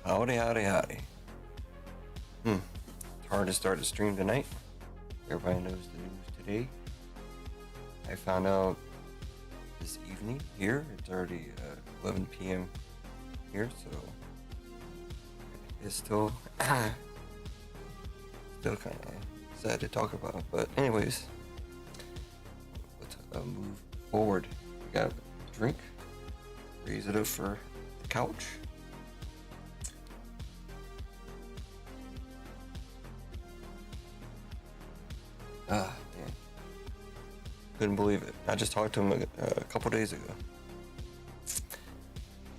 Howdy, howdy, howdy. It's hard to start a stream tonight. Everybody knows the news today. I found out this evening here. It's already 11 p.m. here, so it's still kind of sad to talk about. But anyways, let's move forward. We got a drink. Raise it up for the couch. Man. Couldn't believe it. I just talked to him a couple days ago.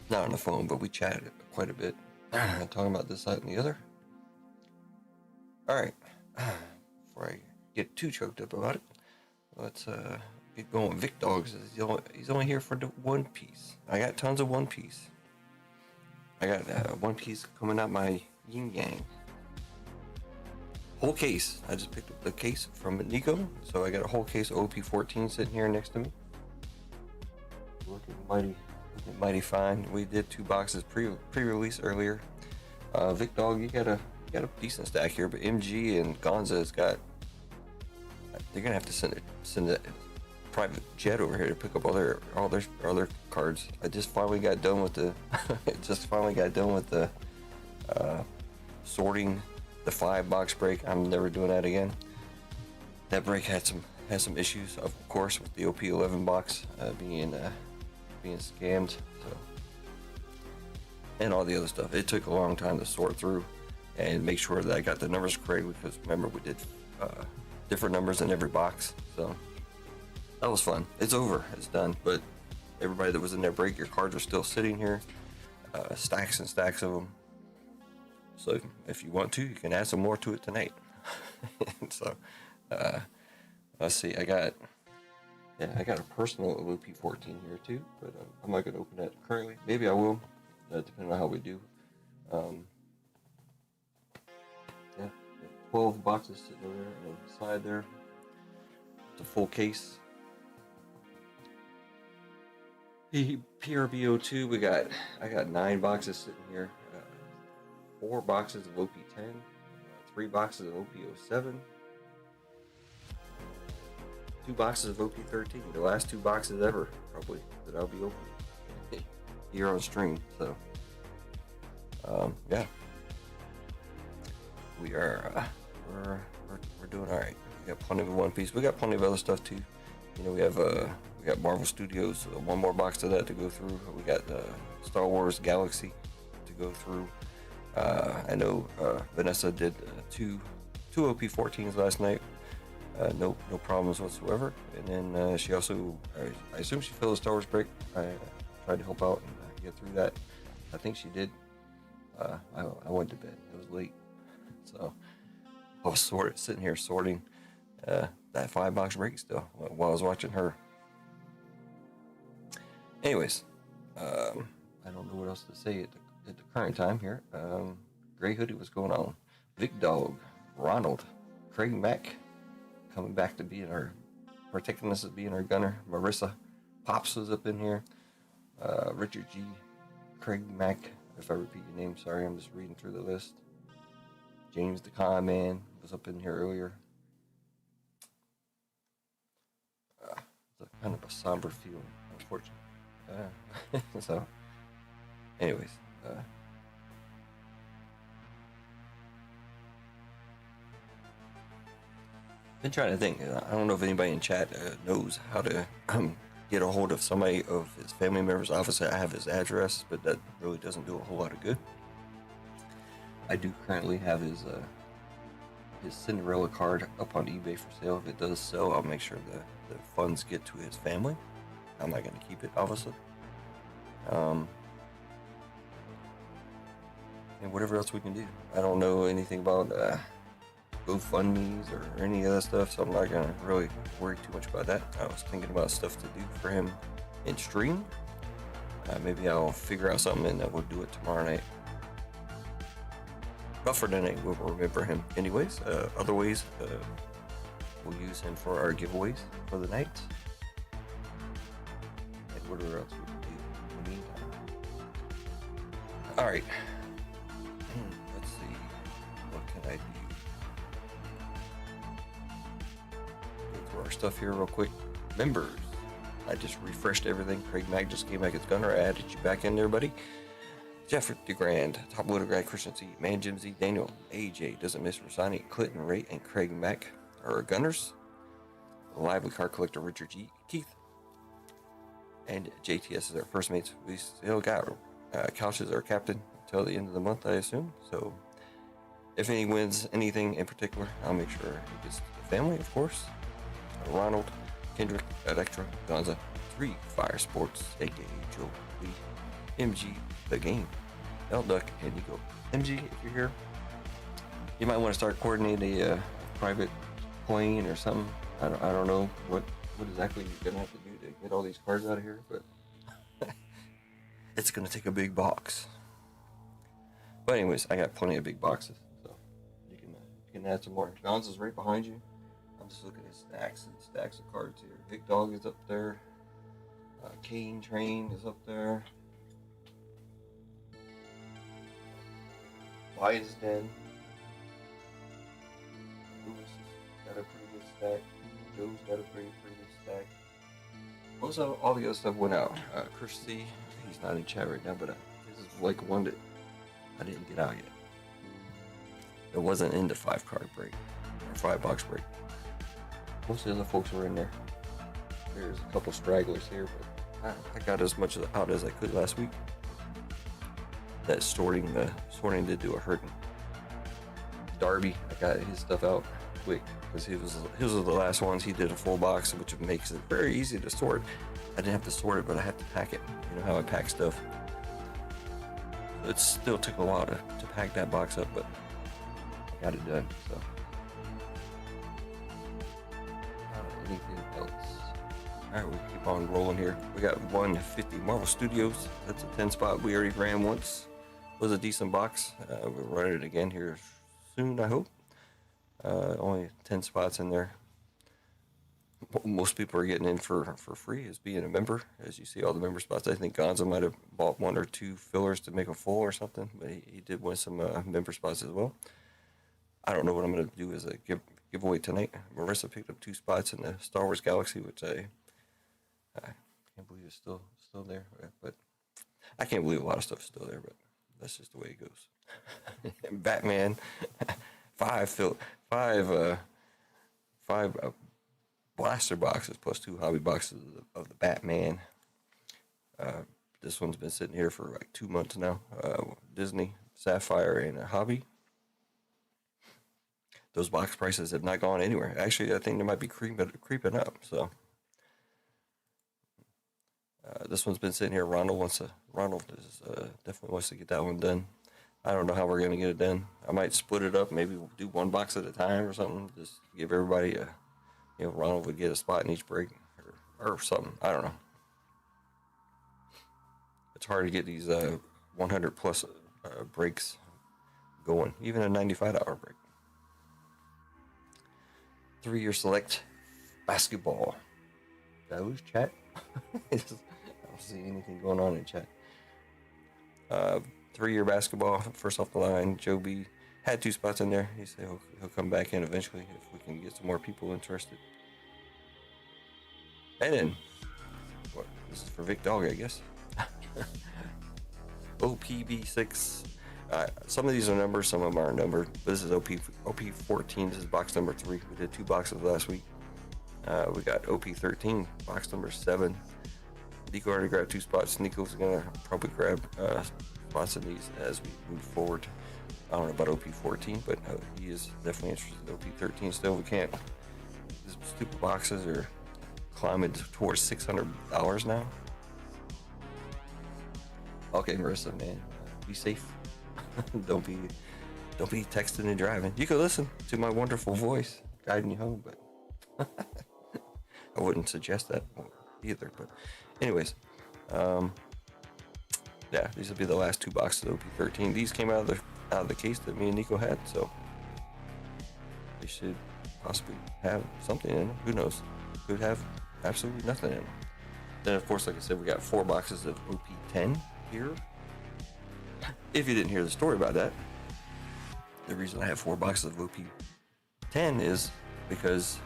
Not on the phone, but we chatted quite a bit. Talking about this, that, and the other. Alright. Before I get too choked up about it, let's get going. Vic Dogs, he's only here for the One Piece. I got tons of One Piece. I got One Piece coming out my yin yang. Whole case. I just picked up the case from Nico, so I got a whole case of OP-14 sitting here next to me. Looking mighty fine. We did 2 boxes pre-release earlier. Vic Dog, you got a decent stack here, but MG and Gonza's got. They're gonna have to send a private jet over here to pick up all their cards. I just finally got done with the sorting the 5-box break. I'm never doing that again. That break had some issues, of course, with the OP-11 box being scammed, so, and all the other stuff. It took a long time to sort through and make sure that I got the numbers correct, because remember we did different numbers in every box, so that was fun. It's over, it's done. But everybody that was in that break, your cards are still sitting here, stacks and stacks of them. So if you want to, you can add some more to it tonight. So let's see. I got a personal OP-14 here too, but I'm not gonna open that currently. Maybe I will, depending on how we do. Yeah, 12 boxes sitting over there on the side there. It's a full case. PRBO2. I got 9 boxes sitting here. 4 boxes of OP-10, 3 boxes of OP-07, 2 boxes of OP-13. The last 2 boxes ever, probably, that I'll be opening here on stream. So, yeah, we are we're doing all right. We got plenty of One Piece. We got plenty of other stuff too. You know, we got Marvel Studios. One more box of that to go through. We got Star Wars Galaxy to go through. I know Vanessa did two OP-14s last night. No problems whatsoever. And then she also, I assume she filled a Star Wars break. I tried to help out and get through that. I think she did. I went to bed. It was late, so I was sitting here sorting that 5-box break still while I was watching her. Anyways, I don't know what else to say at the current time here. Gray Hoodie, what's going on? Vic Dog, Ronald, Craig Mack, coming back to being protecting us as being our gunner. Marissa Pops was up in here. Richard G, Craig Mack, if I repeat your name, sorry, I'm just reading through the list. James the Con Man was up in here earlier. It's kind of a somber feeling, unfortunately. So, anyways, been trying to think. I don't know if anybody in chat knows how to get a hold of somebody of his family members. Obviously, I have his address, but that really doesn't do a whole lot of good. I do currently have his Cinderella card up on eBay for sale. If it does sell, I'll make sure the funds get to his family. I'm not going to keep it, obviously. And whatever else we can do. I don't know anything about GoFundMes or any other stuff, so I'm not going to really worry too much about that. I was thinking about stuff to do for him in stream. Maybe I'll figure out something and we'll do it tomorrow night. But for tonight, we'll remember him anyways. Other ways, we'll use him for our giveaways for the night. And whatever else we can do in the meantime. Alright. I do. Go through our stuff here real quick. Members. I just refreshed everything. Craig Mack just came back as gunner. I added you back in there, buddy. Jeffrey DeGrand, Top Loader Guy, Christian C, Man Jim Z, Daniel, AJ, Doesn't Miss Rosani, Clinton Ray, and Craig Mack are our gunners. Lively Car Collector, Richard G, Keith, and JTS is our first mates. We still got Couch as our captain until the end of the month, I assume. So if he wins anything in particular, I'll make sure he gets to the family, of course. Ronald, Kendrick, Electra, Gonza, 3 Fire Sports, aka Joe Lee, MG, The Game, L Duck, and Nico. MG, if you're here, you might want to start coordinating a private plane or something. I don't know what exactly you're gonna have to do to get all these cards out of here, but it's gonna take a big box. But anyways, I got plenty of big boxes, so you can add some more. Gonza's right behind you. I'm just looking at stacks and stacks of cards here. Big Dog is up there. Kane Train is up there. Lion's Den. Lewis has got a pretty good stack. Joe's got a pretty good stack. Most of all the other stuff went out. Chris C, he's not in chat right now, but this is like one that I didn't get out yet. It wasn't in the 5-card break or 5-box break. Most of the other folks were in there. There's a couple stragglers here, but I got as much out as I could last week. That sorting did do a hurting. Darby, I got his stuff out quick because his was the last ones. He did a full box, which makes it very easy to sort. I didn't have to sort it, but I have to pack it. You know how I pack stuff. It still took a while to pack that box up, but I got it done. So. Anything else? Alright, we'll keep on rolling here. We got 150 Marvel Studios. That's a 10 spot. We already ran once. It was a decent box. We'll run it again here soon, I hope. Only 10 spots in there. What most people are getting in for free is being a member. As you see all the member spots, I think Gonza might have bought 1 or 2 fillers to make a full or something, but he did win some member spots as well. I don't know what I'm going to do as a giveaway tonight. Marissa picked up 2 spots in the Star Wars Galaxy, which I can't believe it's still there. But I can't believe a lot of stuff is still there, but that's just the way it goes. Batman, 5 blaster boxes plus 2 hobby boxes of the Batman. This one's been sitting here for like 2 months now. Disney, Sapphire, and a hobby. Those box prices have not gone anywhere. Actually, I think they might be creeping up. So this one's been sitting here. Ronald definitely wants to get that one done. I don't know how we're gonna get it done. I might split it up. Maybe we'll do 1 box at a time or something. Just give everybody a, Ronald would get a spot in each break or something. I don't know. It's hard to get these 100 plus breaks going. Even a $95 break. 3-year select basketball. Did I lose chat? I don't see anything going on in chat. 3-year basketball, first off the line. Joe B had 2 spots in there. He said he'll come back in eventually if we can get some more people interested. And then, this is for Vic Dog, I guess. OPB6. Some of these are numbers, some of them aren't numbered. But this is OP-14. This is box number 3. We did 2 boxes last week. We got OP-13, box number 7. Nico already grabbed 2 spots. Nico's gonna probably grab spots in these as we move forward. I don't know about OP-14, but he is definitely interested in OP-13 still. We can't. These stupid boxes are climbing towards $600 now. Okay, Marissa, man, be safe. Don't be texting and driving. You can listen to my wonderful voice guiding you home, but I wouldn't suggest that either. But anyways, yeah, these will be the last 2 boxes of OP-13. These came out of the case that me and Nico had, so they should possibly have something in them. Who knows? Could have absolutely nothing in them. Then, of course, like I said, we got 4 boxes of OP-10 here. If you didn't hear the story about that, The reason I have 4 boxes of OP-10 is because,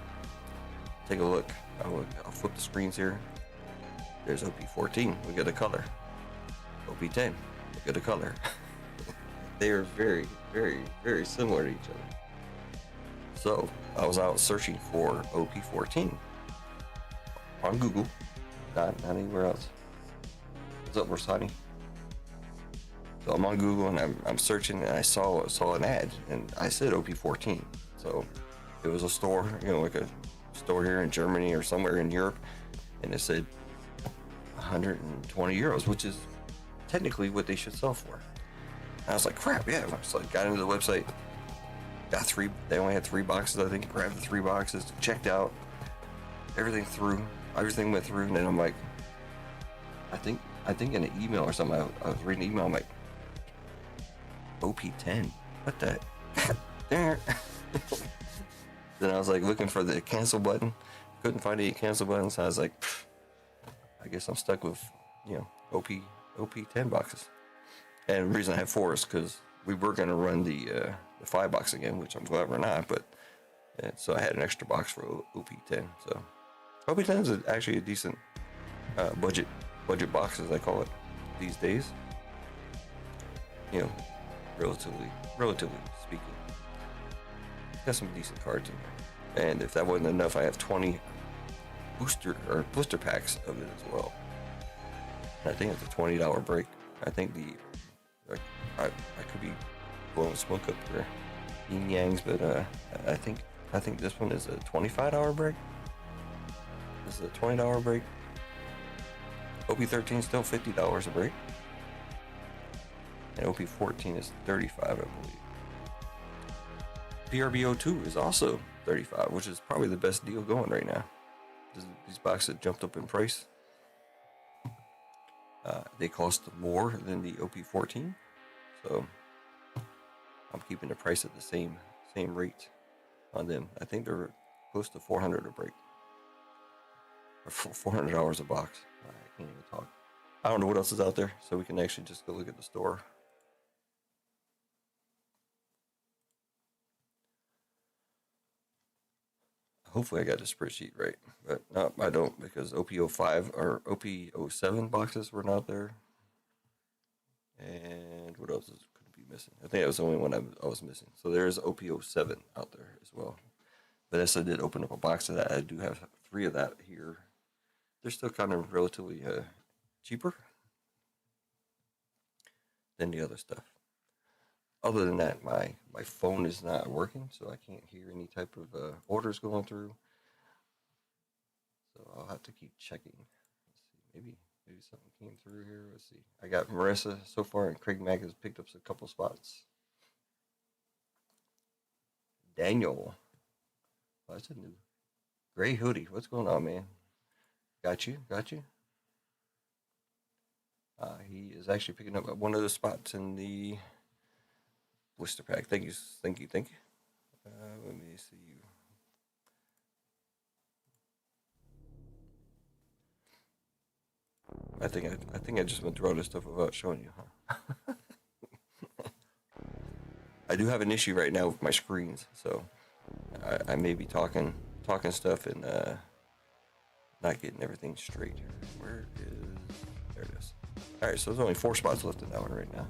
take a look. I'll flip the screens here. There's OP-14. We got a color. OP-10. We got a color. They are very, very, very similar to each other. So I was out searching for OP-14 on Google, not anywhere else. What's up, Versani? So I'm on Google and I'm searching, and I saw an ad, and I said OP-14. So it was a store, like a store here in Germany or somewhere in Europe, and it said 120 euros, which is technically what they should sell for. And I was like, crap, yeah. So I got into the website, got 3. They only had 3 boxes, I think. Grabbed the 3 boxes, checked out everything went through, and then I'm like, I think in an email or something, I was reading an email, I'm like, OP-10, what the there. Then I was like looking for the cancel button, couldn't find any cancel buttons, so I was like, I guess I'm stuck with OP-10 boxes. And the reason I have 4 is because we were going to run the 5 box again, which I'm glad we're not, but so I had an extra box for OP-10. So OP-10 is actually a decent budget box, as I call it these days, relatively speaking. Got some decent cards in there, and if that wasn't enough, I have 20 blister packs of it as well. And I think it's a $20 break. I think I could be blowing smoke up here, yin yangs, but I think this one is a $25 break. This is a $20 break. OP-13 is still $50 a break, and OP-14 is $35, I believe. PRBO2 is also $35, which is probably the best deal going right now. These boxes jumped up in price. They cost more than the OP-14, so I'm keeping the price at the same rate on them. I think they're close to $400 a break, or $400 a box. I can't even talk. I don't know what else is out there, so we can actually just go look at the store. Hopefully I got the spreadsheet right, but no, I don't, because OP-05 or OP-07 boxes were not there. And what else could be missing? I think that was the only one I was missing. So there is OP-07 out there as well. Vanessa did open up a box of that. I do have 3 of that here. They're still kind of relatively cheaper than the other stuff. Other than that, my phone is not working, so I can't hear any type of orders going through. So I'll have to keep checking. Let's see, maybe something came through here. Let's see. I got Marissa so far, and Craig Mack has picked up a couple spots. Daniel, oh, that's a new gray hoodie. What's going on, man? Got you. He is actually picking up one of the spots in the blister pack. Thank you. Let me see you. I think I just went through all this stuff without showing you, huh? I do have an issue right now with my screens, so I may be talking stuff and not getting everything straight. There it is. All right, so there's only 4 spots left in that one right now.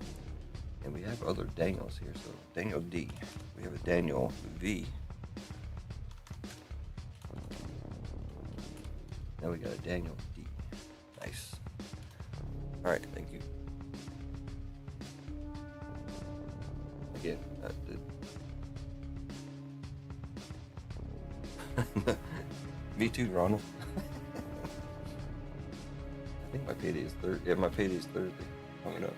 And we have other Daniels here. So Daniel D. We have a Daniel V. Now we got a Daniel D. Nice. All right, thank you. Again, me too, Ronald. I think my payday is Thursday. Yeah, my payday is Thursday. Coming up.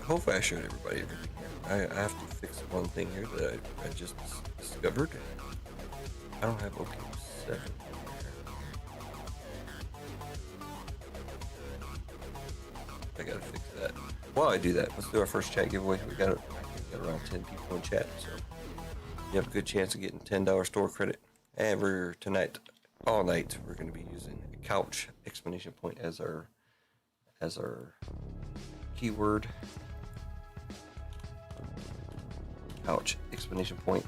Hopefully I showed everybody everything here. I have to fix one thing here that I just discovered. I don't have OP-7 here. I gotta fix that. While I do that, let's do our first chat giveaway. We got around 10 people in chat, so you have a good chance of getting $10 store credit. And we're tonight, all night, we're going to be using a couch explanation point as our keyword. Couch explanation point.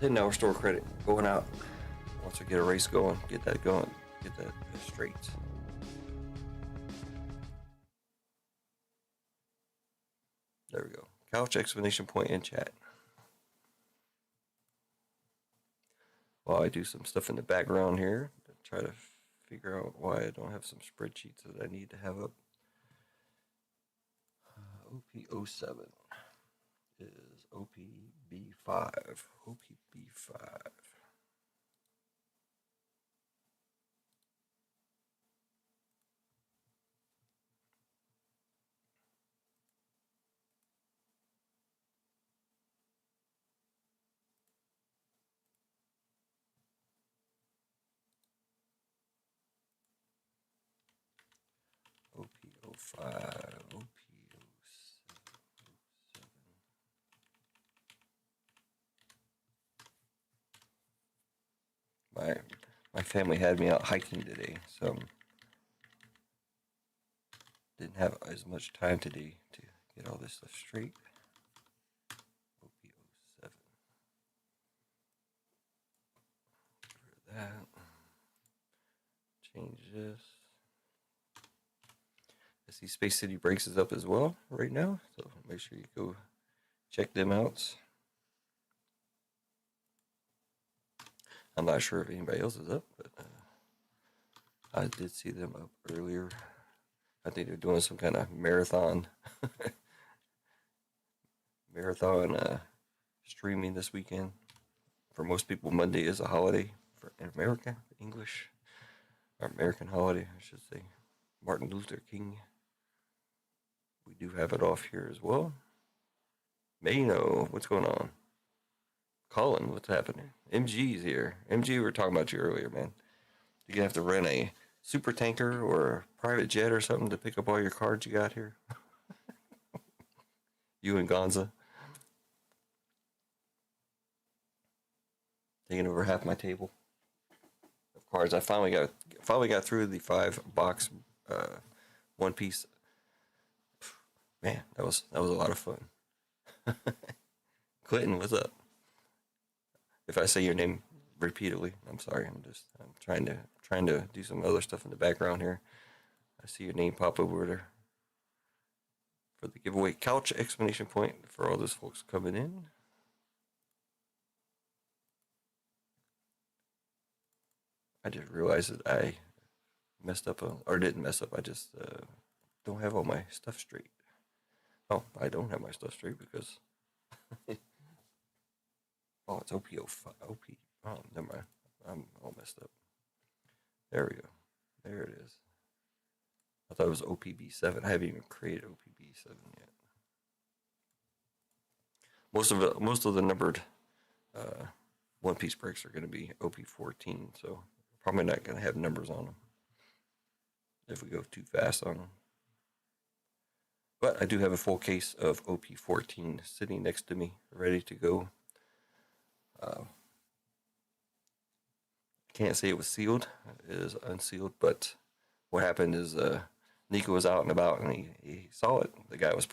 $10 store credit going out. Once we get a race going, get that straight. There we go. Couch explanation point in chat. While I do some stuff in the background here to try to figure out why I don't have some spreadsheets that I need to have up. OP-07 is OPB5. OPB5. OP-05. My family had me out hiking today, so didn't have as much time today to get all this stuff straight. OP-07. For that. Change this. I see Space City Breaks is up as well right now, so make sure you go check them out. I'm not sure if anybody else is up, but I did see them up earlier. I think they're doing some kind of marathon streaming this weekend. For most people, Monday is a holiday for America, English, or American holiday, I should say. Martin Luther King. We do have it off here as well. Mayno, what's going on? Colin, what's happening? MG's here. MG, we were talking about you earlier, man. You're gonna have to rent a super tanker or a private jet or something to pick up all your cards you got here. You and Gonza. Taking over half my table of cards. I finally got through the 5-box One Piece. Man, that was a lot of fun. Clinton, what's up? If I say your name repeatedly, I'm sorry. I'm trying to do some other stuff in the background here. I see your name pop over there for the giveaway couch explanation point for all those folks coming in. I just realized that I messed up, or didn't mess up. I just don't have all my stuff straight. Oh, I don't have my stuff straight because oh, it's OP-05. Oh, never mind. I'm all messed up. There we go. There it is. I thought it was OPB7. I haven't even created OPB7 yet. Most of the numbered One Piece breaks are going to be OP-14, so probably not going to have numbers on them if we go too fast on them. But I do have a full case of OP-14 sitting next to me, ready to go. Can't say it was sealed. It is unsealed, but what happened is Nico was out and about and he saw it. The guy was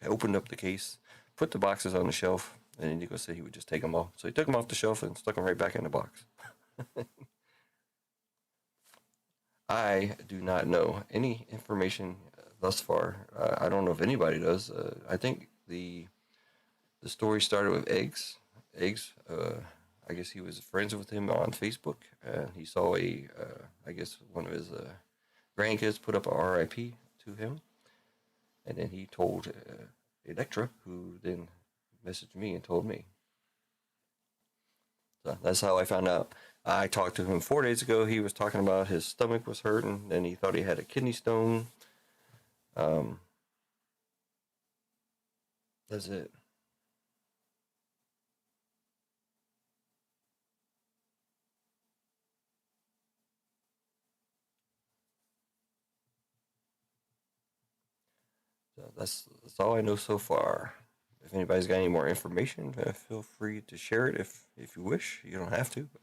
opened up the case, put the boxes on the shelf, and then Nico said he would just take them off. So he took them off the shelf and stuck them right back in the box. I do not know any information thus far. I don't know if anybody does. I think the story started with Eggs. Eggs, I guess he was friends with him on Facebook, and he saw I guess one of his grandkids put up a RIP to him, and then he told Electra, who then messaged me and told me. So that's how I found out. I talked to him 4 days ago. He was talking about his stomach was hurting, and he thought he had a kidney stone. That's it. So That's all I know so far. If anybody's got any more information, feel free to share it if you wish. You don't have to, but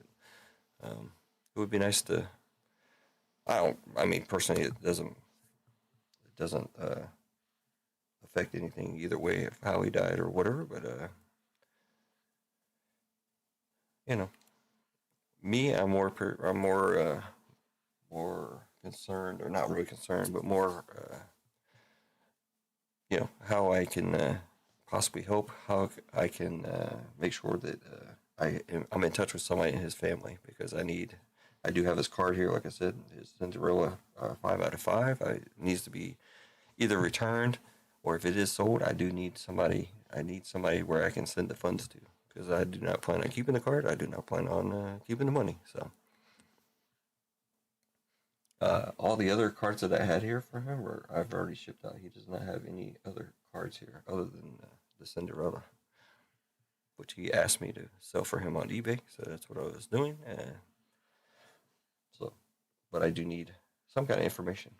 it would be nice to. I don't. I mean, personally, it doesn't affect anything either way of how he died or whatever. But you know, me, I'm more concerned, or not really concerned, but more how I can possibly help, how I can make sure that I'm in touch with somebody in his family, because I do have his card here, like I said, his Cinderella 5 out of 5. It needs to be either returned, or if it is sold, I need somebody where I can send the funds to, because I do not plan on keeping the card. I do not plan on keeping the money. So all the other cards that I had here for him, I've already shipped out. He does not have any other cards here other than the Cinderella, which he asked me to sell for him on eBay. So that's what I was doing. So, but I do need some kind of information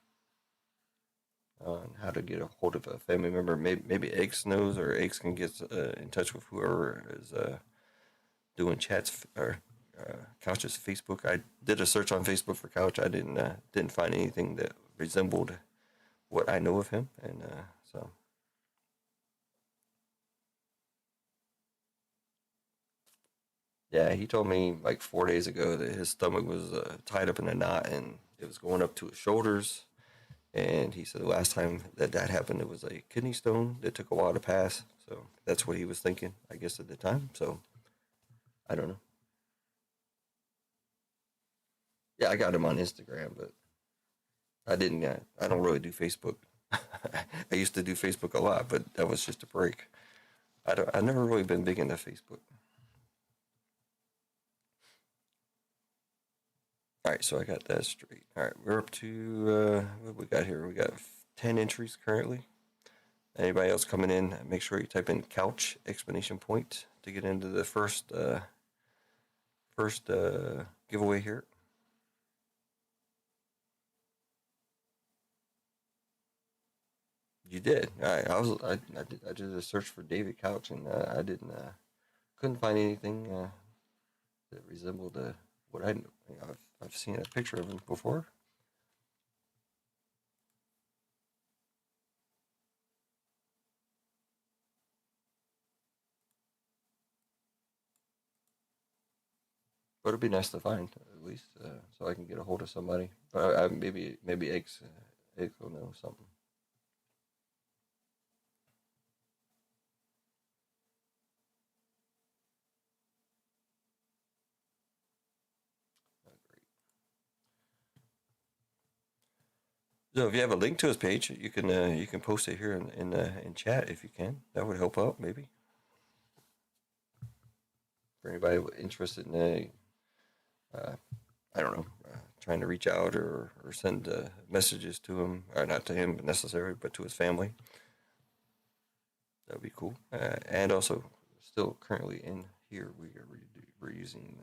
on how to get a hold of a family member. Maybe Eggs knows, or Eggs can get in touch with whoever is doing chats or Couch's Facebook. I did a search on Facebook for Couch. I didn't find anything that resembled what I know of him, and so yeah, he told me like 4 days ago that his stomach was tied up in a knot and it was going up to his shoulders. And he said the last time that happened, it was a kidney stone that took a while to pass. So that's what he was thinking, I guess, at the time. So I don't know. Yeah, I got him on Instagram, but I didn't. I don't really do Facebook. I used to do Facebook a lot, but that was just a break. I don't. I've never really been big into Facebook. All right, so I got that straight. All right, we're up to what we got here. We got 10 entries currently. Anybody else coming in? Make sure you type in couch explanation point to get into the first giveaway here. You did. All right. I did a search for David Couch, and I didn't couldn't find anything that resembled what I've seen a picture of him before. But it'd be nice to find at least, so I can get a hold of somebody. But maybe eggs will know something. Great. So if you have a link to his page, you can post it here in chat if you can. That would help out maybe for anybody interested in I don't know, trying to reach out or send messages to him, or not to him necessarily, but to his family. That would be cool. And also, still currently in here, we're using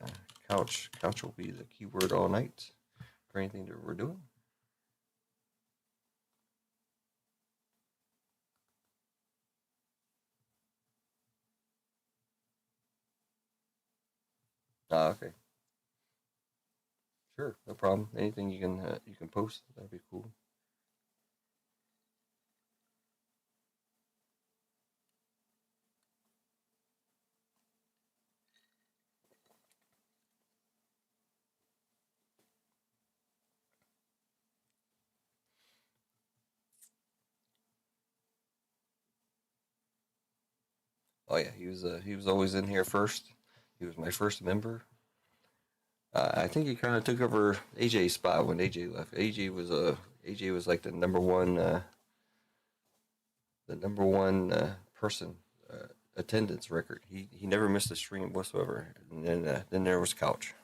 couch. Couch will be the keyword all night for anything that we're doing. Okay, sure, no problem. Anything you can post, that'd be cool. Oh yeah, he was always in here first. He was my first member. I think he kind of took over AJ's spot when AJ left. AJ was like the number one person attendance record. He never missed a stream whatsoever. And then there was Couch.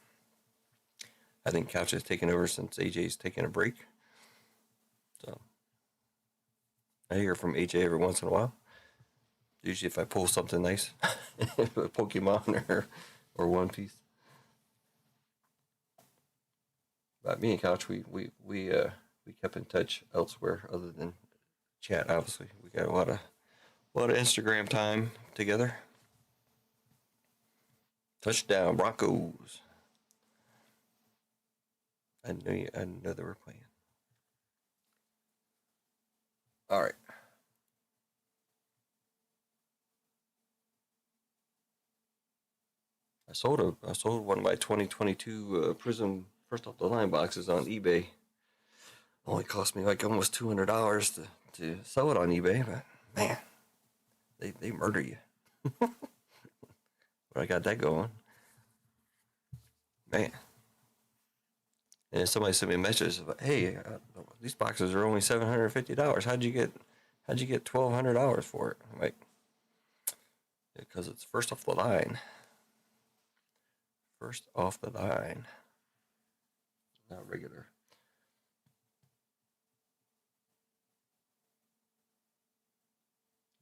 I think Couch has taken over since AJ's taken a break. So I hear from AJ every once in a while. Usually, if I pull something nice, Pokemon or One Piece. But me and Couch, we kept in touch elsewhere other than chat. Obviously, we got a lot of Instagram time together. Touchdown Broncos. I know they were playing. All right. I sold one of my 2022 Prism first off the line boxes on eBay. Only cost me like almost $200 to sell it on eBay, but man, they murder you. But I got that going, man. And somebody sent me a message about, hey, these boxes are only $750. How'd you get $1,200 for it? I'm like, because it's first off the line. First off the line, not regular.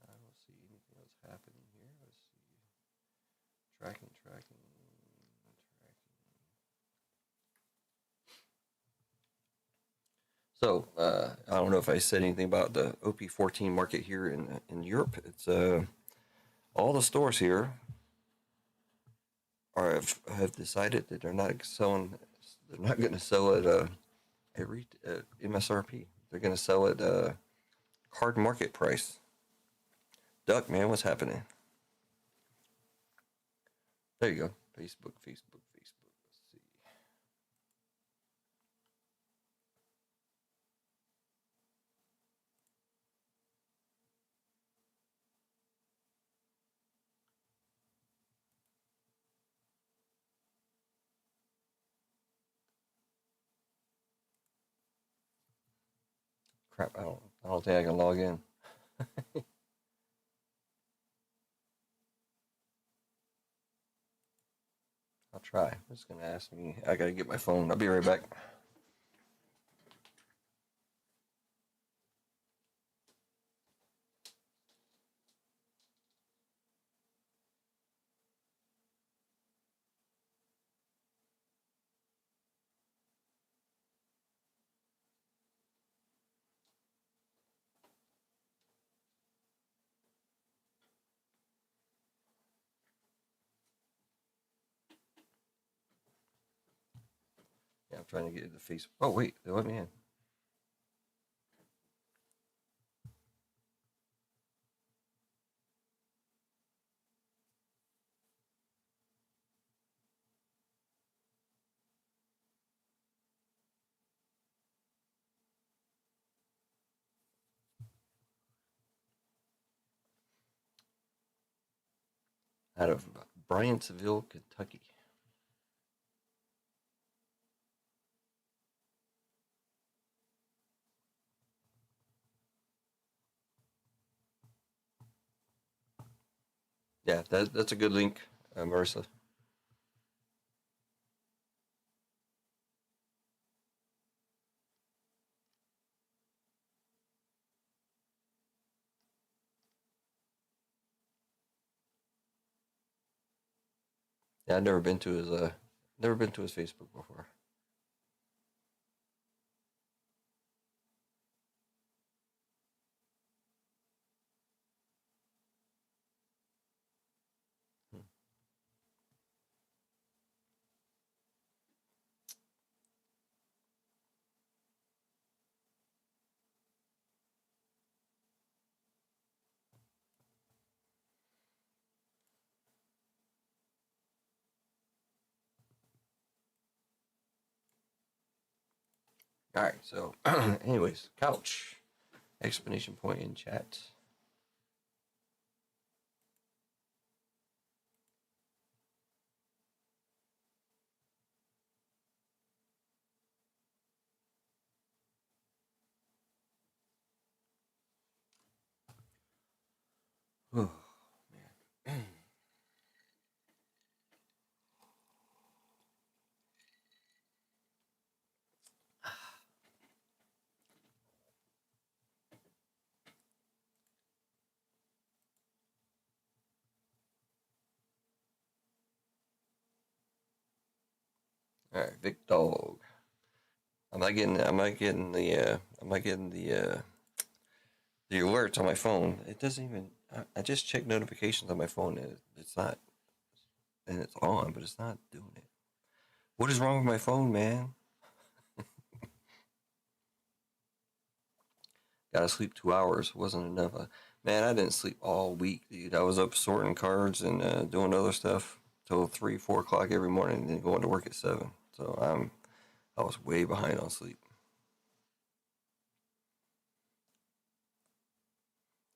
I don't see anything else happening here. Let's see. Tracking. So I don't know if I said anything about the OP-14 market here in Europe. It's all the stores here have decided that they're not selling. They're not going to sell it at MSRP. They're going to sell it card market price. Duck, man, what's happening? There you go. Facebook. Let's see. Crap, I don't think I can log in. I'll try. It's gonna ask me. I gotta get my phone. I'll be right back. Yeah, I'm trying to get the face. Oh wait, they let me in. Out of Bryantsville, Kentucky. Yeah, that's a good link, Marissa. Yeah, I've never been to his Facebook before. Hmm. All right, so anyways, couch explanation point in chat. Oh man. All right, Vic Dog. I'm not getting the the alerts on my phone. It doesn't even. I just check notifications on my phone. And it's not, and it's on, but it's not doing it. What is wrong with my phone, man? Gotta sleep 2 hours. Wasn't enough. Man, I didn't sleep all week, dude. I was up sorting cards and doing other stuff till 3, 4 o'clock every morning, and then going to work at 7. So I was way behind on sleep.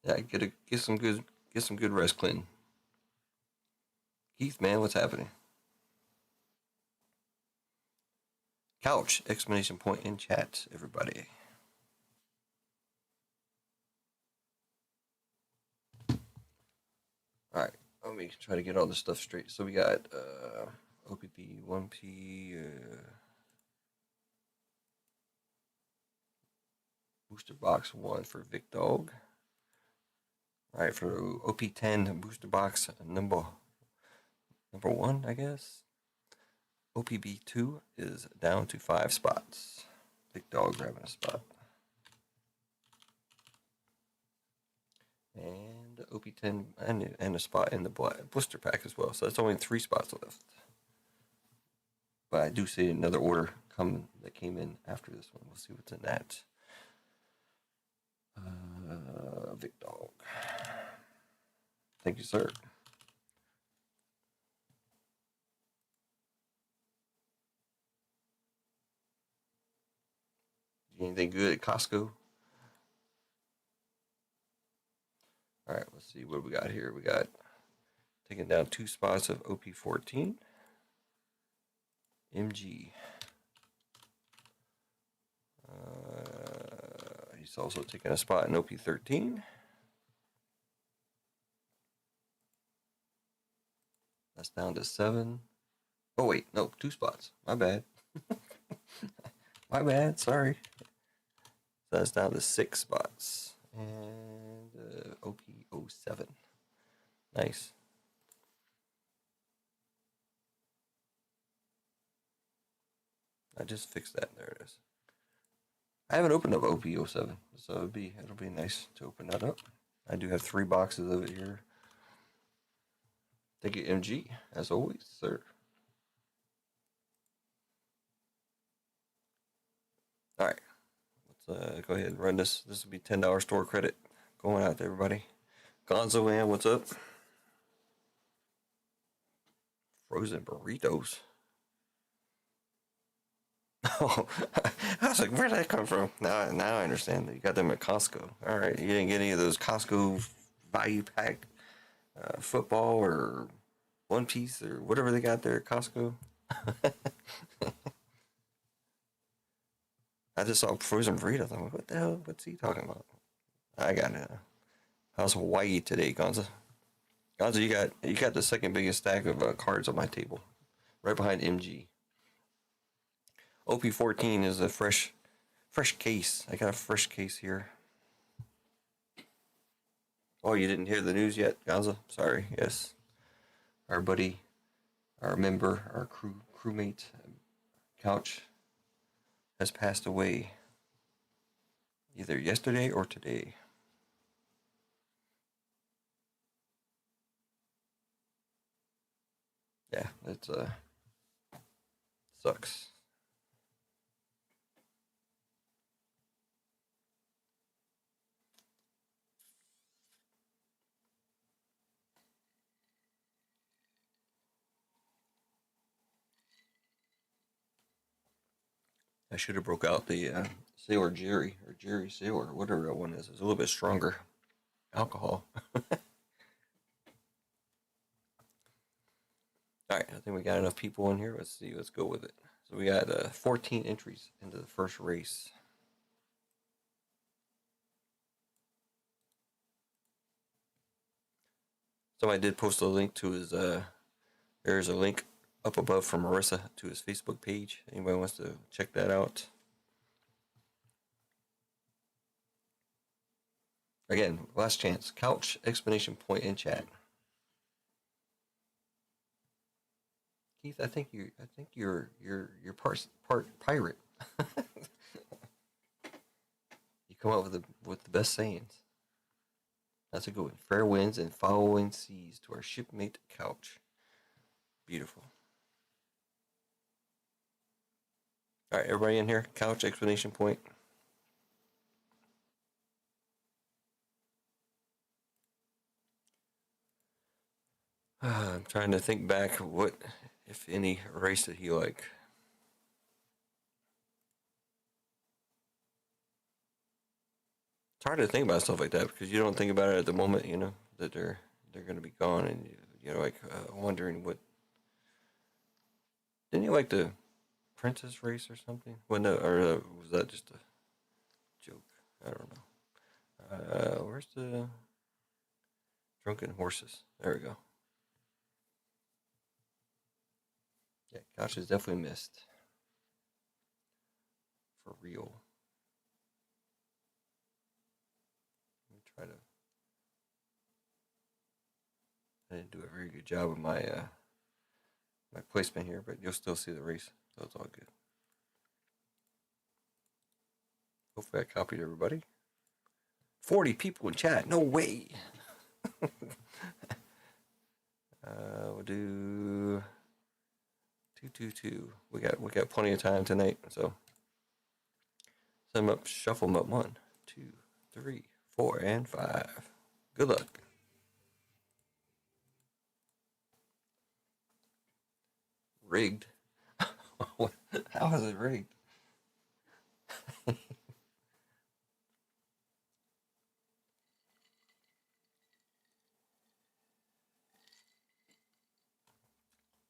Yeah, get some good rest, Clinton. Keith, man, what's happening? Couch! Exclamation point in chat, everybody. All right, let me try to get all this stuff straight. So we got OPP 1P booster box 1 for Vic Dog. All right, for OP-10 booster box number 1, I guess. OPB2 is down to 5 spots. Big Dog grabbing a spot. And OP10 and a spot in the blister pack as well. So that's only 3 spots left. But I do see another order that came in after this one. We'll see what's in that. Vic Dog. Thank you, sir. Anything good at Costco? All right, let's see what we got here. We got taking down 2 spots of OP-14. MG. He's also taking a spot in OP-13. That's down to 7. Oh, wait, no, 2 spots. My bad. My bad, sorry. So that's down to 6 spots. And OP-07. Nice. I just fixed that. There it is. I haven't opened up OP-07, so it'll be nice to open that up. I do have 3 boxes of it here. Thank you, MG, as always, sir. All right, let's go ahead and run this. This will be $10 store credit going out to everybody. Gonzo man, what's up? Frozen burritos. Oh, I was like, where did that come from? Now I understand. You got them at Costco. All right, you didn't get any of those Costco value pack football or One Piece or whatever they got there at Costco. I just saw frozen burritos. I'm like, what the hell? What's he talking about? I got it. How's Hawaii today, Gonza? Gonza, you got the second biggest stack of cards on my table, right behind MG. OP-14 is a fresh case. I got a fresh case here. Oh, you didn't hear the news yet, Gonza? Sorry. Yes, our buddy, our member, our crewmate, Couch, has passed away. Either yesterday or today. Yeah, it sucks. I should have broke out the Sailor Jerry or Jerry Sailor, whatever that one is. It's a little bit stronger alcohol. All right, I think we got enough people in here. Let's see. Let's go with it. So we got 14 entries into the first race. Somebody did post a link to his. There's a link up above from Marissa to his Facebook page. Anybody wants to check that out? Again, last chance. Couch exclamation point in chat. Keith, I think you're part pirate. You come up with the best sayings. That's a good one. Fair winds and following seas to our shipmate couch. Beautiful. All right, everybody in here. Couch explanation point. I'm trying to think back what, if any, race that he liked. It's hard to think about stuff like that because you don't think about it at the moment, you know, that they're going to be gone, and you're like wondering what. Didn't you like the Princess race or something? Well, no, or was that just a joke? I don't know. Where's the drunken horses? There we go. Yeah, Couch is definitely missed. For real. Let me try to. I didn't do a very good job of my my placement here, but you'll still see the race, so it's all good. Hopefully, I copied everybody. 40 people in chat. No way. We'll do 222. We got plenty of time tonight, so set them up, shuffle them up. 1, 2, 3, 4, and 5. Good luck. Rigged. How is it rigged?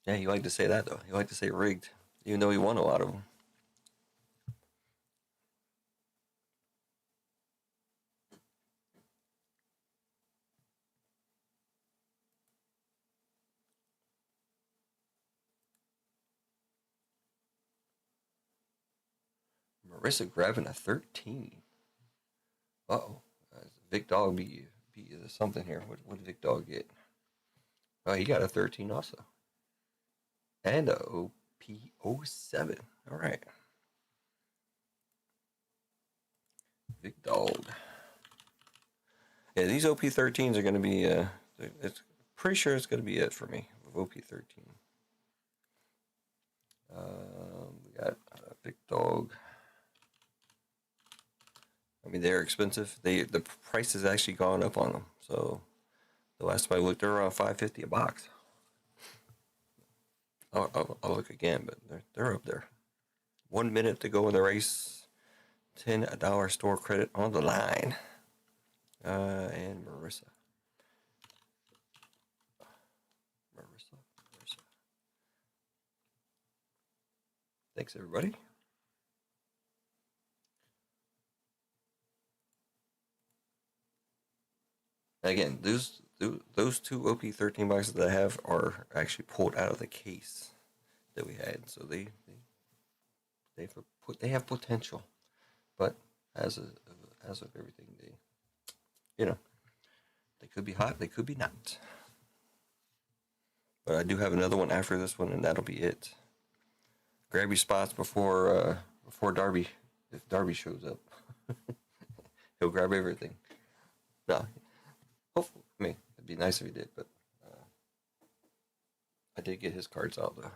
Yeah, you like to say that though. You like to say rigged, even though he won a lot of them. Marissa grabbing a 13. Uh-oh. Vic Dog be something here. What did Vic Dog get? Oh, he got a 13 also. And a OP-07. All right. Vic Dog. Yeah, these OP-13s are going to be, it's pretty sure it's going to be it for me with OP-13. We got Vic Dog. I mean, they're expensive. The price has actually gone up on them. So the last time I looked, they're around $5.50 a box. I'll look again, but they're up there. 1 minute to go in the race. $10 store credit on the line. And Marissa. Thanks, everybody. Again, those two OP-13 boxes that I have are actually pulled out of the case that we had, so they have potential, but as of everything, they could be hot, they could be not. But I do have another one after this one, and that'll be it. Grab your spots before Darby, if Darby shows up. He'll grab everything. No, hopefully, I mean, it'd be nice if he did, but I did get his cards out though.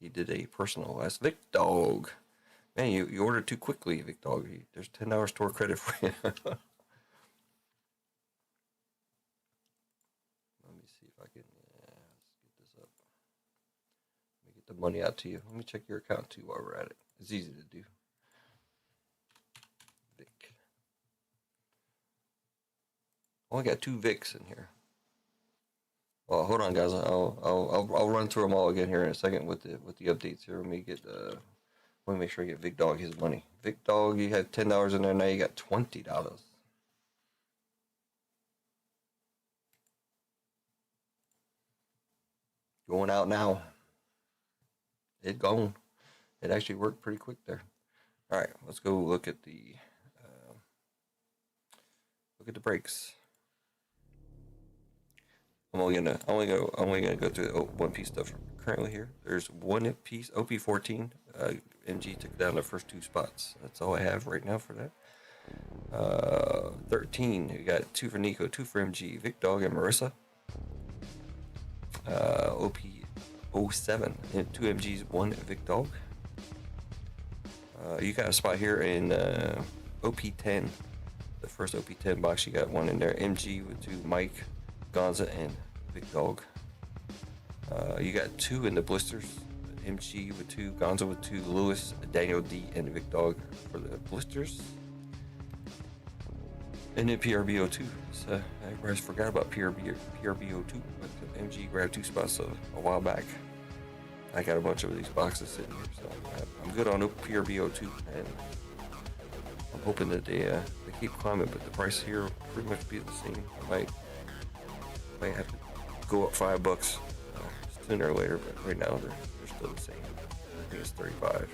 He did a personal last. Vic Dog. Man, you ordered too quickly, Vic Dog. There's $10 store credit for you. Let me see if I can let's get this up. Let me get the money out to you. Let me check your account too while we're at it. It's easy to do. Vic. Only got 2 Vics in here. Well, hold on, guys. I'll run through them all again here in a second with the updates here. Let me make sure I get Vic Dog his money. Vic Dog, you had $10 in there. Now you got $20. Going out now. It gone. It actually worked pretty quick there. All right, let's go look at the breaks. I'm only gonna go through the One Piece stuff currently here. There's One Piece OP-14. MG took down the first 2 spots. That's all I have right now for that. 13, you got 2 for Nico, 2 for MG, Vic Dog and Marissa. OP-07, and 2 MGs, 1 Vic Dog. You got a spot here in OP-10. The first OP-10 box, you got 1 in there. MG with 2, Mike, Gonza, and Vic Dog. You got 2 in the blisters. MG with 2, Gonza with 2, Lewis, Daniel D, and Vic Dog for the blisters. And then PRBO2. So I always forgot about PRBO2, but MG grabbed 2 spots a while back. I got a bunch of these boxes sitting here, so I'm good on PRBO2, and I'm hoping that they keep climbing, but the price here will pretty much be the same. I might have to go up $5 sooner or later, but right now they're still the same. I think it's 35.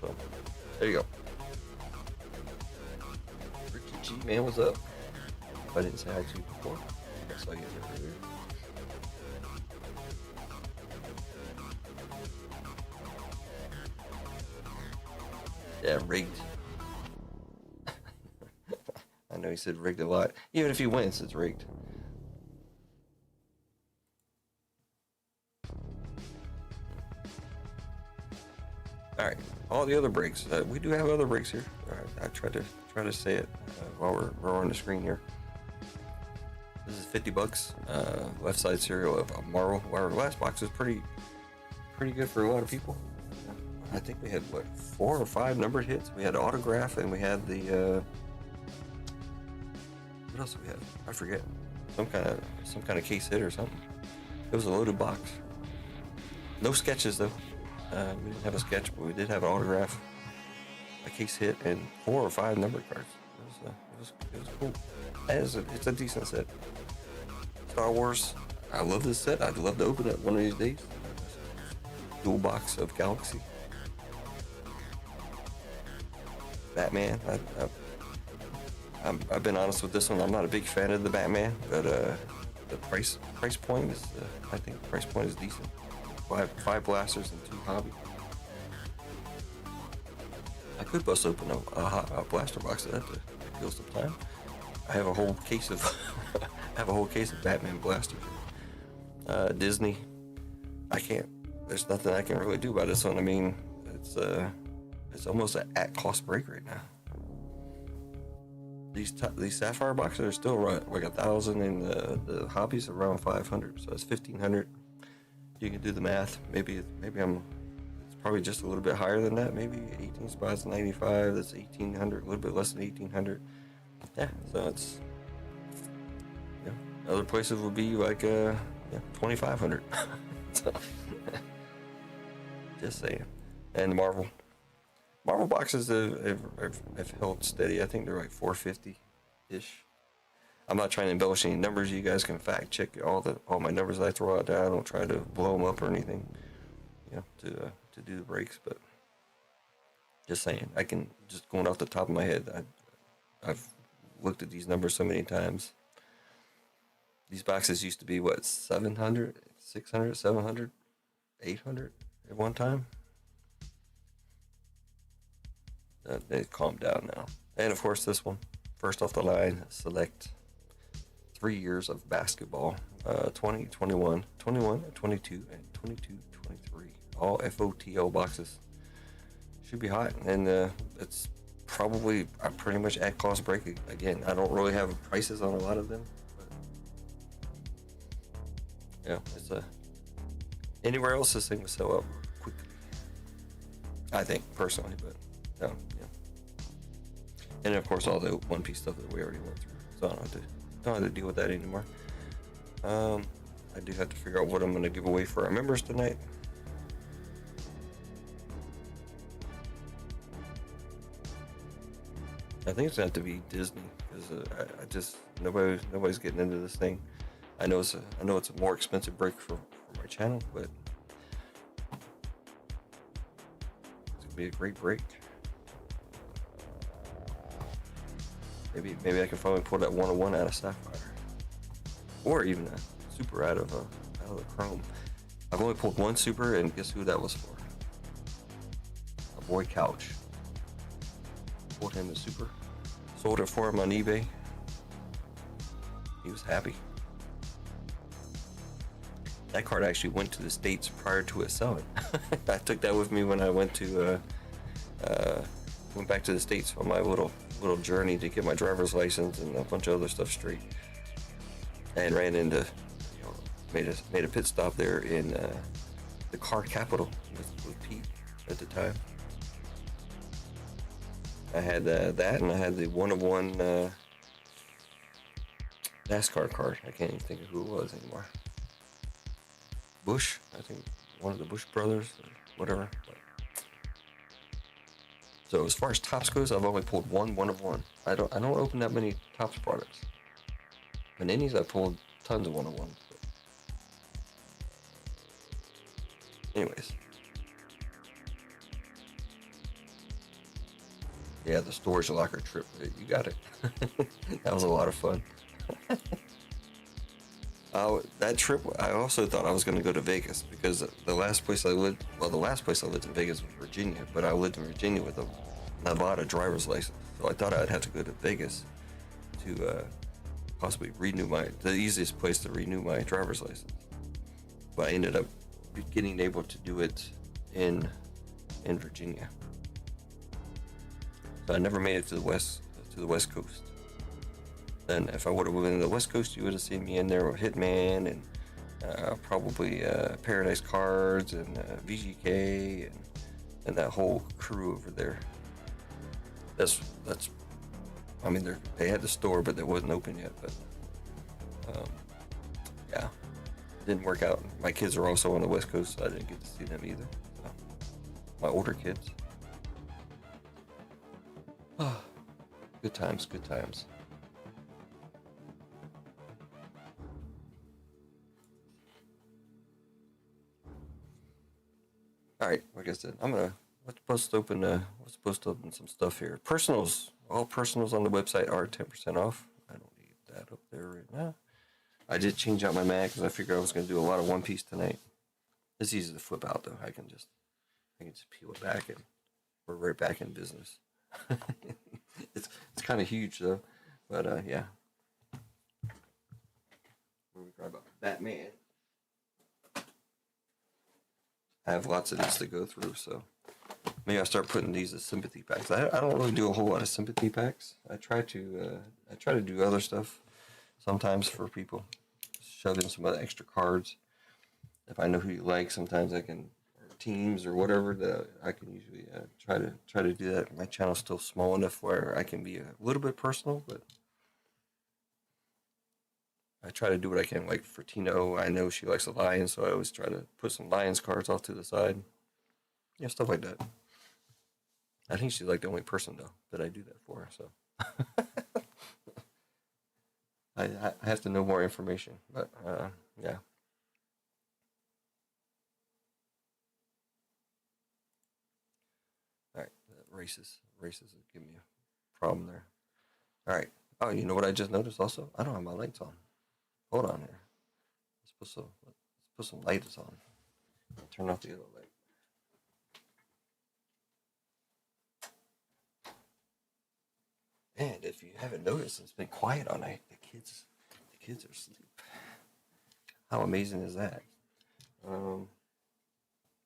So there you go. Ricky G, man, what's up? If I didn't say hi to you before, I saw you earlier. Yeah, rigged. I know he said rigged a lot. Even if he wins, it's rigged. All right, all the other breaks. We do have other breaks here. I try to say it while we're on the screen here. This is $50. Left side serial of Marvel. Our last box was pretty good for a lot of people. I think we had what 4 or 5 numbered hits. We had autograph, and we had the what else did we have? I forget. Some kind of case hit or something. It was a loaded box. No sketches though. We didn't have a sketch, but we did have an autograph, a case hit, and 4 or 5 numbered cards. It was cool. It's a decent set. Star Wars. I love this set. I'd love to open it one of these days. Dual box of Galaxy. Batman. I've been honest with this one. I'm not a big fan of the Batman, but the price point is. I think the price point is decent. 5 blasters and 2 hobby. I could bust open a blaster box of that to kill some time. I have a whole case of Batman blasters. Disney. I can't. There's nothing I can really do about this one. I mean, it's almost an at-cost break right now. These Sapphire boxes are still around like 1,000, and the hobbies are around 500. So it's 1,500. You can do the math. Maybe it's probably just a little bit higher than that. Maybe 18 spots, 95. That's 1,800. A little bit less than 1,800. Yeah. So it's other places would be like 2,500. So, just saying. And the Marvel boxes have held steady. I think they're like 450-ish. I'm not trying to embellish any numbers. You guys can fact check all my numbers that I throw out there. I don't try to blow them up or anything, to do the breaks. But just saying, I can just going off the top of my head. I've looked at these numbers so many times. These boxes used to be what 700, 600, 700, 800 at one time. They calmed down now. And of course, this one, first off the line, select 3 years of basketball, 20, 21, 21, 22, and 22, 23. All FOTL boxes. Should be hot, and it's probably a pretty much at cost break. Again, I don't really have prices on a lot of them, but it's anywhere else this thing will sell out quickly. I think personally, but yeah. And of course, all the One Piece stuff that we already went through, so I don't have to deal with that anymore. I do have to figure out what I'm going to give away for our members tonight. I think it's going to have to be Disney, because nobody's getting into this thing. I know it's a more expensive break for my channel, but it's going to be a great break. Maybe I can finally pull that 101 out of Sapphire, or even a super out of the Chrome. I've only pulled one super, and guess who that was for? My boy Couch. Pulled him a super Sold it for him on eBay. He was happy. That card actually went to the States prior to it selling. I took that with me when I went back to the States on my little journey to get my driver's license and a bunch of other stuff straight. And ran into, made a pit stop there in the car capital with Pete at the time. I had that, and I had the one-of-one NASCAR card. I can't even think of who it was anymore. Bush, I think one of the Bush brothers, or whatever. So as far as Topps goes, I've only pulled one-of-one. I don't open that many Topps products. Paninis, I pulled tons of one-of-ones. Anyways. Yeah, the storage locker trip. You got it. That was a lot of fun. That trip, I also thought I was going to go to Vegas because the last place I lived in Vegas was Virginia, but I lived in Virginia with a Nevada driver's license. So I thought I'd have to go to Vegas to possibly renew the easiest place to renew my driver's license. But I ended up getting able to do it in Virginia. So I never made it to the West Coast. Then if I would have been in the West Coast, you would have seen me in there with Hitman and probably Paradise Cards and VGK and that whole crew over there. That's. I mean, they had the store, but it wasn't open yet. But yeah, it didn't work out. My kids are also on the West Coast, so I didn't get to see them either. So, my older kids. Oh, good times. All right, like I said, let's supposed to open some stuff here. All personals on the website are 10% off. I don't need that up there right now. I did change out my mag because I figured I was going to do a lot of One Piece tonight. It's easy to flip out though. I can just peel it back and we're right back in business. It's kind of huge though, but yeah. We're gonna talk about Batman. I have lots of these to go through, so maybe I'll start putting these as sympathy packs. I don't really do a whole lot of sympathy packs. I try to do other stuff sometimes for people. Shove in some other extra cards. If I know who you like, sometimes I can, or teams or whatever, that I can usually try to do that. My channel's still small enough where I can be a little bit personal, but I try to do what I can. Like for Tino, I know she likes the Lions, so I always try to put some Lions cards off to the side. Yeah, stuff like that. I think she's like the only person though that I do that for. So I have to know more information, but yeah. All right, races will give me a problem there. All right. Oh, you know what I just noticed also? I don't have my lights on. Hold on here. Let's put some lights on. Turn off the other light. And if you haven't noticed, it's been quiet all night. The kids are asleep. How amazing is that? One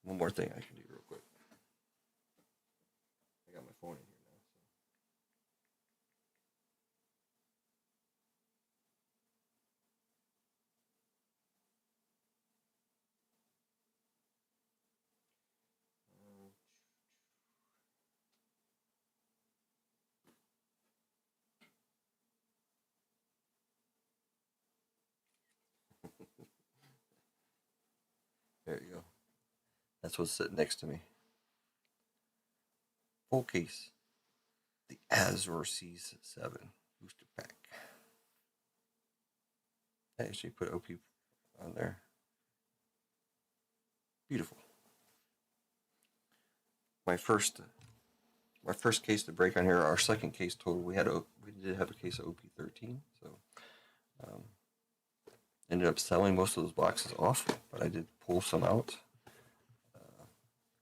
more thing I can do real quick. I got my phone in here now. There you go. That's what's sitting next to me. Full case. The Azure Seas 7 booster pack. I actually put OP on there. Beautiful. My first case to break on here. Our second case total. We did have a case of OP-14, so ended up selling most of those boxes off, but I did pull some out,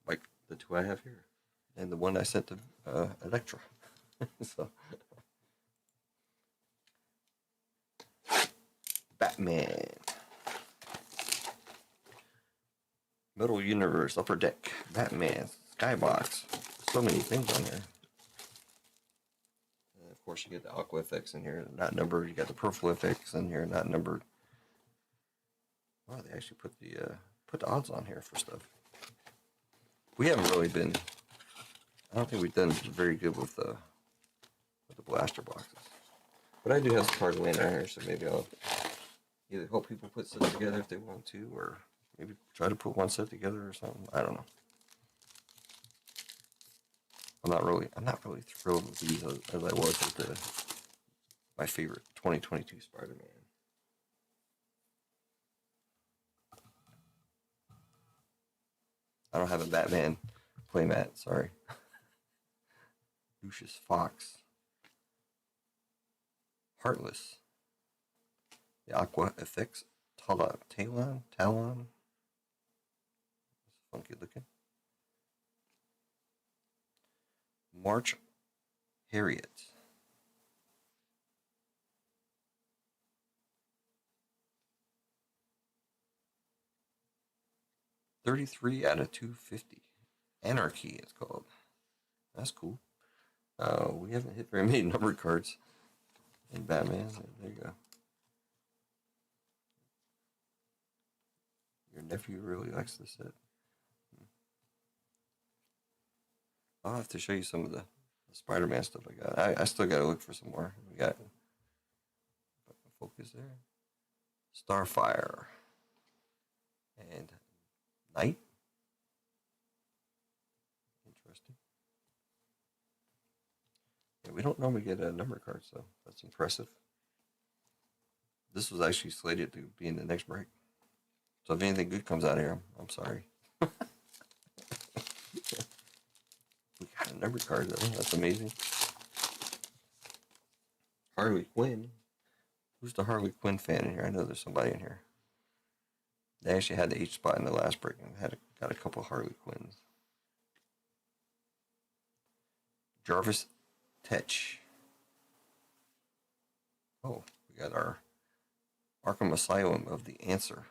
like the two I have here, and the one I sent to Electra. So Batman. Metal Universe, Upper Deck, Batman, Skybox. So many things on here. And of course, you get the Aqua effects in here, not numbered. You got the Purple effects in here, not numbered. Wow, they actually put the odds on here for stuff. We haven't really been. I don't think we've done very good with the blaster boxes. But I do have some cards laying out here, so maybe I'll either help people put stuff together if they want to, or maybe try to put one set together or something. I don't know. I'm not really thrilled with these as I was with my favorite 2022 Spider-Man. I don't have a Batman playmat, sorry. Lucius Fox. Heartless. The Aqua Effects. Talon. Funky looking. March Harriet. $33 out of 250. Anarchy, it's called. That's cool. We haven't hit very many numbered cards in Batman. There you go. Your nephew really likes this set. I'll have to show you some of the Spider-Man stuff I got. I still got to look for some more. We got focus there. Starfire and Night. Interesting. Yeah, we don't normally get a number card, so that's impressive. This was actually slated to be in the next break. So if anything good comes out here, I'm sorry. We got a number card though. That's amazing. Harley Quinn. Who's the Harley Quinn fan in here? I know there's somebody in here. They actually had the H spot in the last break and got a couple Harley Quinns. Jarvis Tetch. Oh, we got our Arkham Asylum of the Answer.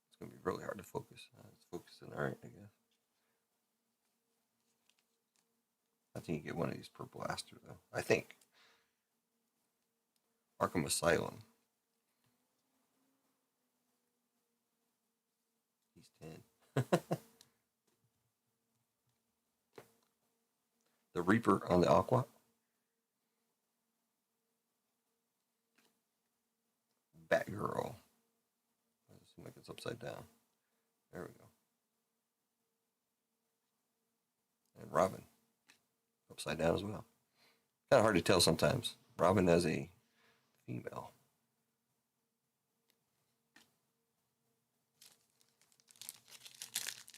It's going to be really hard to focus. It's focusing all right, I guess. I think you get one of these per blaster, though. I think. Arkham Asylum. He's 10. The Reaper on the Aqua. Batgirl. It seems like it's upside down. There we go. And Robin. Upside down as well. Kind of hard to tell sometimes. Robin as a female.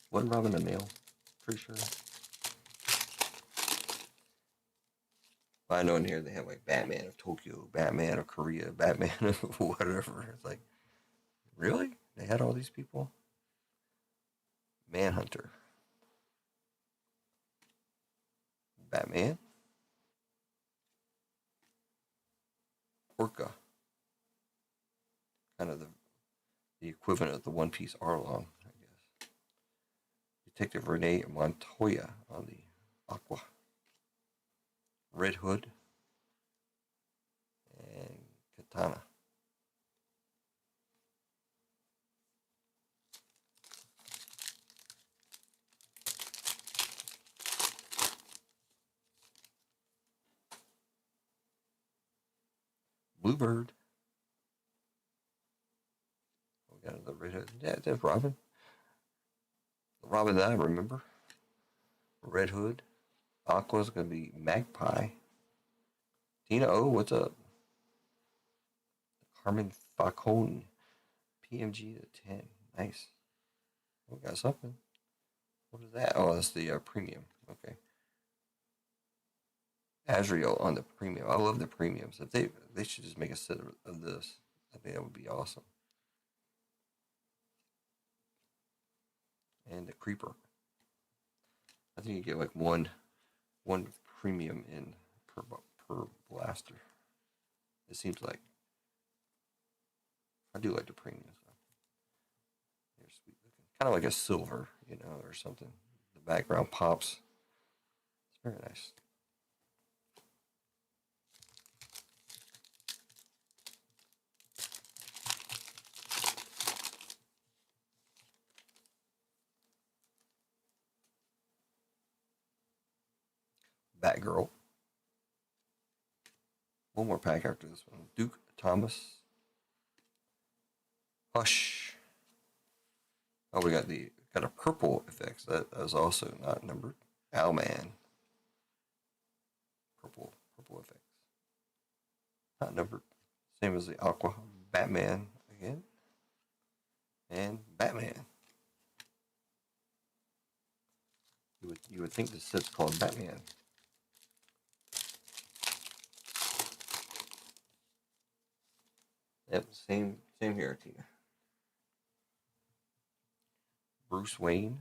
Wasn't Robin a male? Pretty sure. I know in here they have like Batman of Tokyo, Batman of Korea, Batman of whatever. It's like, really? They had all these people? Manhunter. Batman. Orca. Kind of the equivalent of the One Piece Arlong, I guess. Detective Renee Montoya on the Aqua. Red Hood. And Katana. Bluebird. We got another Red Hood. Yeah, that's Robin. The Robin that I remember. Red Hood. Aqua's going to be Magpie. Tina O, what's up? Carmen Falcone. PMG to 10. Nice. We got something. What is that? Oh, that's the premium. Okay. Azrael on the premium. I love the premiums. If they should just make a set of this. I think that would be awesome. And the Creeper. I think you get like one premium in per blaster. It seems like I do like the premium stuff. They're sweet looking, kind of like a silver, you know, or something. The background pops. It's very nice. Batgirl. One more pack after this one. Duke Thomas. Hush. Oh, we got a purple effects that is also not numbered. Owlman. Purple effects. Not numbered. Same as the Aqua. Batman again. And Batman. You would think this set's called Batman. Yep, same here, Tina. Bruce Wayne.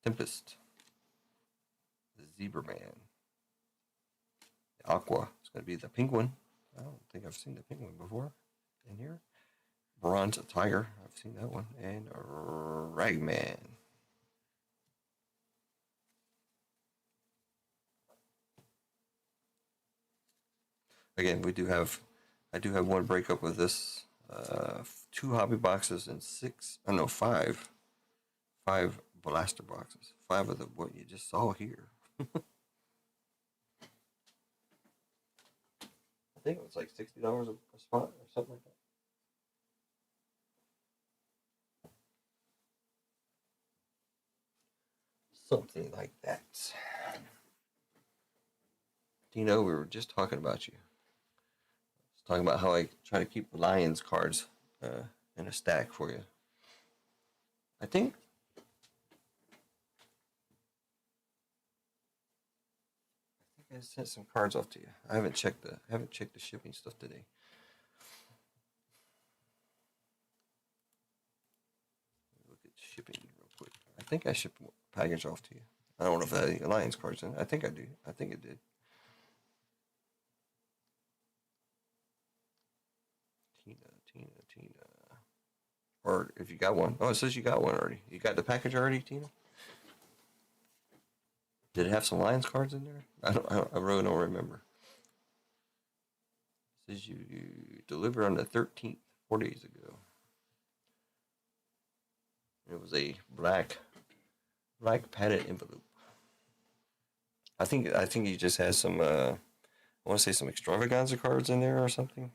Tempest. The Zebra Man. The Aqua. It's going to be the Penguin. I don't think I've seen the Penguin before in here. Bronze Tiger. I've seen that one. And Ragman. Again, I do have one breakup with this. 2 hobby boxes and five blaster boxes. 5 of the what you just saw here. I think it was like $60 a spot or something like that. Something like that. Dino, we were just talking about you. Talking about how I try to keep Lions cards in a stack for you. I think I sent some cards off to you. I haven't checked the shipping stuff today. Look at shipping real quick. I think I shipped a package off to you. I don't know if I had any Lions cards in. I think I do. I think it did. Tina. Or if you got one. Oh, it says you got one already. You got the package already, Tina? Did it have some Lions cards in there? I really don't remember. It says you delivered on the 13th, 4 days ago. It was a black padded envelope. I think he just has some. I want to say some extravaganza cards in there or something.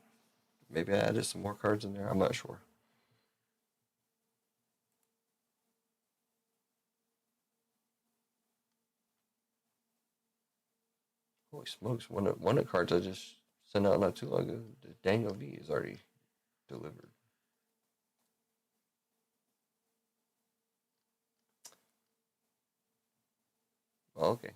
Maybe I added some more cards in there. I'm not sure. Holy smokes! One of the cards I just sent out not too long ago, the Daniel V is already delivered. Oh, okay.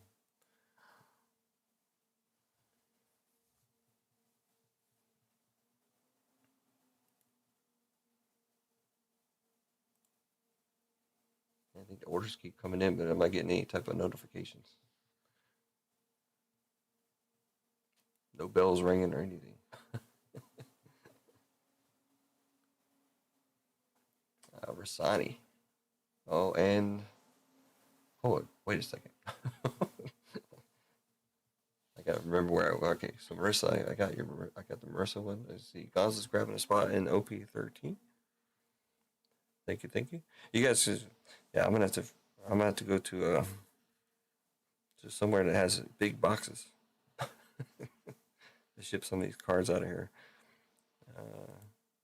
I think the orders keep coming in, but I'm not getting any type of notifications. No bells ringing or anything. Rasani. Oh, and hold on, wait a second. I gotta remember where. Okay, so Marissa, I got the Marissa one. I see Gonzalez grabbing a spot in OP-13. Thank you. You guys, yeah, I'm gonna have to go to somewhere that has big boxes to ship some of these cards out of here.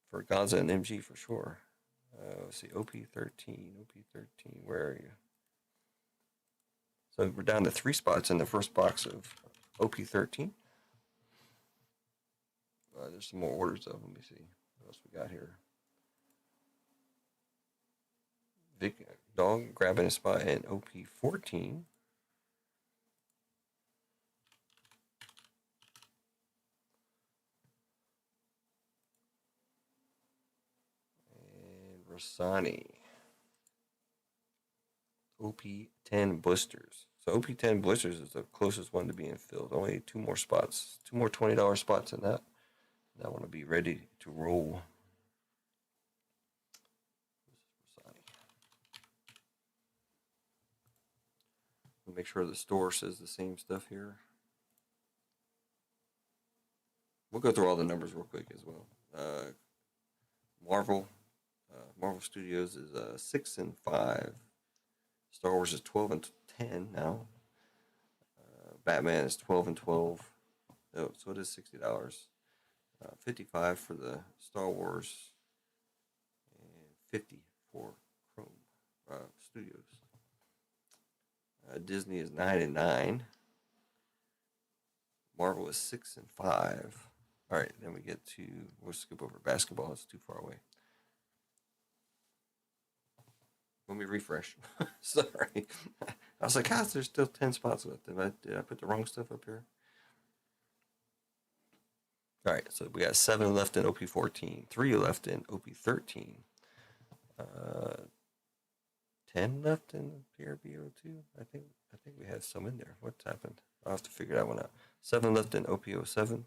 For Gonza and MG for sure. Let's see, OP-13, where are you? So we're down to 3 spots in the first box of OP-13. There's some more orders though. Let me see what else we got here. Vic Dog grabbing a spot in OP-14. And Rasani. OP-10 boosters. So OP-10 blisters is the closest one to being filled. Only two more spots, two more $20 spots in that. That one will be ready to roll. We'll make sure the store says the same stuff here. We'll go through all the numbers real quick as well. Marvel, Marvel Studios is 6-5. Star Wars is 12-10 now. Batman is 12-12. Oh, so it is $60. 55 for the Star Wars, and 50 for Chrome Studios. Disney is 9-9. Marvel is 6-5. All right, then we get to, we'll skip over basketball. It's too far away. Let me refresh. Sorry. I was like, gosh, there's still 10 spots left. Did I put the wrong stuff up here? All right, so we got 7 left in OP-14, 3 left in OP-13, 10 left in PRBO2. I think we had some in there. What's happened? I'll have to figure that one out. 7 left in OP-07,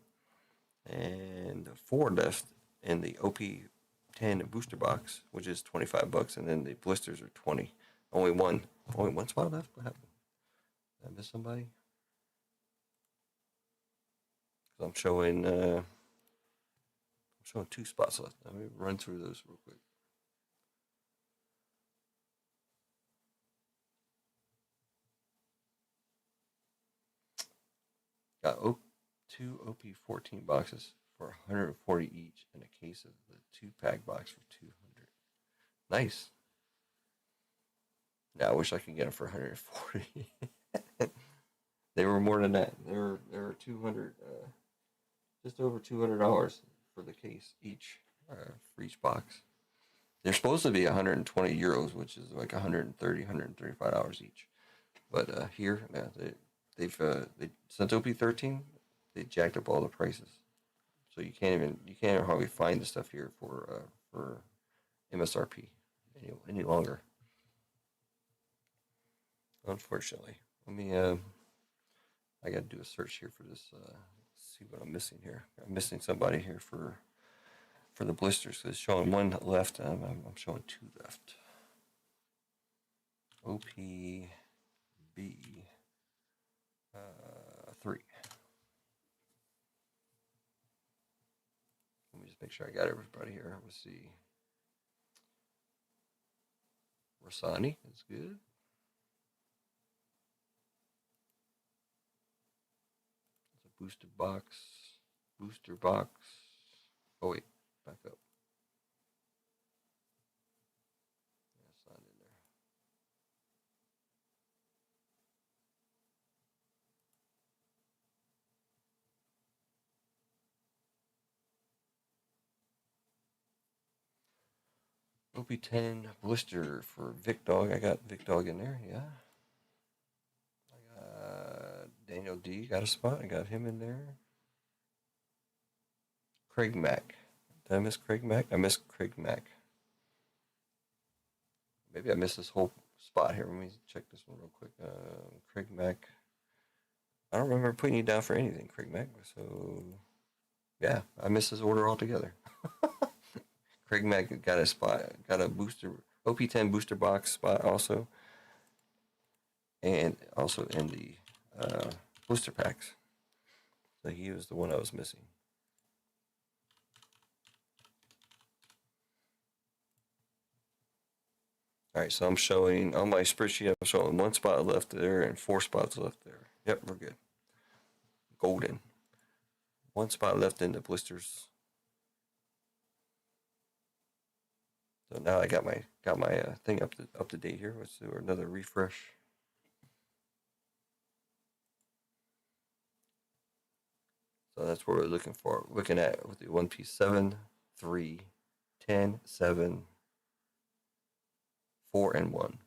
and 4 left in the OP-10 booster box, which is $25, and then the blisters are 20. Only one spot left. What happened? Did I miss somebody? I'm showing 2 spots left. Let me run through those real quick. Got 2 OP-14 boxes for 140 each, and a case of the 2-pack box for 200. Nice. Now I wish I could get them for 140. They were more than that. They were 200, just over $200 for the case each, for each box. They're supposed to be 120 euros, which is like 130, $135 each. But here, they've since OP-13, they jacked up all the prices. So you can't even hardly find the stuff here for MSRP any longer. Unfortunately, let me I got to do a search here for this. See what I'm missing here. I'm missing somebody here for the blisters. It's showing 1 left. I'm showing 2 left. OPB 3. Let me just make sure I got everybody here. Let's see. Rasani is good. It's a booster box. Booster box. Oh wait, back up. That's not in there. OP-10 blister for Vic Dog. I got Vic Dog in there, yeah. I got Daniel D. Got a spot. I got him in there. Craig Mack. Did I miss Craig Mack? I missed Craig Mack. Maybe I missed this whole spot here. Let me check this one real quick. Craig Mack. I don't remember putting you down for anything, Craig Mack. So, yeah, I missed his order altogether. Craig Mack got a spot, got a booster, OP-10 booster box spot also, and also in the booster packs. So he was the one I was missing. All right, so I'm showing on my spreadsheet. I'm showing 1 spot left there and 4 spots left there. Yep, we're good. Golden. 1 spot left in the blisters. So now I got my thing up to date here. Let's do another refresh. So that's what we're looking for. Looking at with the One Piece 7, 3, 10, 7, 4, and 1.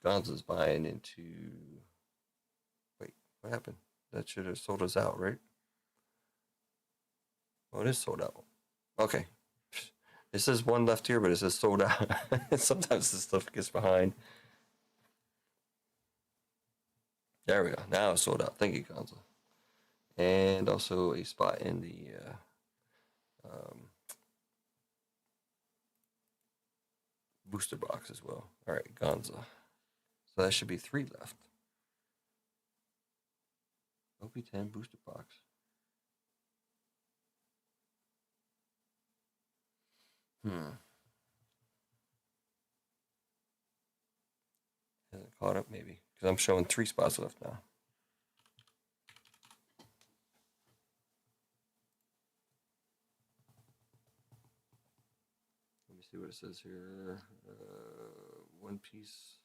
Gonza's buying into. Wait, what happened? That should have sold us out, right? Oh, it is sold out. Okay. It says one left here, but it says sold out. Sometimes this stuff gets behind. There we go. Now it's sold out. Thank you, Gonzo. And also a spot in the booster box as well. All right, Gonzo. So that should be 3 left. OP-10 booster box. Hasn't caught up maybe because I'm showing 3 spots left now. Let me see what it says here. One piece.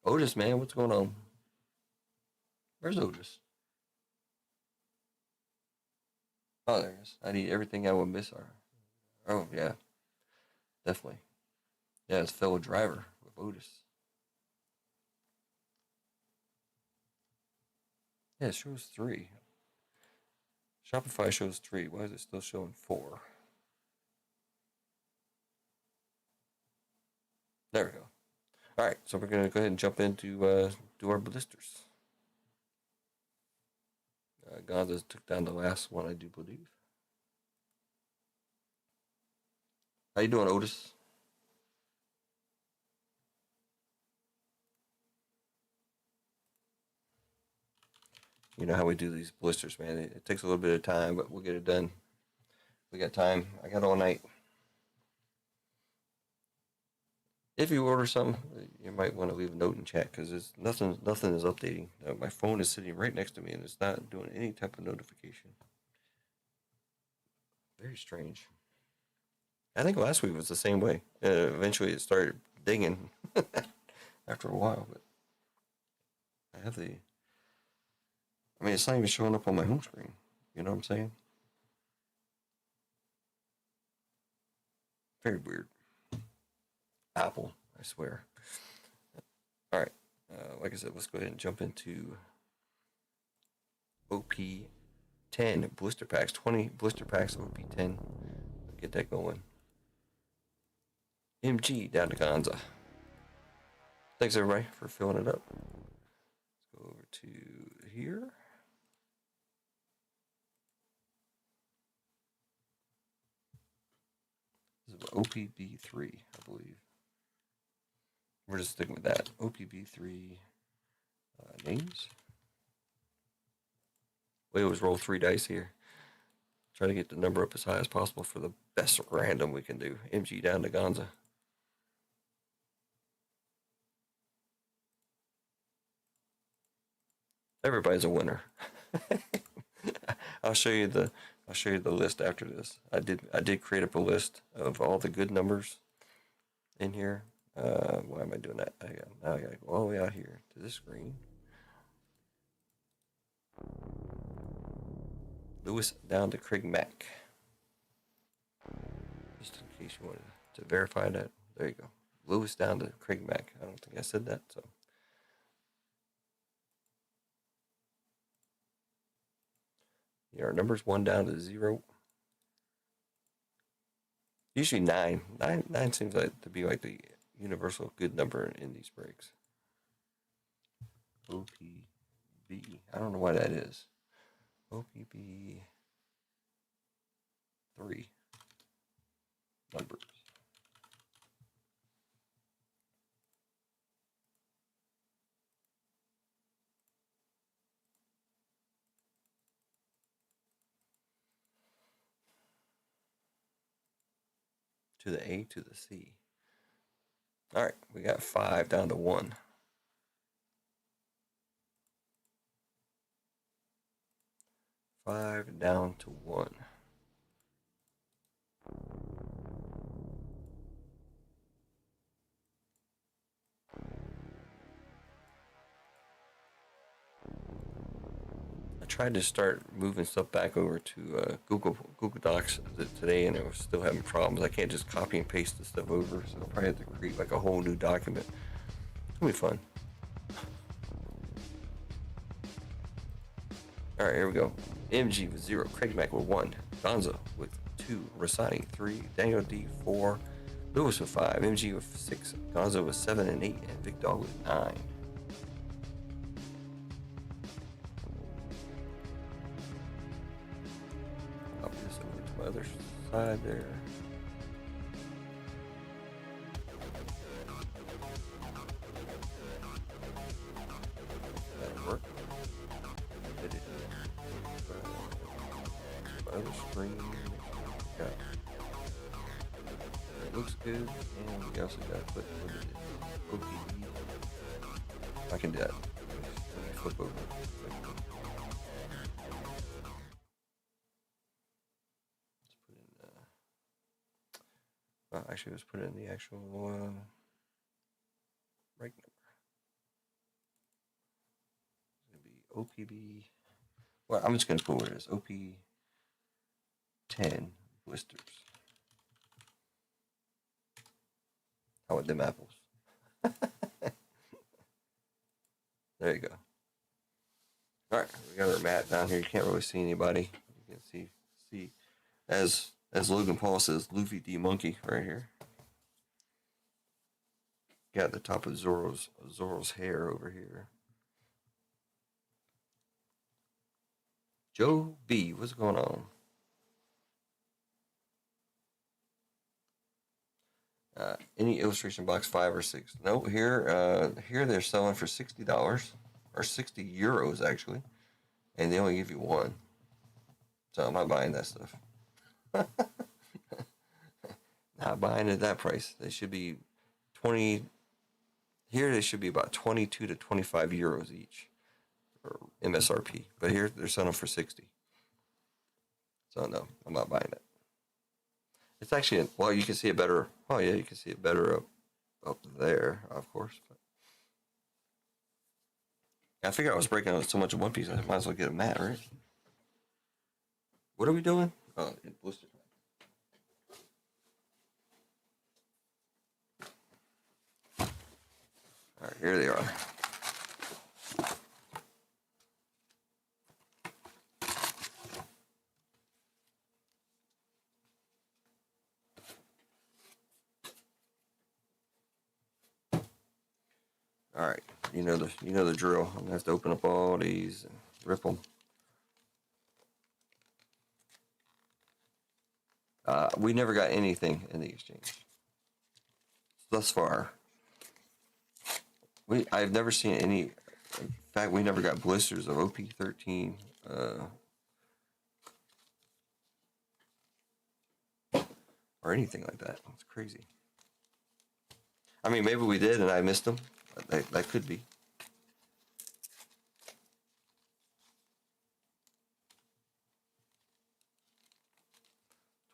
Otis, man, what's going on? Where's Otis? Oh, there it is. I need everything I would miss. Oh, yeah. Definitely. Yeah, it's fellow driver with Otis. Yeah, it shows 3. Shopify shows 3. Why is it still showing 4? There we go. All right, so we're going to go ahead and jump into do our blisters. Gonzo took down the last one, I do believe. How you doing, Otis? You know how we do these blisters, man. It takes a little bit of time, but we'll get it done. We got time. I got all night. If you order something, you might want to leave a note in chat because it's nothing is updating. My phone is sitting right next to me and it's not doing any type of notification. Very strange. I think last week was the same way. Eventually it started dinging after a while, but I have the... I mean, it's not even showing up on my home screen. You know what I'm saying? Very weird. Apple, I swear. All right. Like I said, let's go ahead and jump into OP-10 blister packs. 20 blister packs, OP-10. Get that going. MG down to Gonza. Thanks, everybody, for filling it up. Let's go over to here. This is OPB3, I believe. We're just sticking with that. OPB3 names. We always roll 3 dice here. Try to get the number up as high as possible for the best random we can do. MG down to Gonza. Everybody's a winner. I'll show you the list after this. I did create up a list of all the good numbers in here. Why am I doing that? Now I gotta go all the way out here to this screen. Lewis down to Craig Mack. Just in case you wanted to verify that. There you go. Lewis down to Craig Mack. I don't think I said that, so. Yeah, our number's 1 down to 0. Usually 9. 9 seems like to be like the universal good number in these breaks. OPB. I don't know why that is. OPB 3 numbers. To the A to the C. All right, we got 5 down to 1. 5 down to 1. I tried to start moving stuff back over to Google Docs today, and I was still having problems. I can't just copy and paste the stuff over, so I'll probably have to create like a whole new document. It'll be fun. All right, here we go. MG with 0, Craig Mack with 1, Gonzo with 2, Rosati 3, Daniel D 4, Lewis with 5, MG with 6, Gonzo with 7 and 8, and Vic Dog with 9. Copy this over to my other side there. That'll work. Did it. My other screen. Yeah. It looks good, and we also got to put OP-14. I can do that. Flip over. Let's put in. Actually, let's put in the actual break number. It's gonna be OPB. Well, I'm just gonna put where it is. OP-10 blisters. How about them apples? There you go. All right, we got our mat down here. You can't really see anybody. You can see as Logan Paul says, Luffy D Monkey right here. Got the top of Zoro's hair over here. Joe B, what's going on? Any illustration box 5 or 6? No, here they're selling for $60 or 60 euros actually, and they only give you one. So I'm not buying that stuff. Not buying at that price. They should be 20. Here they should be about 22 to 25 euros each, or MSRP. But here they're selling for 60. So no, I'm not buying it. It's actually, well, you can see it better. Oh yeah, you can see it better up there, of course. But I figured I was breaking out so much in one piece, I might as well get a mat, right? What are we doing? Oh, blister. All right, here they are. All right, you know the drill. I'm gonna have to open up all these and rip them. We never got anything in the exchange thus far. I've never seen any. In fact, we never got blisters of OP-13. Or anything like that. It's crazy. I mean, maybe we did and I missed them. That could be.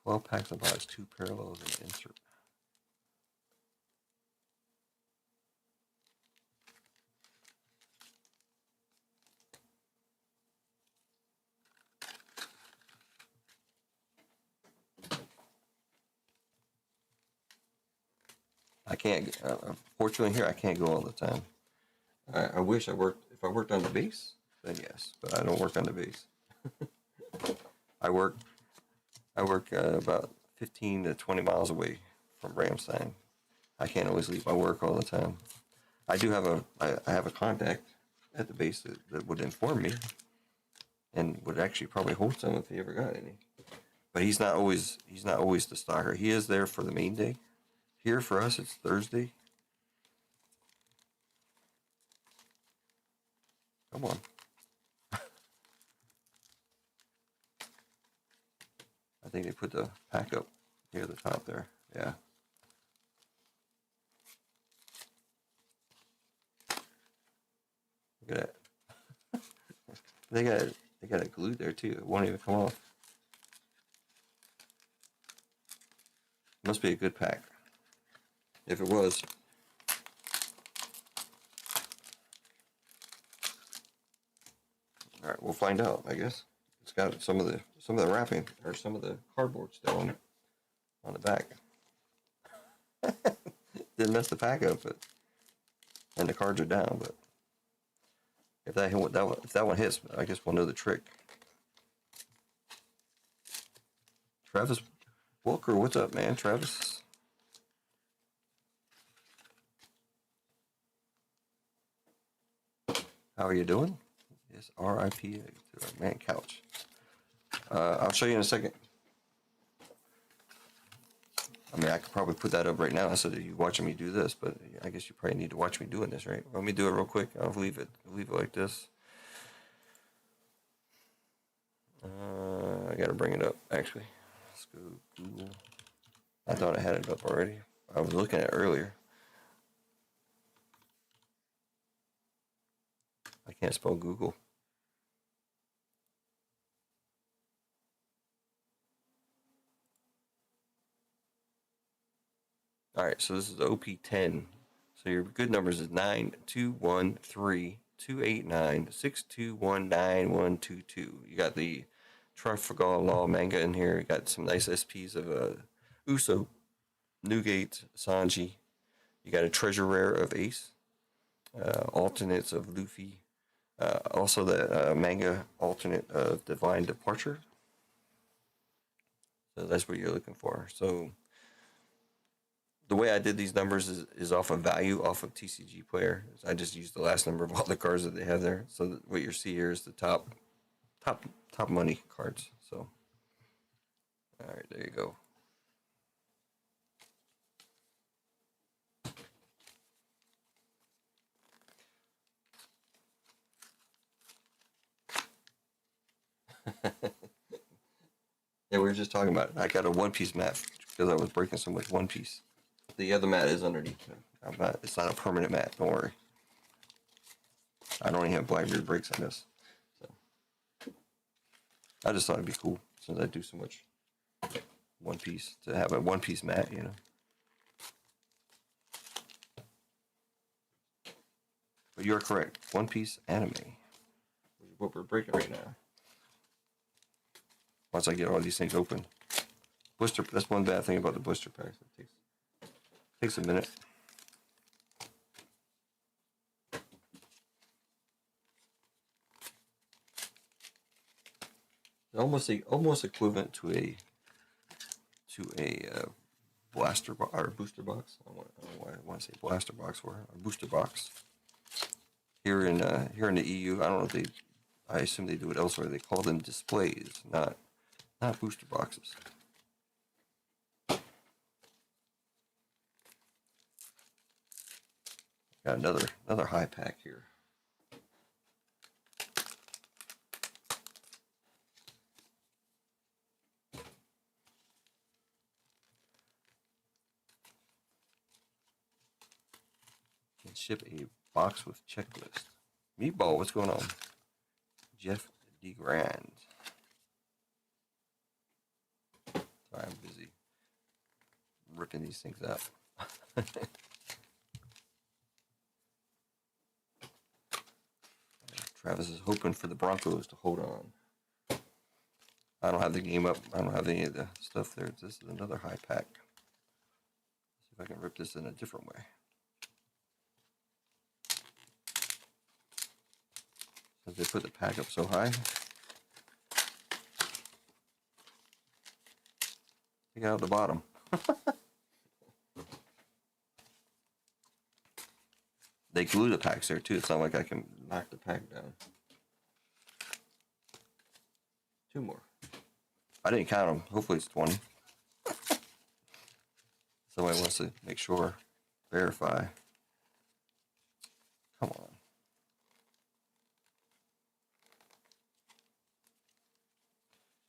Twelve packs of box, 2 parallels, and insert. I can't. Fortunately, here I can't go all the time. I wish I worked. If I worked on the base, then yes. But I don't work on the base. I work about 15 to 20 miles away from Ramstein. I can't always leave my work all the time. I do have I have a contact at the base that would inform me, and would actually probably hold some if he ever got any. But he's not always the stocker. He is there for the main day. Here for us, it's Thursday. Come on. I think they put the pack up here at the top there. Yeah. Look at that. they got it glued there too. It won't even come off. Must be a good pack. If it was. All right, we'll find out, I guess. It's got some of the wrapping or some of the cardboard still on the back. Didn't mess the pack up, but and the cards are down. But if that one hits, I guess we'll know the trick. Travis Walker, what's up, man? Travis. How are you doing? Yes, R.I.P. to our man couch. I'll show you in a second. I mean, I could probably put that up right now so that you're watching me do this, but I guess you probably need to watch me doing this, right? Let me do it real quick. I'll leave it like this. I gotta bring it up, actually. Let's go Google. I thought I had it up already. I was looking at it earlier. I can't spell Google. All right, so this is OP-10. So your good numbers is 921328962192122. You got the Trafalgar Law manga in here. You got some nice SPs of Uso, Newgate, Sanji. You got a treasure rare of Ace, alternates of Luffy. Also the manga alternate of Divine Departure. So that's what you're looking for. So the way I did these numbers is off of value, off of TCG Player. I just used the last number of all the cards that they have there. So what you see here is the top money cards. So, all right, there you go. Yeah, we were just talking about it. I got a One Piece mat because I was breaking so much One Piece. The other mat is underneath. It's not a permanent mat. Don't worry. I don't even have Blackbeard breaks on this. So I just thought it'd be cool since I do so much One Piece to have a One Piece mat, you know. But you're correct. One Piece anime. What we're breaking right now. Once I get all these things open. Blister, that's one bad thing about the blister packs. It takes a minute. Almost equivalent to a blaster or booster box. I don't know why I want to say blaster box or a booster box. Here in the EU, I don't know if they. I assume they do it elsewhere. They call them displays, not booster boxes. Got another high pack here. Can ship a box with checklist. Meatball, what's going on? Jeff DeGrand. Sorry, I'm busy ripping these things up. Travis is hoping for the Broncos to hold on. I don't have the game up. I don't have any of the stuff there. This is another high pack. Let's see if I can rip this in a different way. Since they put the pack up so high. Take out the bottom. They glue the packs there too. It's not like I can knock the pack down. Two more. I didn't count them. Hopefully it's 20. Somebody wants to make sure, verify. Come on.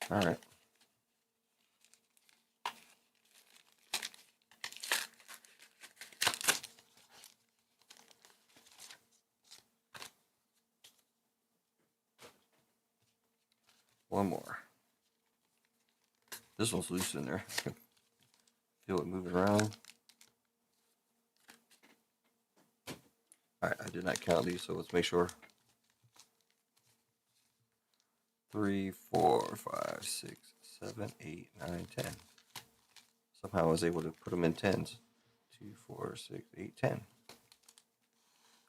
All right. One more. This one's loose in there. Feel it moving around. All right, I did not count these, so let's make sure. 3, 4, 5, 6, 7, 8, 9, 10. Somehow I was able to put them in tens. 2, 4, 6, 8, 10.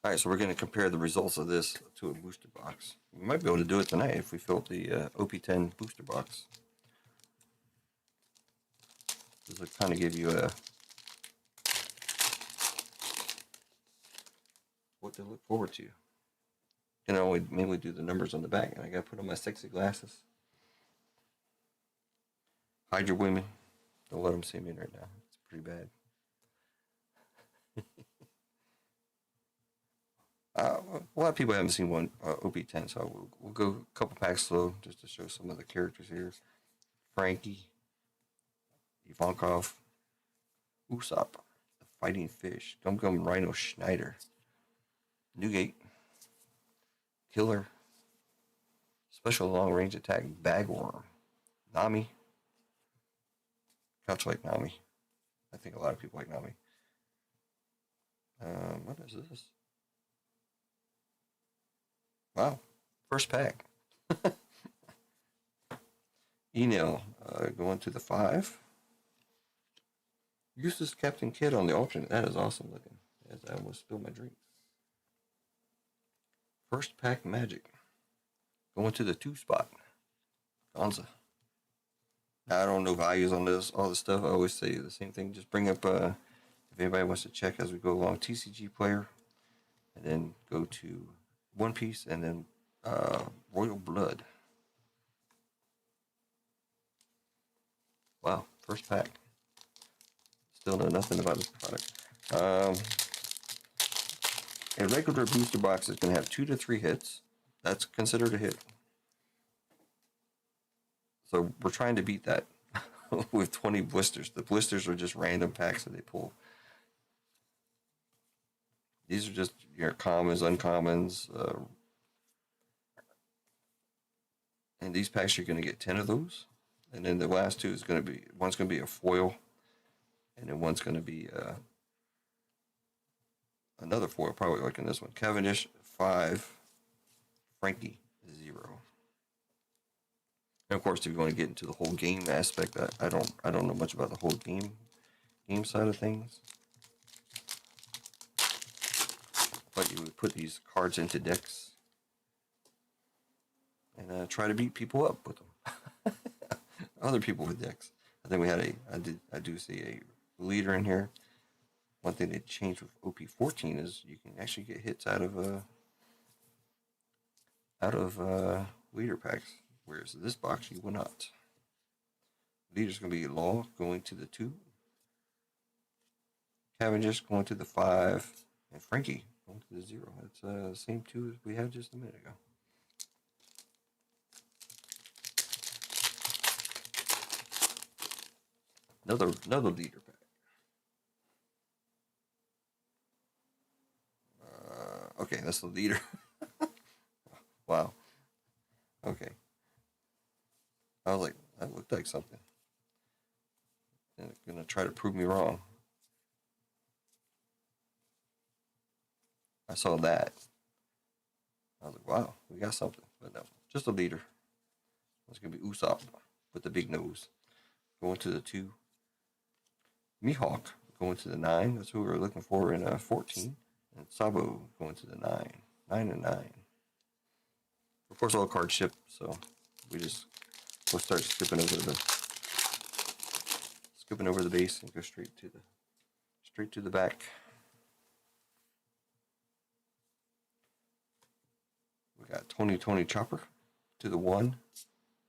All right, so we're going to compare the results of this to a booster box. We might be able to do it tonight if we fill up the OP-10 booster box. This will kind of give you a what to look forward to. And I only mainly do the numbers on the back, and I gotta put on my sexy glasses. Hide your women. Don't let them see me right now. It's pretty bad. A lot of people haven't seen one OP-10, so we'll go a couple packs slow just to show some of the characters here. Frankie, Ivankov, Usopp, the Fighting Fish, Gum Gum Rhino Schneider, Newgate, Killer, Special Long Range Attack Bagworm, Nami, Couch like Nami. I think a lot of people like Nami. What is this? Wow, first pack. Enel going to the 5. Useless Captain Kidd on the alternate. That is awesome looking. As I almost spilled my drink. First pack Magic. Going to the 2 spot. Gonza. Now, I don't know values on this, all this stuff. I always say the same thing. Just bring up, if anybody wants to check as we go along, TCG player. And then go to One Piece and then Royal Blood. Wow, first pack. Still know nothing about this product. A regular booster box is going to have 2 to 3 hits. That's considered a hit. So we're trying to beat that with 20 blisters. The blisters are just random packs that they pull. These are just your commons, uncommons. And these packs, you're going to get 10 of those. And then the last 2 is going to be, one's going to be a foil. And then one's going to be another foil, probably like in this one. Cavendish, 5. Frankie, 0. And of course, if you want to get into the whole game aspect, I don't know much about the whole game side of things. But you would put these cards into decks and try to beat people up with them. Other people with decks. I think we had I do see a leader in here. One thing they changed with OP-14 is you can actually get hits out of leader packs, whereas this box you will not. Leader's going to be Law going to the 2, Cavendish going to the 5, and Frankie going to the 0. That's the same 2 as we had just a minute ago. Another leader pack. Okay, that's the leader. Wow. Okay. I was like, that looked like something. And it's gonna try to prove me wrong. I saw that. I was like, wow, we got something. But no, just a leader. It's gonna be Usopp with the big nose. Going to the 2. Mihawk going to the 9. That's who we were looking for in 14. And Sabo going to the 9. 9 and 9. Of course, all cards ship, so we'll start skipping over the base and go straight to the back. We got Tony Chopper to the 1,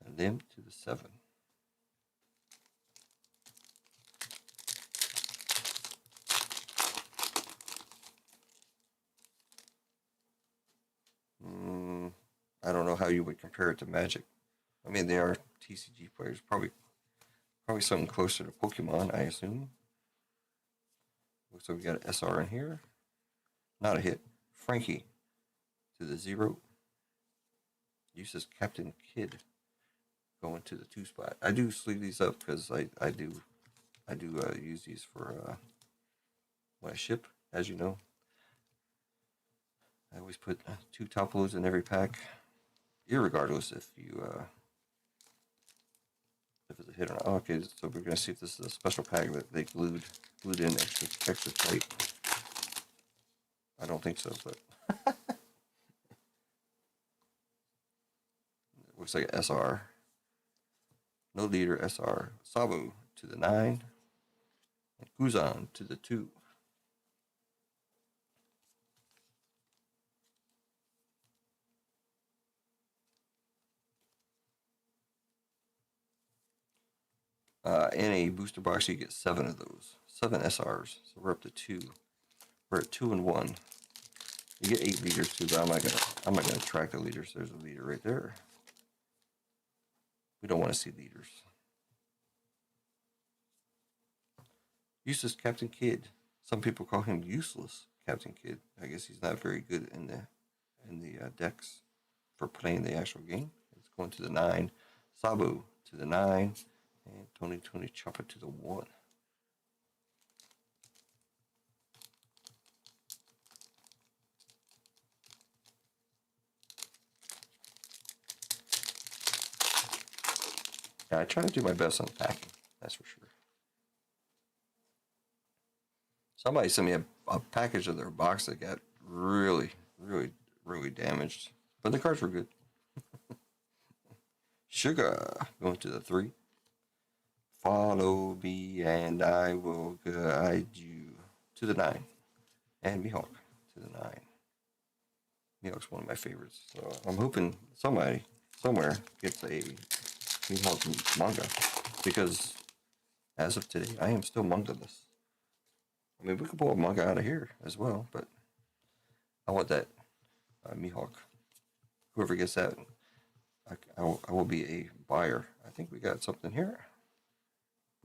and them to the 7. I don't know how you would compare it to Magic. I mean, they are TCG players. Probably something closer to Pokemon, I assume. Looks like we got an SR in here. Not a hit. Frankie to the 0. Uses Captain Kidd going to the 2 spot. I do sleeve these up because I do use these for when I ship, as you know. I always put 2 top loads in every pack, irregardless if it's a hit or not. Oh, okay, so we're gonna see if this is a special pack that they glued in extra tight. I don't think so, but it looks like an SR. No leader, SR. Sabu to the 9. And Kuzan to the 2. In a booster box, you get 7 of those. 7 SRs. So we're up to 2. We're at 2 and 1. You get 8 leaders too, but I'm not gonna track the leaders. There's a leader right there. We don't want to see leaders. Useless Captain Kidd. Some people call him useless Captain Kidd. I guess he's not very good in the decks for playing the actual game. It's going to the 9. Sabu to the 9. And Tony Chopper to the 1. Yeah, I try to do my best on packing. That's for sure. Somebody sent me a package of their box that got really damaged. But the cards were good. Sugar going to the 3. Follow me and I will guide you to the 9. And Mihawk to the 9. Mihawk's one of my favorites. So I'm hoping somebody somewhere gets a Mihawk manga. Because as of today, I am still manga-less. I mean, we could pull a manga out of here as well, but I want that Mihawk. Whoever gets that, I will be a buyer. I think we got something here.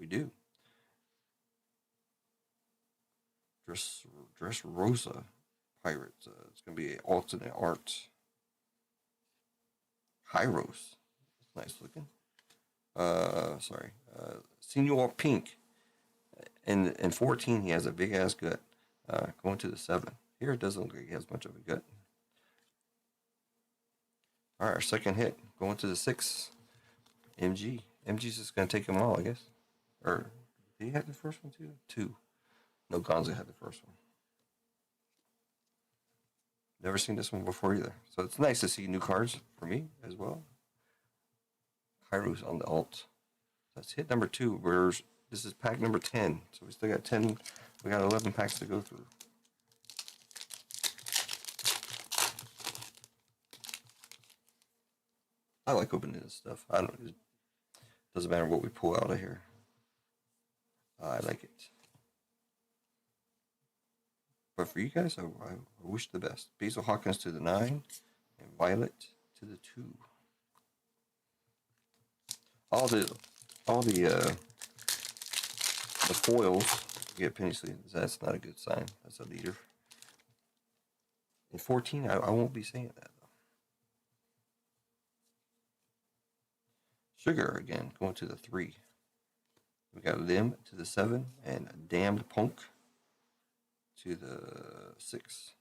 We do. Dress Rosa Pirate. It's going to be alternate art. Hyros. Nice looking. Sorry. Senor Pink. In 14, he has a big ass gut. Going to the 7. Here it doesn't look like he has much of a gut. All right, our second hit. Going to the 6. MG. MG's just going to take them all, I guess. Or did he have the first one too? 2. No, Gonzo had the first one. Never seen this one before either. So it's nice to see new cards for me as well. Hyros on the alt. That's hit number 2. This is pack number 10. So we still got 10. We got 11 packs to go through. I like opening this stuff. It doesn't matter what we pull out of here. I like it. But for you guys, I wish the best. Basil Hawkins to the 9, and Violet to the 2. All the foils get penny sleeves. That's not a good sign. That's a leader. In 14, I won't be saying that though. Sugar again, going to the 3. We got Lim to the 7, and Damned Punk to the 6.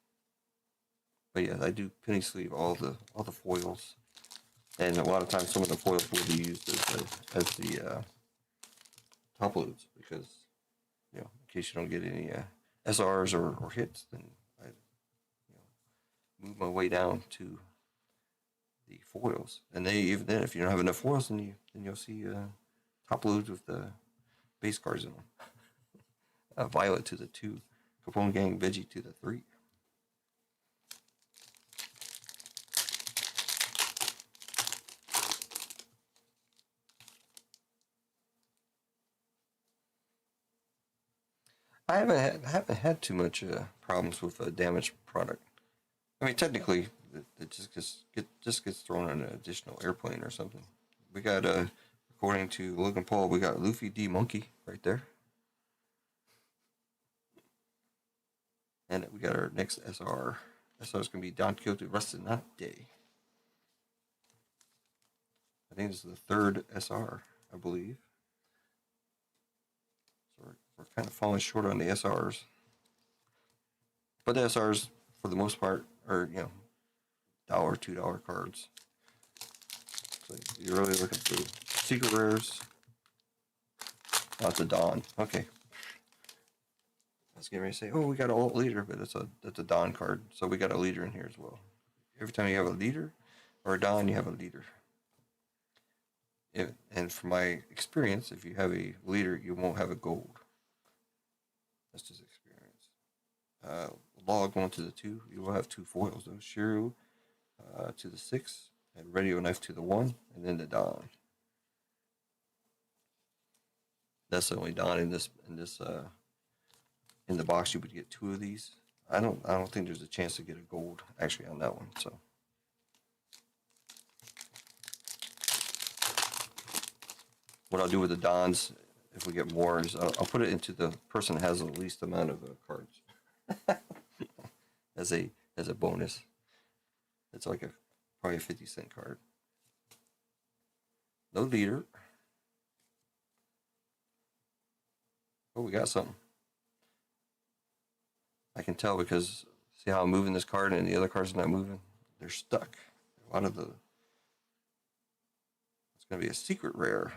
But yeah, I do penny sleeve all the foils, and a lot of times some of the foils will be used as the top loads because in case you don't get any SRs or hits, then I move my way down to the foils, and even then if you don't have enough foils, then you'll see top loads with the base cards in them. Violet to the 2. Capone Gang Veggie to the 3. I haven't had too much problems with a damaged product. I mean, technically, it just gets thrown on an additional airplane or something. We got according to Logan Paul, we got Luffy D Monkey right there. And we got our next SR. SR is going to be Don Quixote Rocinante. I think this is the 3rd SR, I believe. So we're kind of falling short on the SRs. But the SRs, for the most part, are, $1, $2 cards. So you're really looking for secret rares. Oh, it's a Dawn. Okay. I was getting ready to say, we got an alt leader, but that's a Dawn card. So we got a leader in here as well. Every time you have a leader or a Dawn, you have a leader. And from my experience, if you have a leader, you won't have a gold. That's just experience. Law going to the 2. You will have 2 foils though. Shiru to the 6, and Radio Knife to the 1, and then the Don. That's the only Don in the box. You would get 2 of these. I don't think there's a chance to get a gold actually on that one. So what I'll do with the Dons, if we get more, is I'll put it into the person that has the least amount of cards as a bonus. It's like probably a 50-cent card. No leader. Oh, we got something. I can tell because see how I'm moving this card and the other cards are not moving? They're stuck. A lot of the... It's going to be a secret rare.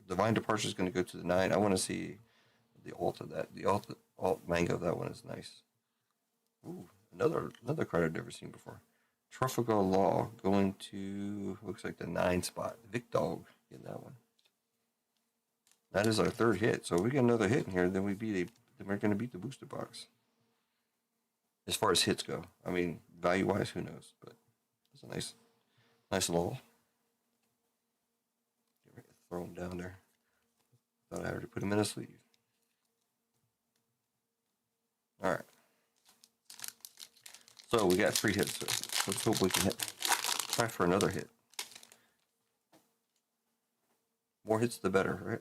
Divine Departure is going to go to the 9. I want to see the alt of that. The alt mango of that one is nice. Ooh, another card I've never seen before. Trafalgar Law going to, looks like the 9 spot. Vic Dog in that one. That is our 3rd hit. So if we get another hit in here, then we're going to beat the booster box. As far as hits go, I mean, value-wise, who knows? But it's a nice law. Throw him down there. Thought I already put him in a sleeve. All right. So we got 3 hits. So let's hope we can try for another hit. More hits, the better, right?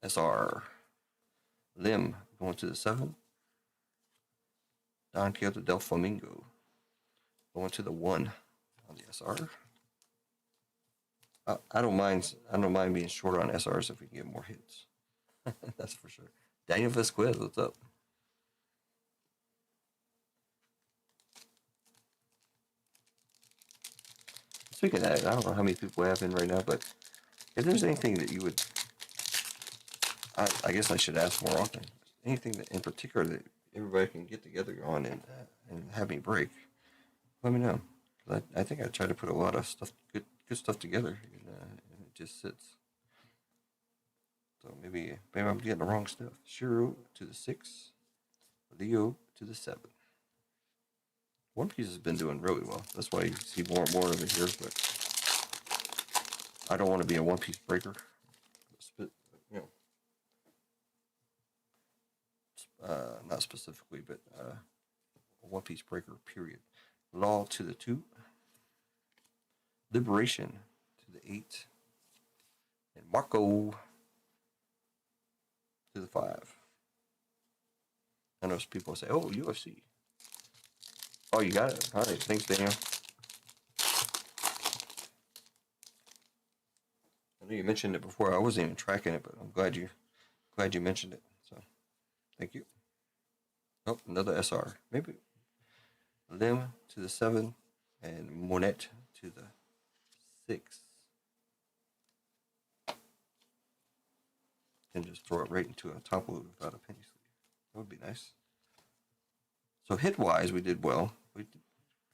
SR. Lim going to the 7. Don Quixote del Flamingo going to the 1 on the SR. I don't mind being short on SRs if we can get more hits. That's for sure. Daniel Vasquez, what's up? Speaking of that, I don't know how many people we have in right now, but if there's anything that you would, I guess I should ask more often. Anything that in particular that everybody can get together on and have me break, let me know. I think I try to put a lot of stuff, good stuff together, and it just sits. So maybe I'm getting the wrong stuff. Shiro to the 6, Leo to the 7. One Piece has been doing really well. That's why you see more and more of it here. But I don't want to be a One Piece breaker. Not specifically, but a One Piece breaker. Period. Law to the 2. Liberation to the 8. And Marco to the 5. I know some people say, "Oh, UFC." Oh, you got it. All right, thanks, Daniel. I know you mentioned it before. I wasn't even tracking it, but I'm glad you mentioned it. So, thank you. Oh, another SR. Maybe Lim to the 7 and Monet to the 6. And just throw it right into a top load without a penny sleeve. That would be nice. So hit wise, we did well.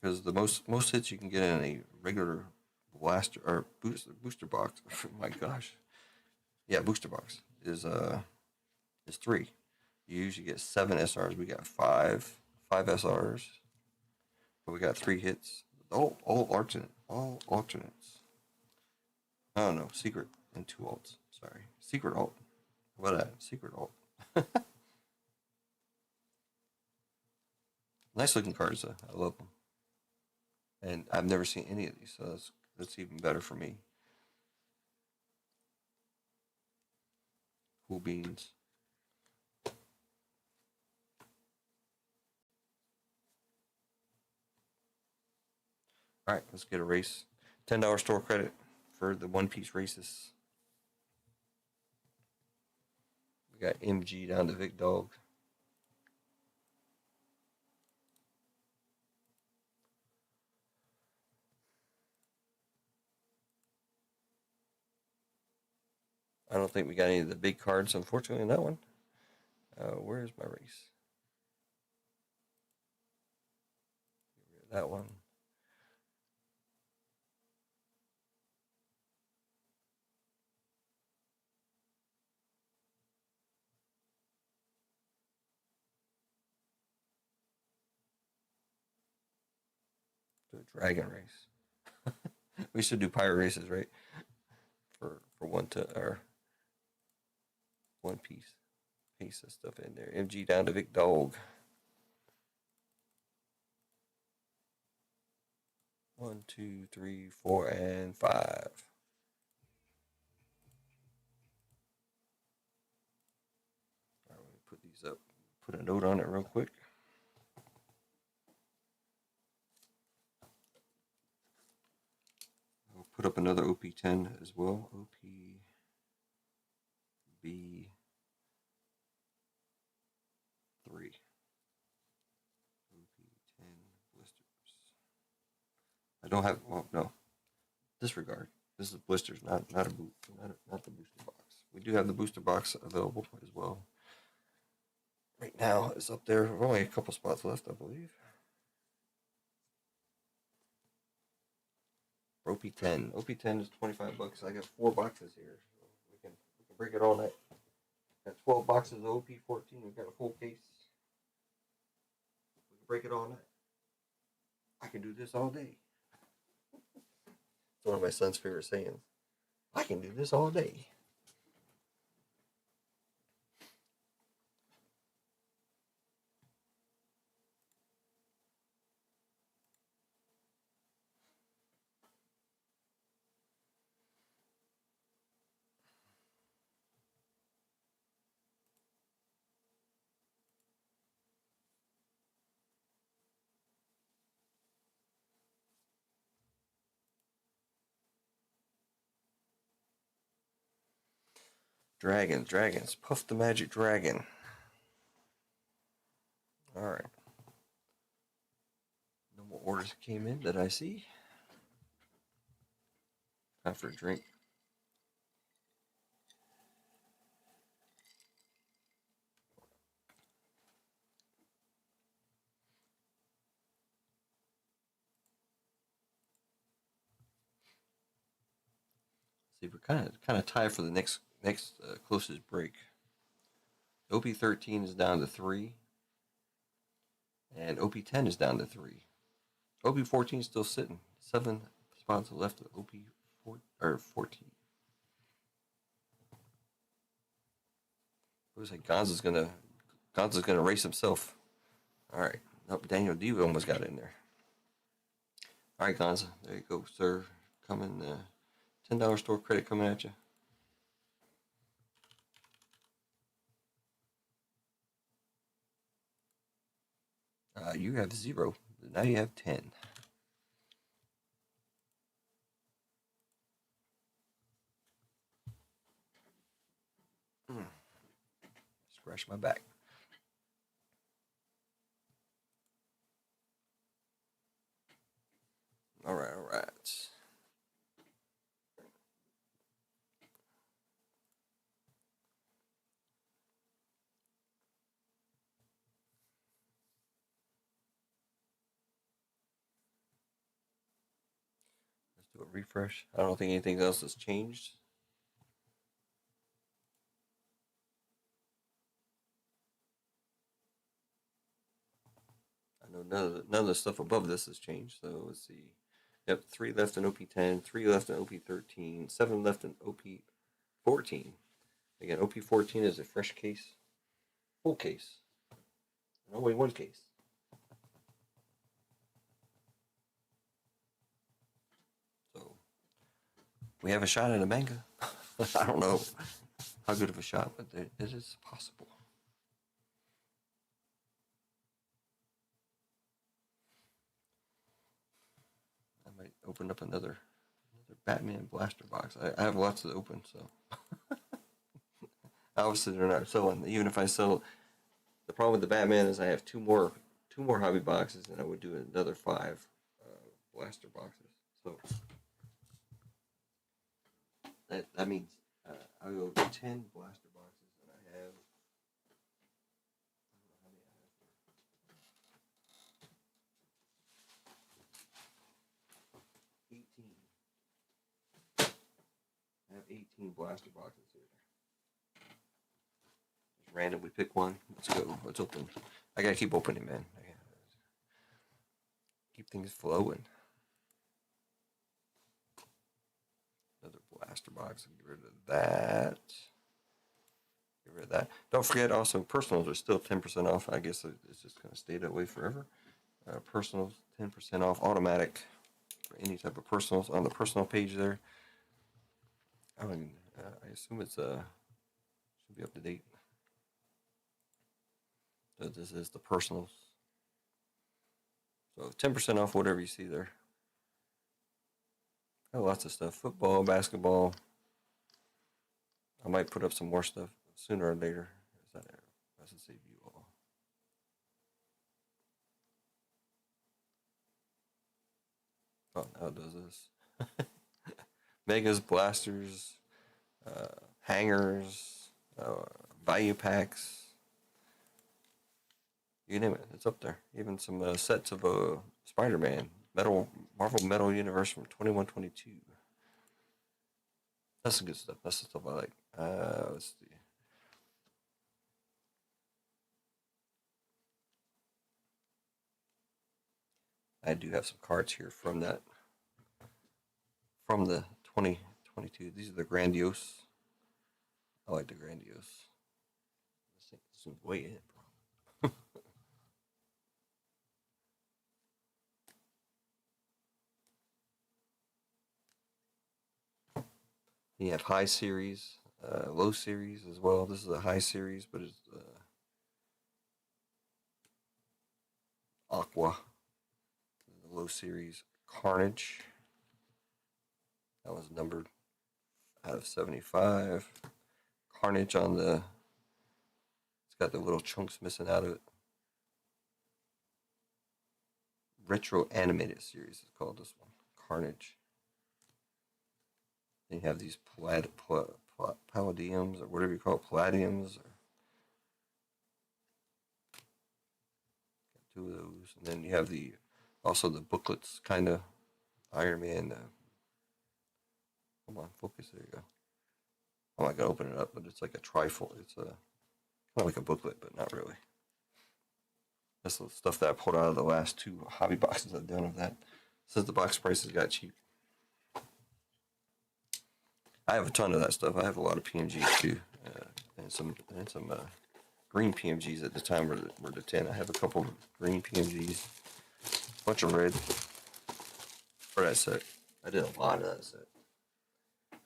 Because the most hits you can get in a regular blaster or booster box. Oh my gosh, yeah, booster box is 3. You usually get 7 SRs. We got 5 SRs, but we got 3 hits. All alternates. I don't know, secret and 2 alts. Sorry, secret alt. What that? Secret alt. Nice looking cards though. I love them. And I've never seen any of these, so that's even better for me. Cool beans. All right, let's get a race. $10 store credit for the One Piece races. We got MG down to Vic Dog. I don't think we got any of the big cards, unfortunately, in that one. Where's my race? That one. Do a dragon race. We should do pirate races, right? For one piece. Piece of stuff in there. MG down to Vic Dog. 1, 2, 3, 4, and 5. All right, let me put these up. Put a note on it real quick. I'll put up another OP-10 as well. OP-B3. OP-10 blisters. I don't have. Well, no. Disregard. This is blisters, not a boot, not the booster box. We do have the booster box available as well. Right now, it's up there. Only a couple spots left, I believe. OP-10. OP-10 is $25. I got 4 boxes here, so we can break it all night. Got 12 boxes of OP-14. We've got a full case. We can break it all night. I can do this all day. It's one of my son's favorite sayings. I can do this all day. Dragons. Puff the Magic Dragon. Alright. No more orders came in that I see. Time for a drink. See, we're kind of tied for the next closest break. OP-13 is down to 3, and OP-10 is down to 3. OP-14 is still sitting. 7 spots left of OP-14. Looks like Gonza's gonna race himself. All right. Nope, Daniel Diva almost got in there. All right, Gonza. There you go, sir. Coming. $10 store credit coming at you. You have 0. Now you have 10. Scratch my back. All right. Let's do a refresh. I don't think anything else has changed. I know none of the stuff above this has changed. So let's see. Yep, 3 left in OP-10, 3 left in OP-13, 7 left in OP-14. Again, OP-14 is a fresh case, full case, and only one case. So we have a shot at a manga. I don't know how good of a shot, but it is possible. I might open up another Batman blaster box. I have lots to open, so obviously they're not selling. Even if I sell, the problem with the Batman is I have two more hobby boxes, and I would do another 5 blaster boxes. So that means I go 10 blaster boxes, and I have. I don't know how many I have here. 18. I have 18 blaster boxes here. Just randomly pick one. Let's go. Let's open. I gotta keep opening, man. Keep things flowing. blaster box and get rid of that. Get rid of that. Don't forget also personals are still 10% off. I guess it's just going to stay that way forever. Personals 10% off automatic for any type of personals on the personal page there. I mean, I assume it's should be up to date. So this is the personals. So 10% off whatever you see there. Got lots of stuff. Football, basketball. I might put up some more stuff sooner or later. Is that there? That's to save you all. Oh, now it does this. Megas, blasters, hangers, value packs. You name it, it's up there. Even some sets of Spider-Man, Marvel Metal Universe from 2122. That's some good stuff. That's the stuff I like. Let's see. I do have some cards here from the 2022. These are the Grandiose. I like the Grandiose. This thing is way in, bro. You have high series, low series as well. This is a high series, but it's Aqua. The low series, Carnage. That was numbered out of 75. Carnage on it's got the little chunks missing out of it. Retro Animated Series is called this one. Carnage. Then you have these palladiums, or whatever you call it, palladiums. Got two of those. And then you have also the booklets, kind of. Iron Man. Come on, focus. There you go. I'm not going to open it up, but it's like a trifold. It's kind of like a booklet, but not really. That's the stuff that I pulled out of the last two hobby boxes I've done of that. Since the box prices got cheap. I have a ton of that stuff. I have a lot of PMGs too, and some green PMGs at the time were the 10. I have a couple of green PMGs, a bunch of red for that set. I did a lot of that set.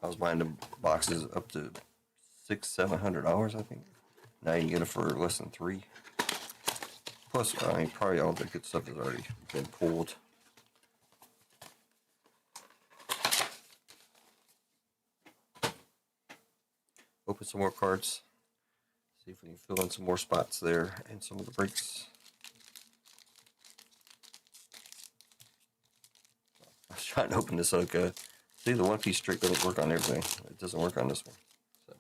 I was buying the boxes up to $600-700, I think. Now you can get them for less than $3. Plus, I mean, probably all the good stuff has already been pulled. Open some more cards. See if we can fill in some more spots there and some of the breaks. I was trying to open this okay. See, the one piece trick doesn't work on everything. It doesn't work on this one. So.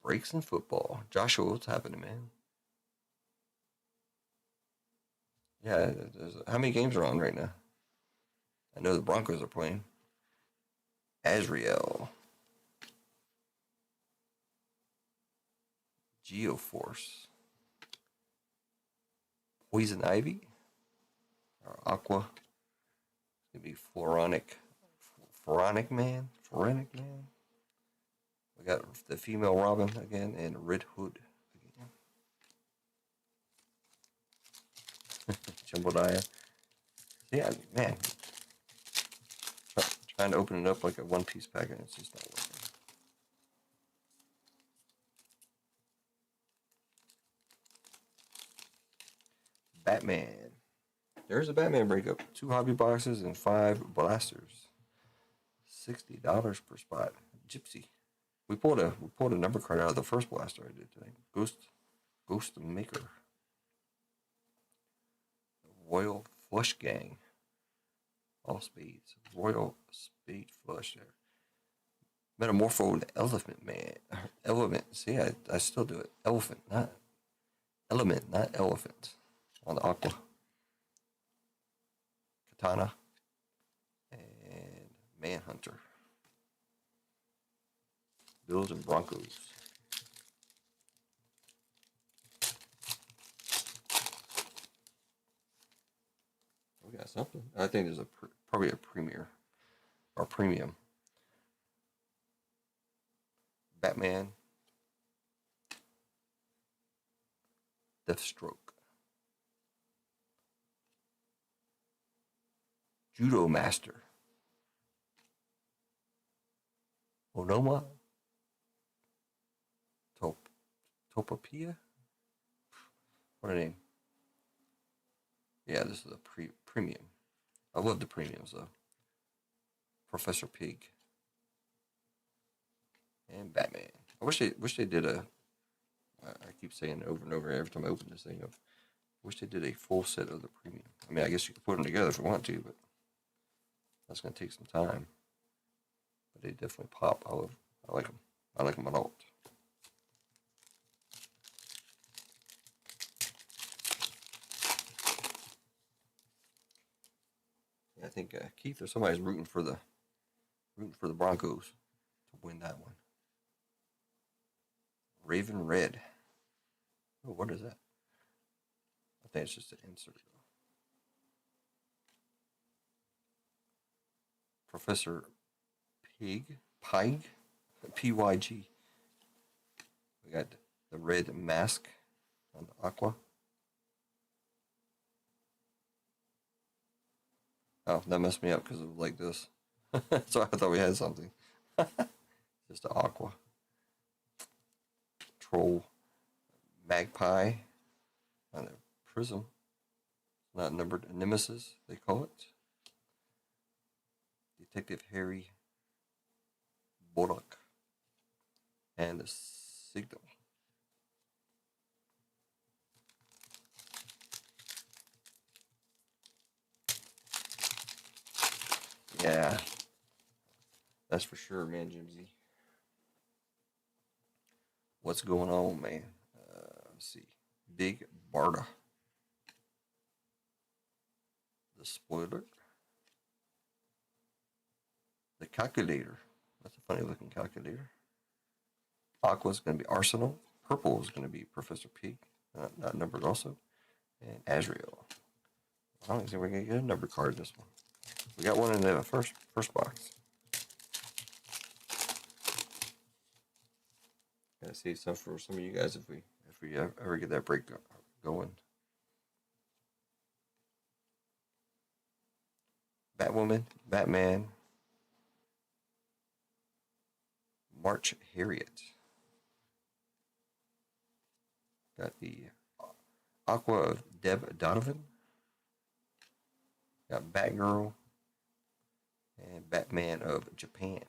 Breaks in football. Joshua, what's happening, man? Yeah, how many games are on right now? I know the Broncos are playing. Azrael. Geoforce. Poison Ivy. Or Aqua. It's going to be Phoronic Man. We got the female Robin again and Red Hood again. Jambalaya. Yeah, man. Trying to open it up like a one-piece pack and it's just not working. Batman. There's a Batman breakup. 2 hobby boxes and 5 blasters. $60 per spot. Gypsy. We pulled a number card out of the first blaster I did today. Ghost Maker. Royal Flush Gang. All spades. Royal Spade Flush there. Metamorpho Elephant Man. Element. See, I still do it. Elephant, not element, not elephant. On the Aqua. Katana. And Manhunter. Bills and Broncos. We got something. I think there's probably a premier or premium Batman, Deathstroke, Judo Master, Onoma, Top Topapia. What a name! Yeah, this is a premium. I love the premiums though. Professor Pig and Batman. I wish they did a. I keep saying it over and over every time I open this thing up. I wish they did a full set of the premium. I mean, I guess you could put them together if you want to, but that's gonna take some time. But they definitely pop. I like them. I like them a lot. Yeah, I think Keith or somebody's rooting for the Broncos to win that one. Raven Red. Oh, what is that? I think it's just an insert. Professor Pig, Pyg. We got the red mask on the Aqua. Oh, that messed me up because it was like this. So I thought we had something. Just the Aqua. Troll Magpie on a Prism. Not numbered. Nemesis, they call it. Detective Harry Bullock. And the Signal. Yeah, that's for sure, man, Jimsy. What's going on, man? Let's see. Big Barda. The Spoiler. The Calculator. That's a funny looking calculator. Aqua is going to be Arsenal. Purple is going to be Professor Pig. Not numbered also. And Azrael. I don't think we're going to get a number card in this one. We got one in the first box. Gotta save some for some of you guys if we ever get that break going. Batwoman, Batman, March Harriet. Got the Aqua of Deb Donovan. Got Batgirl and Batman of Japan.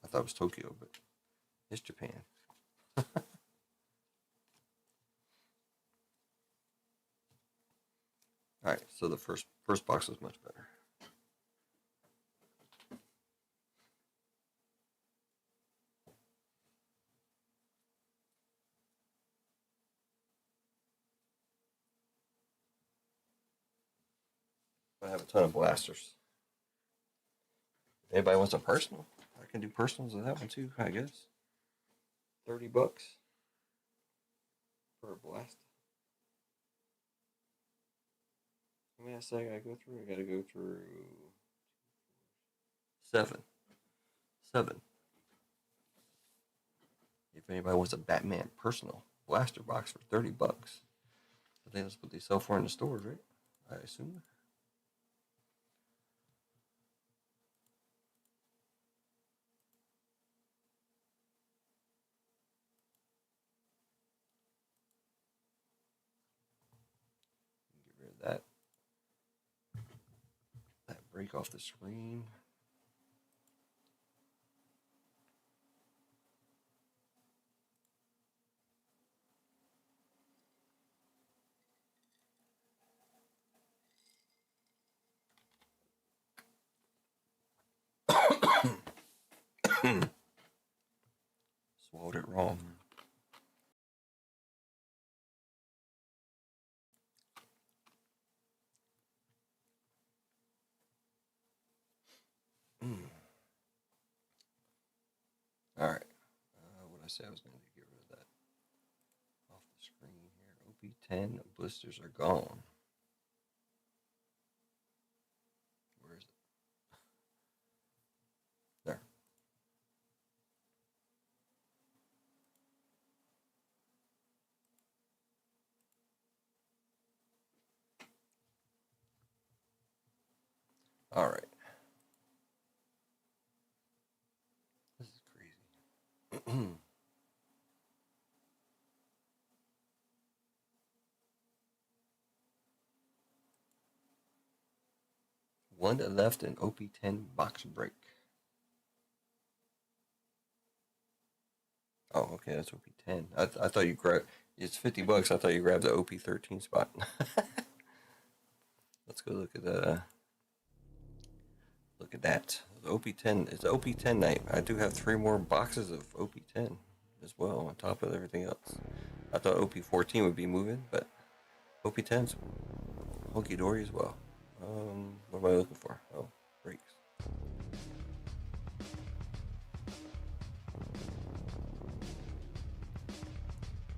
I thought it was Tokyo, but it's Japan. All right, so the first box was much better. I have a ton of blasters. If anybody wants a personal, I can do personals of that one too, I guess. $30 for a blast. How many I say I gotta go through? I gotta go through seven. If anybody wants a Batman personal blaster box for $30, I think that's what they sell for in the stores, right? I assume. Get rid of that. That break off the screen. Swallowed it wrong. All right. What I said I was going to get rid of that off the screen here. OP-10 blisters are gone. One left in OP-10 box break. Oh, okay, that's OP-10. I thought you grabbed. It's $50. I thought you grabbed the OP-13 spot. Let's go look at the. Look at that. The OP-10. It's OP-10 night. I do have 3 more boxes of OP-10 as well on top of everything else. I thought OP-14 would be moving, but OP-10's hunky dory as well. What am I looking for? Oh, brakes.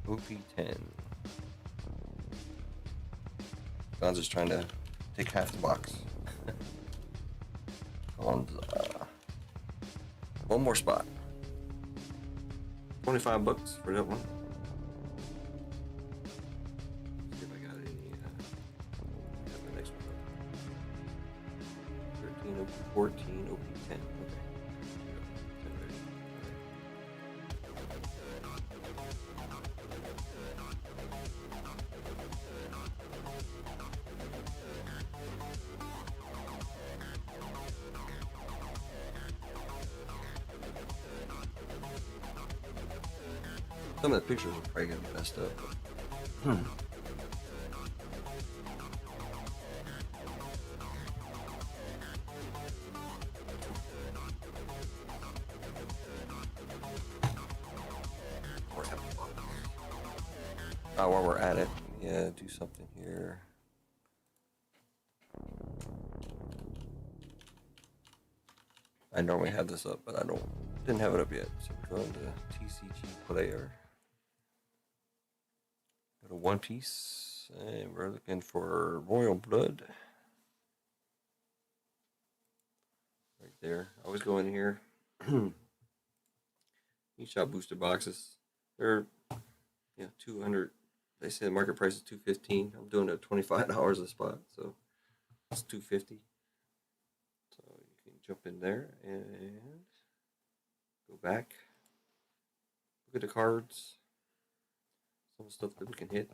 OP-10. Gonzo's trying to take half the box. Gonza. One more spot. $25 for that one. See if I got any. Got the next one. 13, OP-14, OP-10. Okay. 10 ready. Some of the pictures are probably gonna be messed up. While we're at it, yeah, do something here. I normally have this up, but didn't have it up yet. So we're going to TCG Player. Go to One Piece, and we're looking for Royal Blood. Right there. I always go in here. Each shop booster boxes. They're 200. They say the market price is $215. I'm doing it at $25 a spot, so it's $250. So you can jump in there and go back. Look at the cards. Some stuff that we can hit.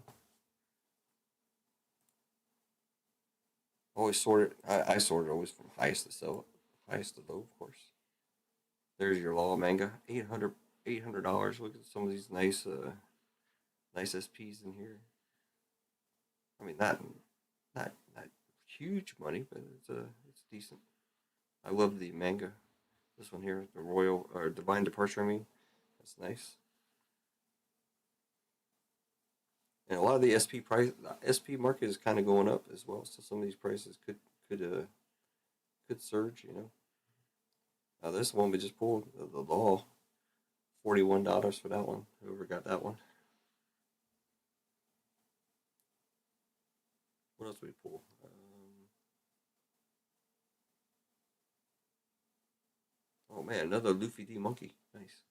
Always sort it. I sort it always from highest to highest to low, of course. There's your law manga. $800. Look at some of these nice SPs in here. I mean, not huge money, but it's decent. I love the manga. This one here, the Royal or Divine Departure. I mean, that's nice. And a lot of the SP market is kind of going up as well. So some of these prices could surge. Now this one we just pulled the law, $41 for that one. Whoever got that one. What else did we pull? Oh man, another Luffy D Monkey. Nice.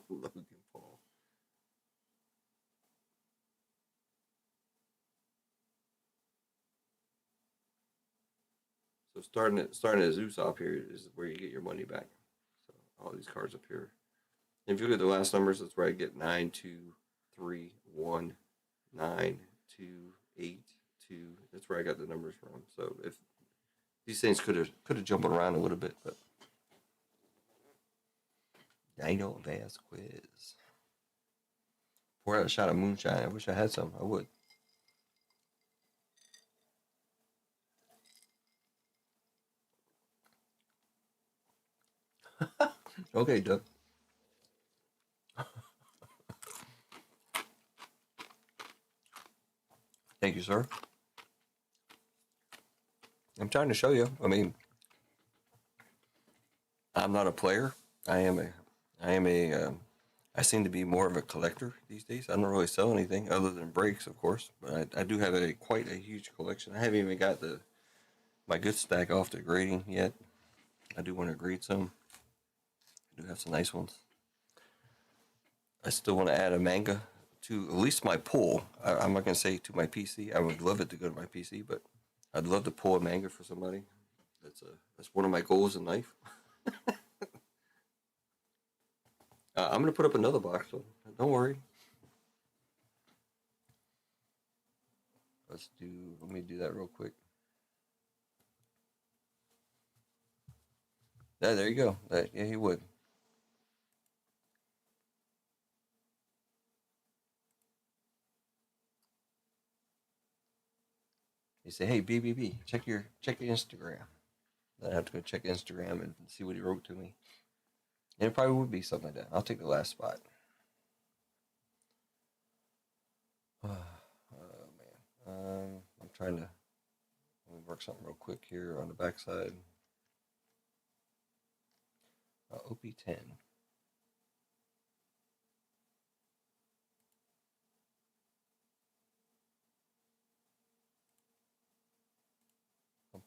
Logan Paul. So starting at Usopp here is where you get your money back. So all these cards up here. And if you look at the last numbers, that's where I get 9, 2, 3, 1, 9, 2, 8, 2. That's where I got the numbers from. So if these things could have jumped around a little bit, but Dino Vasquez. Pour out a shot of moonshine. I wish I had some. I would. Okay, Doug. Thank you, sir. I'm trying to show you. I mean, I'm not a player. I seem to be more of a collector these days. I don't really sell anything other than breaks, of course. But I do have quite a huge collection. I haven't even got my good stack off to grading yet. I do want to grade some. I do have some nice ones. I still want to add a manga to at least my pull. I'm not going to say to my PC. I would love it to go to my PC, but I'd love to pull a manga for somebody. That's one of my goals in life. I'm gonna put up another box, so don't worry. Let me do that real quick. Yeah, there you go. Yeah, he would. He said, "Hey, BBB, check your Instagram." Then I have to go check Instagram and see what he wrote to me. And it probably would be something like that. I'll take the last spot. Oh man, I'm trying to let me work something real quick here on the backside. OP-10. I'm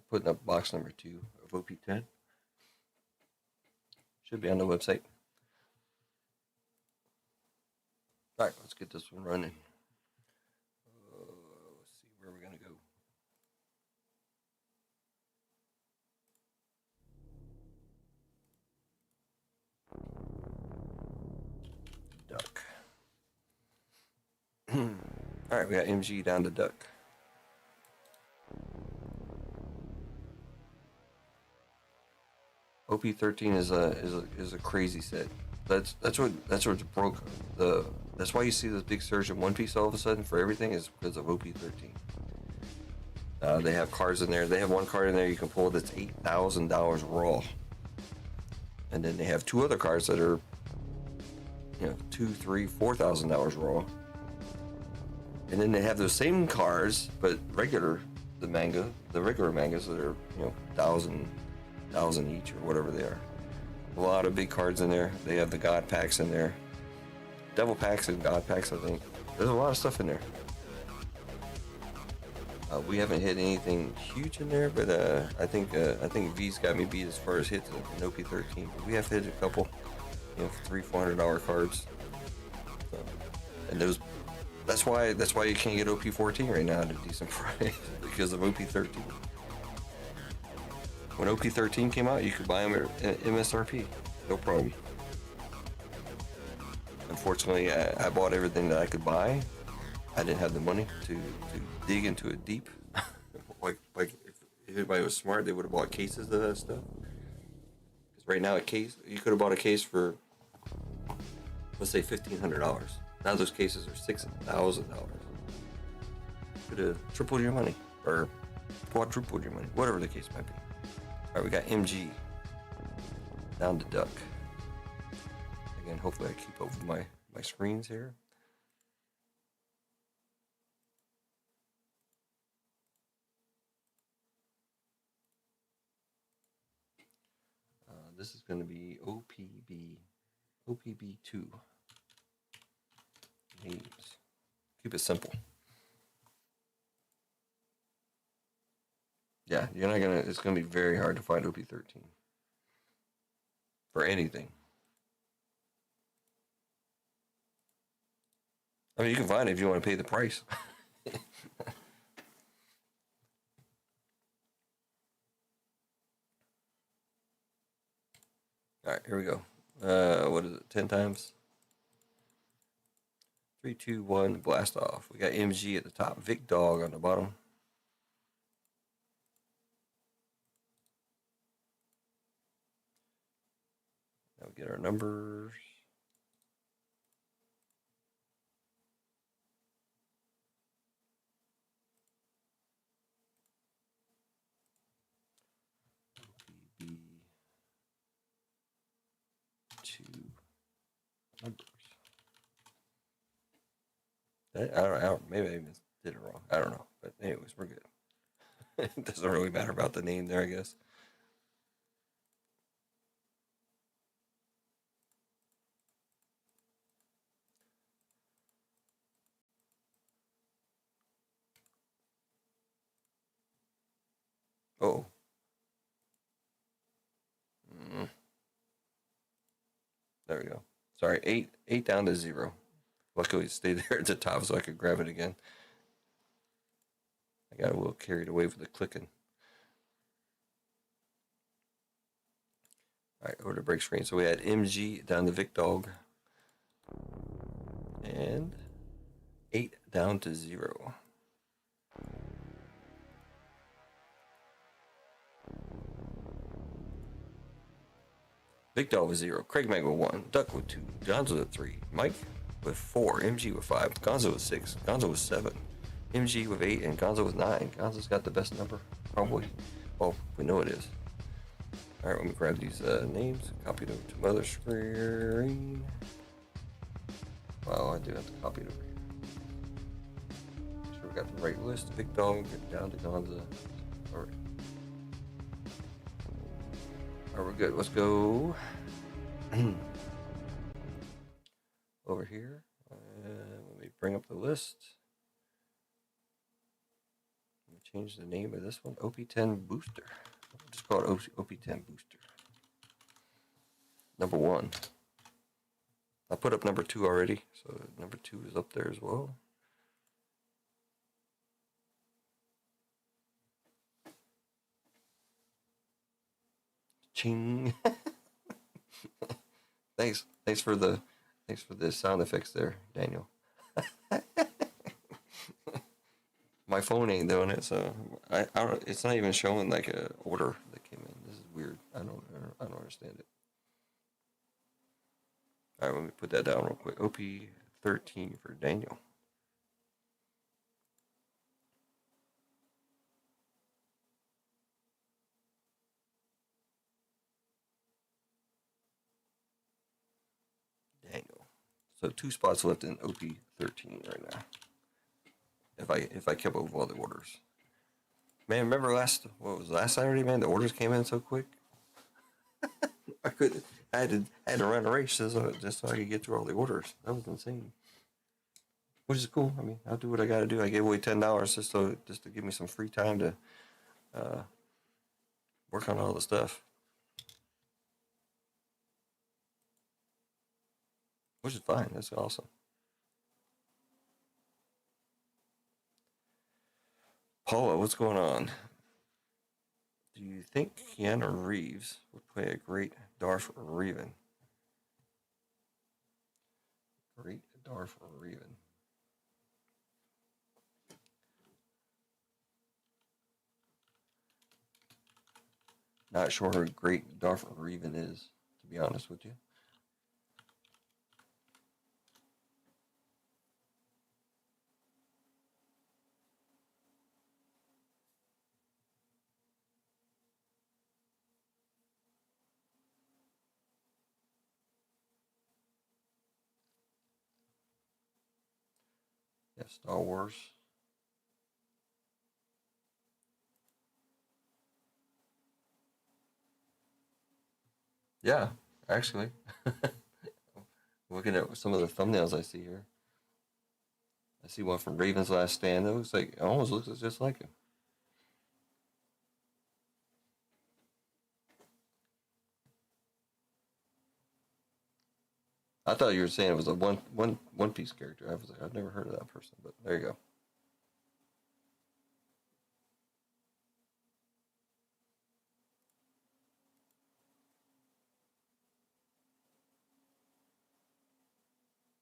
putting up box number 2 of OP-10. Should be on the website. All right, let's get this one running. Let's see where we're gonna go. Duck. All right, we got MG down to duck. OP-13 is a crazy set. That's what's broke the. That's why you see this big surge in One Piece all of a sudden for everything is because of OP-13. They have cards in there. They have one card in there you can pull that's $8,000 raw, and then they have 2 other cards that are, $2, $3, $4,000 raw. And then they have those same cards, but the regular mangas that are thousand each or whatever they are. A lot of big cards in there. They have the God packs in there, Devil packs and God packs. I think there's a lot of stuff in there. We haven't hit anything huge in there, but I think V's got me beat as far as hits in OP-13. But we have hit a couple, $300-$400 cards, and those. That's why you can't get OP-14 right now at a decent price because of OP-13. When OP-13 came out, you could buy them at MSRP, no problem. Unfortunately, I bought everything that I could buy. I didn't have the money to dig into it deep. like if anybody was smart, they would have bought cases of that stuff. Because right now, you could have bought a case for, let's say, $1,500. Now those cases are $6,000. Could have tripled your money or quadrupled your money, whatever the case might be. All right, we got MG down to duck. Again, hopefully I keep up with my screens here. This is going to be OPB2. Names. Keep it simple. Yeah, it's gonna be very hard to find OP-13 for anything. I mean, you can find it if you want to pay the price. All right, here we go. What is it? 10 times. 3, 2, 1. Blast off. We got MG at the top. Vic Dog on the bottom. Now we get our numbers. OPB2 numbers. I don't. Maybe I even did it wrong. I don't know. But anyways, we're good. It doesn't really matter about the name there, I guess. Oh. There we go. Sorry, eight down to 0. Luckily, it stayed there at the top so I could grab it again. I got a little carried away with the clicking. Alright, over to break screen. So we had MG down to Vic Dog. And 8 down to 0. Vic Dog with 0. Craig Mag with 1. Duck with 2. Gonzo with 3. Mike with 4. MG with 5. Gonzo with 6. Gonzo with 7. MG with 8. And Gonzo with 9. Gonzo's got the best number. Probably. Well, we know it is. Alright, let me grab these names. Copy it over to mother screen. Well, I do have to copy it over here. Make sure we got the right list. Big Dog, get down to Gonza. Alright. Alright, we're good. Let's go over here. Let me bring up the list. Let me change the name of this one. OP-10 Booster. We'll just call it OP-10 Booster. Number 1. I put up number 2 already, so number 2 is up there as well. Ching. Thanks for the sound effects there, Daniel. My phone ain't doing it, so I don't. It's not even showing like a order that came in. This is weird. I don't understand it. All right, let me put that down real quick. OP-13 for Daniel. Daniel. So 2 spots left in OP-13 right now. If I kept up with all the orders. Man, remember last Saturday, man? The orders came in so quick. I had to run a race just so I could get through all the orders. That was insane. Which is cool. I mean, I'll do what I got to do. I gave away $10 just to give me some free time to work on all the stuff. Which is fine. That's awesome. Paula, what's going on? Do you think Keanu Reeves would play a great Darth Revan? Great Darth Revan. Not sure who great Darth Revan is, to be honest with you. Yeah, Star Wars. Yeah, actually. Looking at some of the thumbnails I see here. I see one from Raven's Last Stand. It almost looks just like him. I thought you were saying it was a One Piece character. I was like, I've never heard of that person, but there you go.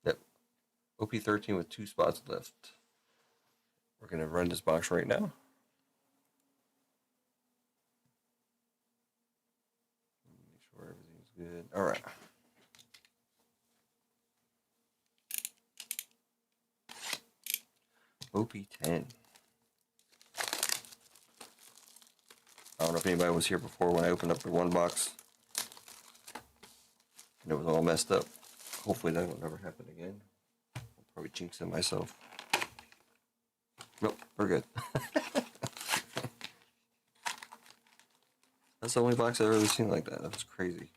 Yep. OP-13 with 2 spots left. We're gonna run this box right now. Make sure everything's good. All right. OP-10. I don't know if anybody was here before when I opened up the one box and it was all messed up. Hopefully that will never happen again. I'll probably jinx it myself. Nope, we're good. That's the only box I've ever seen like that. That was crazy.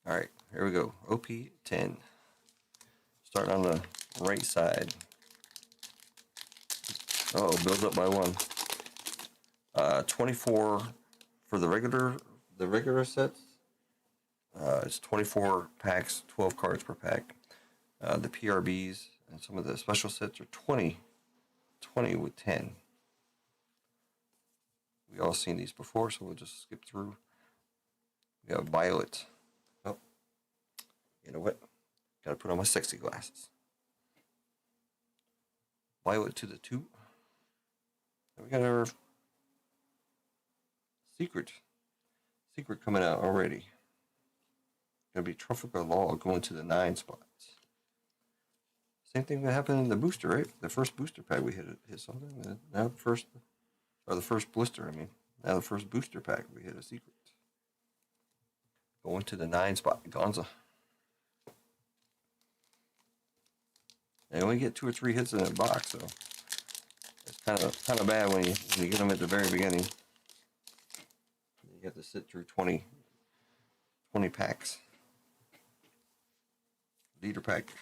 Alright, here we go. OP-10. Starting on the right side. Oh, builds up by 1. 24 for the regular sets. It's 24 packs, 12 cards per pack. The PRBs and some of the special sets are 20 with 10. We all seen these before, so we'll just skip through. We got Violet. Oh, you know what? Gotta put on my sexy glasses. Violet to the 2. And we got our secret coming out already. Gonna be Tropical Law going to the 9 spots. Same thing that happened in the booster, right? The first booster pack we hit something. Now the first blister. I mean, now the first booster pack we hit a secret. Going to the 9 spot, Gonza. They only get 2 or 3 hits in a box, so it's kind of bad when you get them at the very beginning. You have to sit through 20 packs. Leader pack.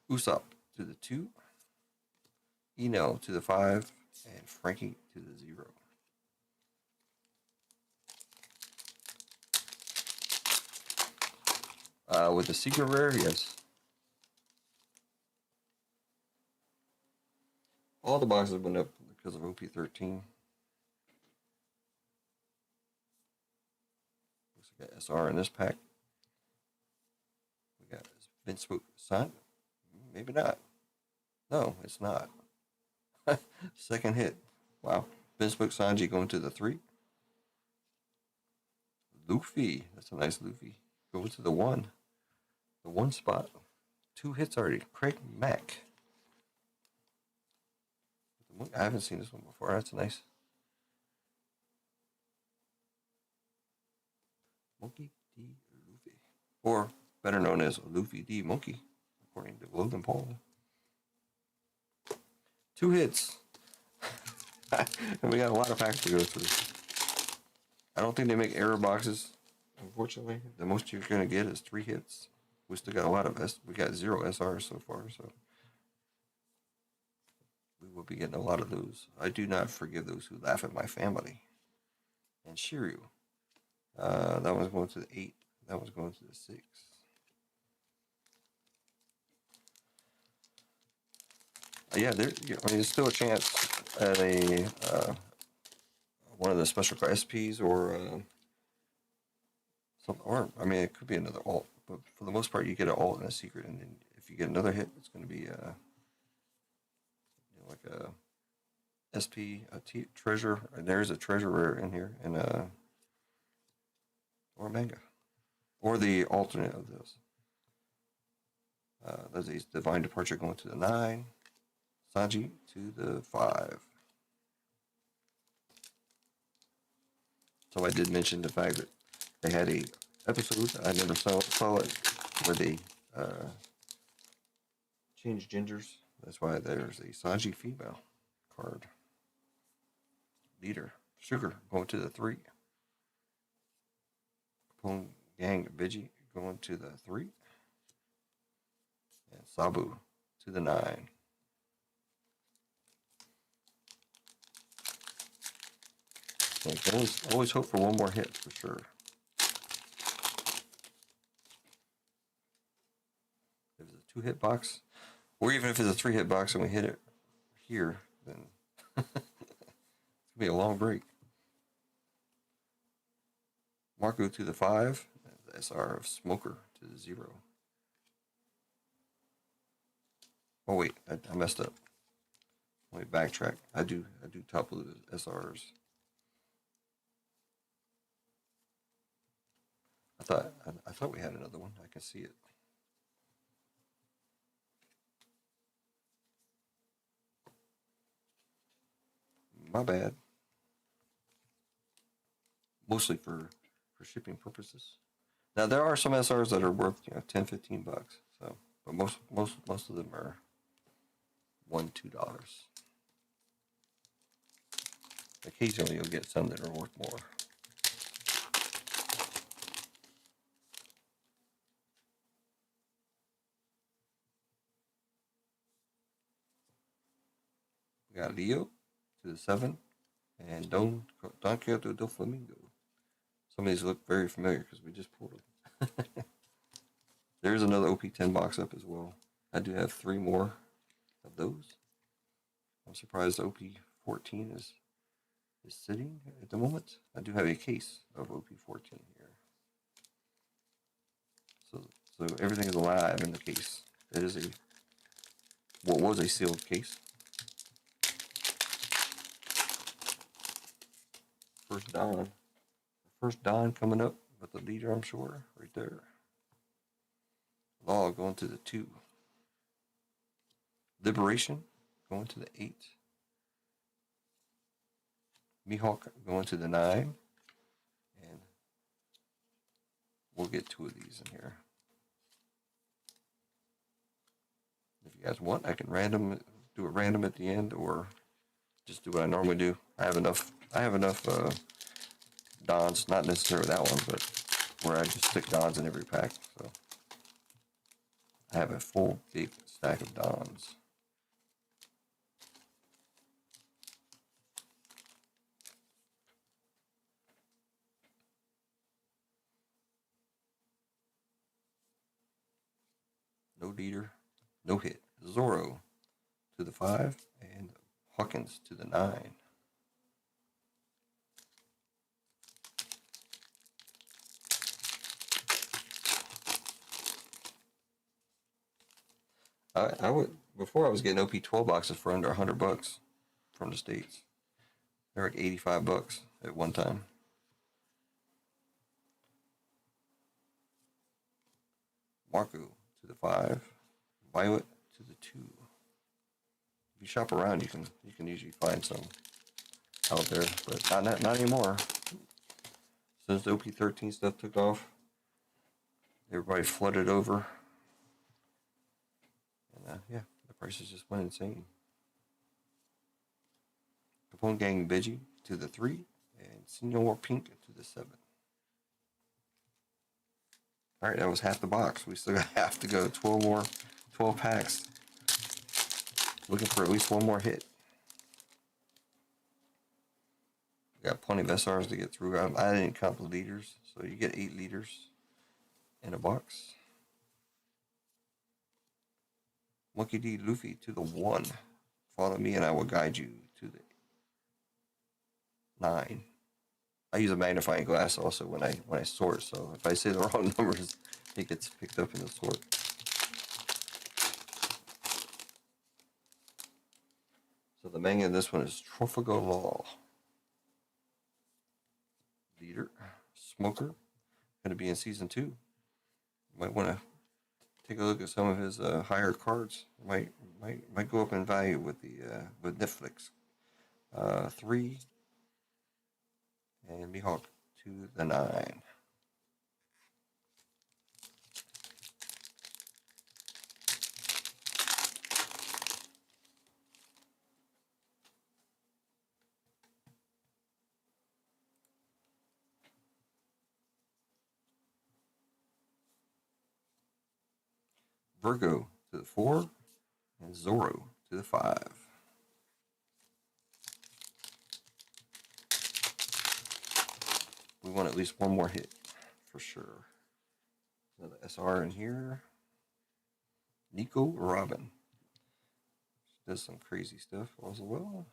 Usopp to the 2. Enel to the 5. And Frankie to the 0. With the secret rare, yes. All the boxes went up because of OP-13. Looks like a SR in this pack. We got Vince Sun. Maybe not. No, it's not. Second hit. Wow. Vince Sanji going to the 3. Luffy. That's a nice Luffy. Going to the 1. The 1 spot. 2 hits already. Craig Mack. I haven't seen this one before. That's nice. Monkey D. Luffy. Or better known as Luffy D. Monkey, according to Logan Paul. 2 hits. And we got a lot of packs to go through. I don't think they make error boxes, unfortunately. The most you're going to get is 3 hits. We still got a lot of we got 0 SRs so far, so we will be getting a lot of those. I do not forgive those who laugh at my family. And Shiryu. That one's going to the 8. That one's going to the 6. Yeah, there's still a chance at a one of the special SPs or I mean, it could be another alt, but for the most part, you get an alt and a secret, and then if you get another hit, it's going to be like a SP, treasure. And there's a treasure rare in here, and or a manga, or the alternate of this. There's a Divine Departure going to the 9. Sanji to the 5. So I did mention the fact that they had a episode, I never saw it, where they changed genders. That's why there's a Sanji female card. Leader. Sugar going to the 3. Capone Gang Veggie going to the 3. And Sabu to the 9. So you can always hope for one more hit for sure. If it's a 2-hit box, or even if it's a 3-hit box and we hit it here, then it's going to be a long break. Marco to the 5. The SR of Smoker to the 0. Oh wait, I messed up. Let me backtrack. I do top load SRs. I thought we had another one. I can see it. My bad. Mostly for shipping purposes. Now there are some SRs that are worth $10-15. So, but most of them are $1-2. Occasionally you'll get some that are worth more. We got Leo to the 7, and Don Quixote do Flamingo. Some of these look very familiar because we just pulled them. There's another OP-10 box up as well. I do have 3 more of those. I'm surprised OP-14 is is sitting at the moment. I do have a case of OP-14 here. So everything is alive in the case. It is what was a sealed case. First Dawn. First Dawn coming up with the leader, I'm sure, right there. Law going to the 2. Liberation going to the 8. Mihawk going to the 9. And we'll get 2 of these in here. If you guys want, I can do a random at the end, or just do what I normally do. I have enough Dons, not necessarily that one, but where I just stick Dons in every pack. So I have a full big stack of Dons. No leader, no hit. Zorro to the 5 and Hawkins to the 9. I would, before I was getting OP-12 boxes for under $100 from the States. They're like $85 at one time. Marco to the 5, Violet to the 2. If you shop around, you can usually find some out there, but not anymore. Since the OP-13 stuff took off, everybody flooded over, and yeah, the prices just went insane. Capone Gang Veggie to the 3, and Senor Pink to the 7. All right, that was half the box. We still have to go 12 packs. Looking for at least one more hit. We got plenty of SRs to get through. I didn't count the leaders, so you get 8 leaders in a box. Monkey D. Luffy to the 1. Follow me and I will guide you to the 9. I use a magnifying glass also when I sort, so if I say the wrong numbers, it gets picked up in the sort. So the manga in this one is Trafalgar Law. Leader, Smoker, going to be in season 2. You might want to take a look at some of his higher cards. Might go up in value with the with Netflix. 3 and Mihawk to the 9. Virgo to the 4 and Zorro to the 5. We want at least one more hit for sure. Another SR in here. Nico Robin. She does some crazy stuff as well.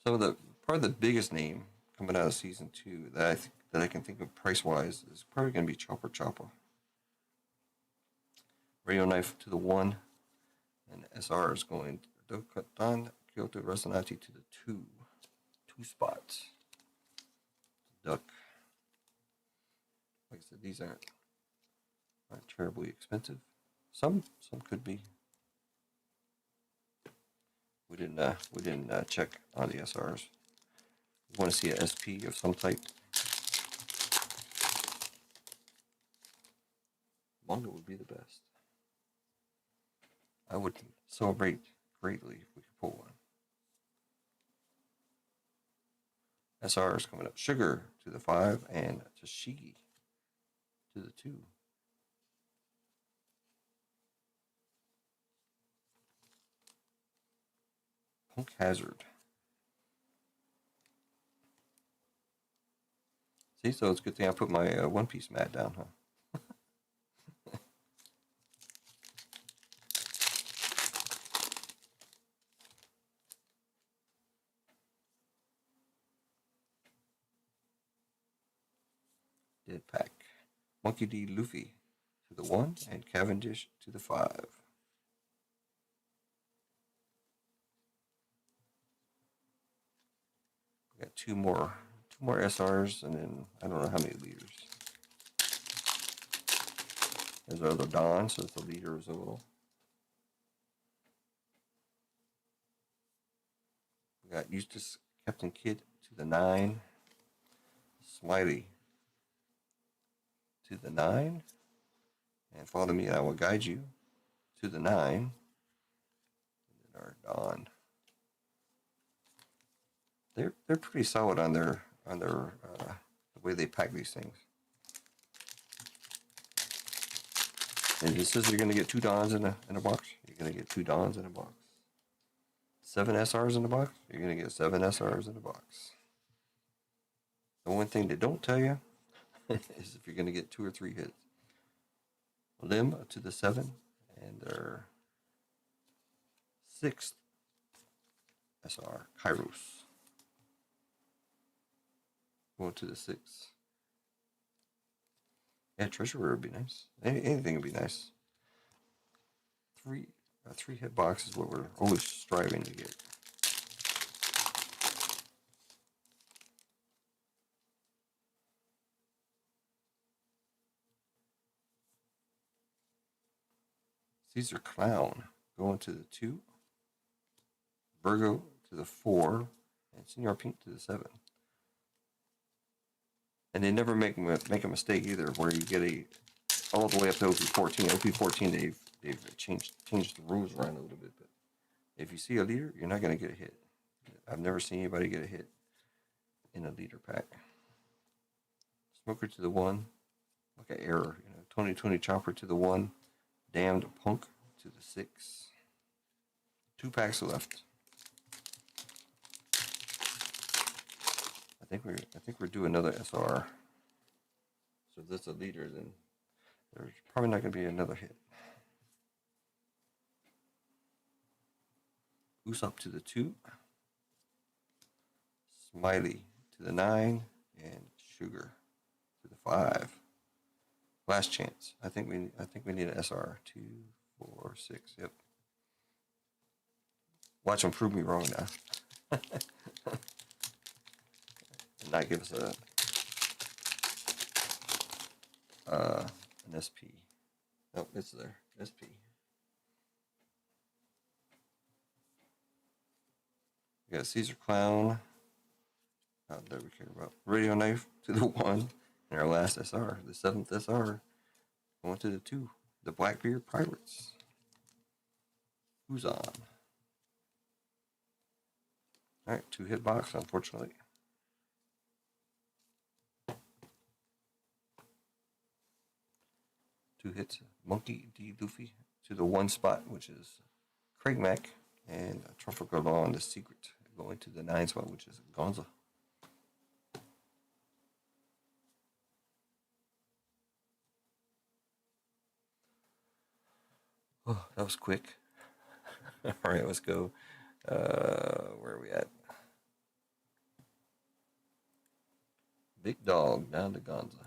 Probably the biggest name coming out of season 2 that I can think of price wise is probably going to be Chopper Chopper. Radio Knife to the 1, and SR is going to Dokatan Kyoto Rasanati to the 2. 2 spots. Duck. Like I said, these aren't terribly expensive. Some could be. We didn't check on the SRs. We want to see a SP of some type. Manga would be the best. I would celebrate greatly if we could pull one. SR is coming up. Sugar to the 5 and Tashigi to the 2. Punk Hazard. See, so it's a good thing I put my One Piece mat down, huh? Dead pack. Monkey D. Luffy to the 1 and Cavendish to the 5. We got two more SRs, and then I don't know how many leaders. There's our other Don, so it's the leader of Zolo. We got Eustace Captain Kidd to the 9. Smiley to the 9. And follow me, I will guide you to the 9. And then our Don. They're pretty solid on their the way they pack these things. And it says you're going to get 2 Dons in a box. You're going to get 2 Dons in a box. 7 SRs in the box. You're going to get 7 SRs in a box. The one thing they don't tell you is if you're going to get 2 or 3 hits. Lim to the 7 and their 6th SR, Kairos. Going to the 6. Yeah, treasurer would be nice. Anything would be nice. 3 hit box is what we're always striving to get. Caesar Clown going to the 2. Virgo to the 4. And Senor Pink to the 7. And they never make a mistake either, where you get all the way up to OP-14. OP-14, they've changed the rules around a little bit. But if you see a leader, you're not going to get a hit. I've never seen anybody get a hit in a leader pack. Smoker to the 1. Like an error. 2020 Chopper to the 1. Damned Punk to the 6. 2 packs left. I think we're due another SR. So if that's a leader, then there's probably not going to be another hit. Usopp to the 2. Smiley to the 9. And Sugar to the 5. Last chance. I think we need an SR. 2, 4, 6. Yep. Watch them prove me wrong now. And not give us an SP. Nope, it's there. SP. We got Caesar Clown. That we care about. Radio Knife to the 1. And our last SR, the 7th SR, going to the 2. The Blackbeard Pirates. Who's on? Alright, 2 hit box, unfortunately. Two hits, Monkey D. Luffy to the 1 spot, which is Craig Mack, and Trumper on the Secret going to the 9 spot, which is Gonza. Oh, that was quick. All right, let's go. Where are we at? Big Dog down to Gonza.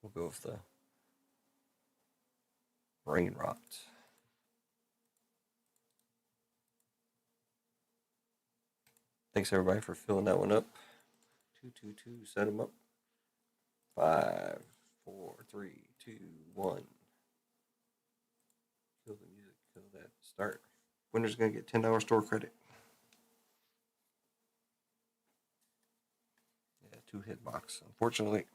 We'll go with the Brain Rot. Thanks everybody for filling that one up. 222, set them up. 5, 4, 3, 2, 1. Kill the music, kill that. Start. Winner's gonna get $10 store credit. Yeah, 2 hit box, unfortunately.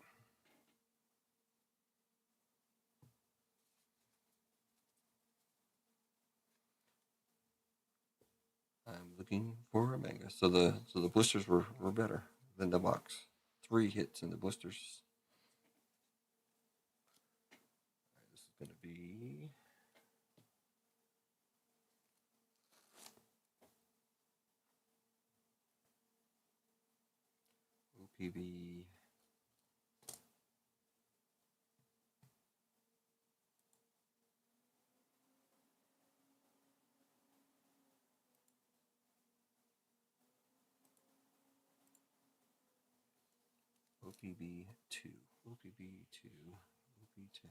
I'm looking for a manga. So the blisters were better than the box. 3 hits in the blisters. All right, this is gonna be OPB OPB2, OPB2, OP10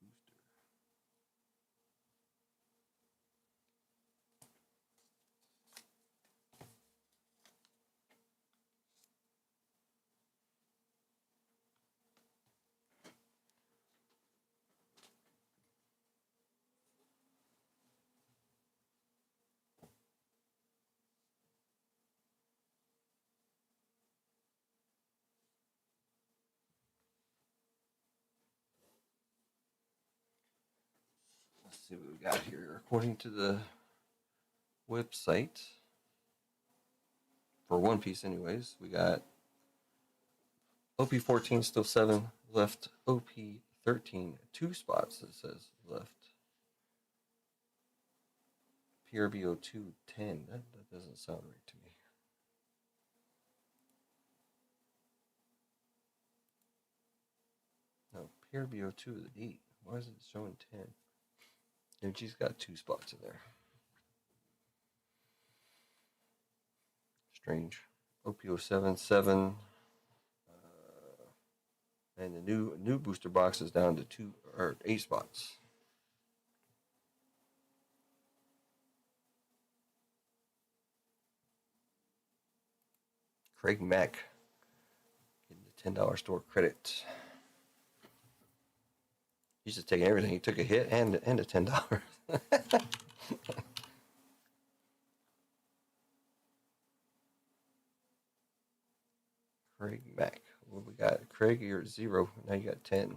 booster. Let's see what we got here. According to the website, for One Piece, anyways, we got OP-14 still 7 left. OP-13 2 spots, it says, left. PRBO2 10. That doesn't sound right to me. No, PRBO2 is 8. Why is it showing 10? MG's got 2 spots in there. Strange. OP-07 7. And the new booster box is down to 2 or 8 spots. Craig Mack getting the $10 store credit. He's just taking everything. He took a hit and a $10. Craig Mack. What we got? Craig, you're at 0. Now you got 10.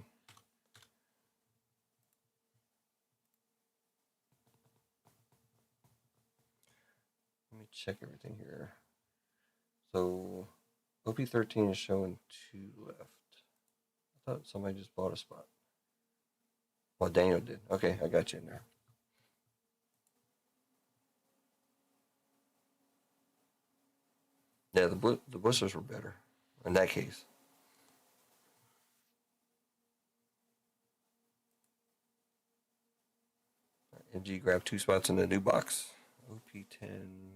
Let me check everything here. So OP-13 is showing 2 left. I thought somebody just bought a spot. Well, Daniel did. Okay, I got you in there. Yeah, the boosters were better in that case. MG grabbed 2 spots in the new box. OP-10.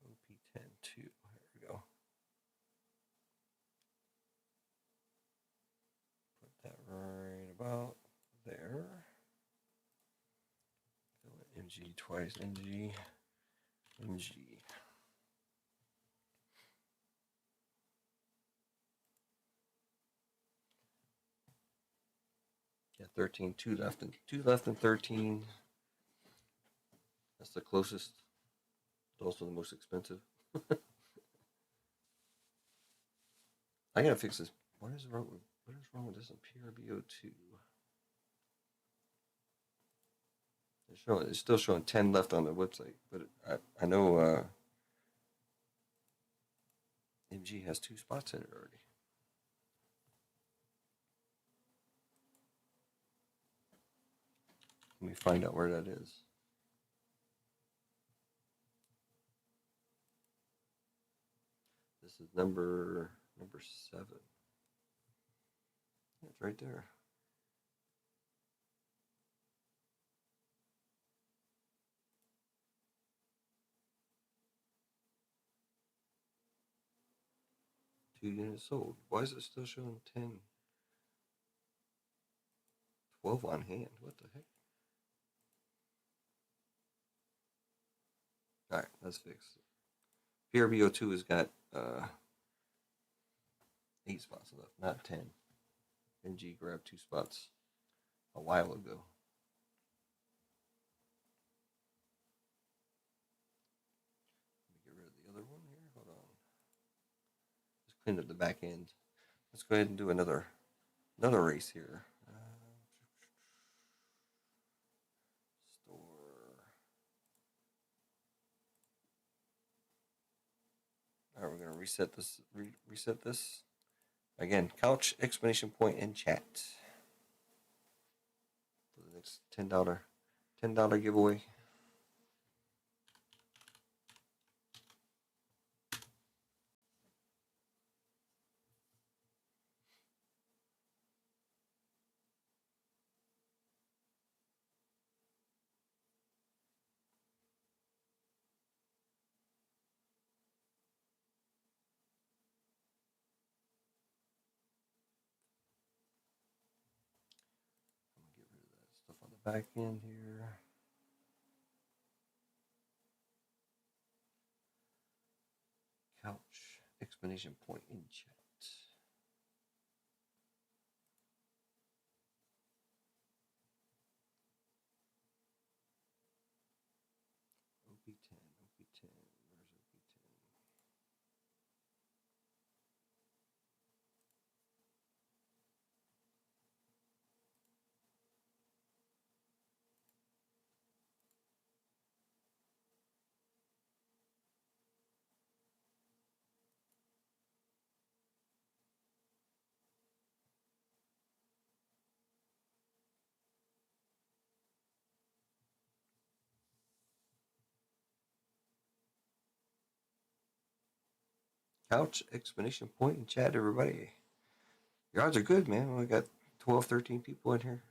OP-10 2. There we go. Put that right about there. MG twice. MG. Yeah, 13. 2 left and 13. That's the closest. It's also the most expensive. I gotta fix this. What is wrong with this in PRBO2? It's still showing 10 left on the website, but I know MG has 2 spots in it already. Let me find out where that is. This is number 7. It's right there. Two units sold. Why is it still showing 10? 12 on hand. What the heck? Alright, let's fix it. PRBO2 has got 8 spots left, not 10. NG grabbed 2 spots a while ago. Let me get rid of the other one here. Hold on. Just clean up the back end. Let's go ahead and do another race here. Store. All right, we're gonna reset this. Reset this. Again, couch exclamation point in chat for the next $10 giveaway. back in here. Couch explanation point in chat. OP-10, OP-10. Where's OP-10? Couch explanation point in chat, everybody. Your odds are good, man. We got 12, 13 people in here.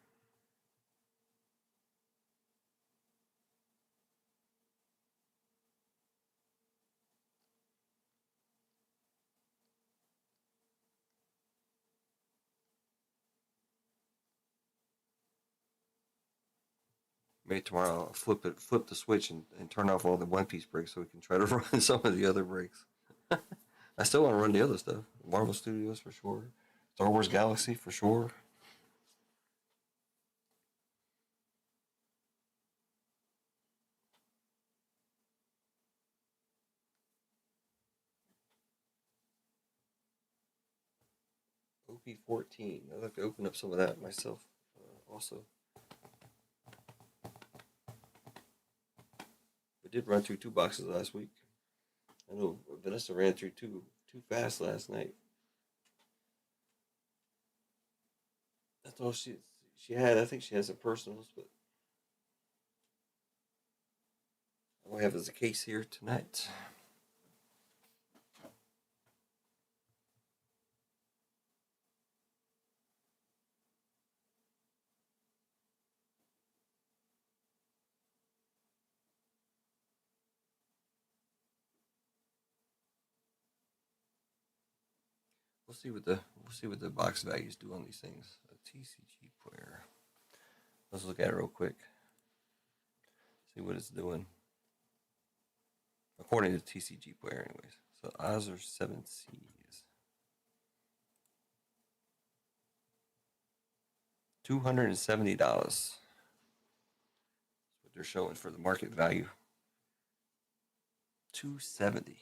Maybe tomorrow I'll flip the switch and turn off all the One Piece breaks so we can try to run some of the other breaks. I still want to run the other stuff. Marvel Studios for sure. Star Wars Galaxy for sure. OP-14. I'd like to open up some of that myself also. We did run through 2 boxes last week. I know Vanessa ran through too fast last night. That's all she had. I think she has some personals, but all I have is a case here tonight. We'll see what the box values do on these things. A TCG player. Let's look at it real quick. See what it's doing. According to TCG player, anyways. So Oz are 7Cs. $270. That's what they're showing for the market value. $270.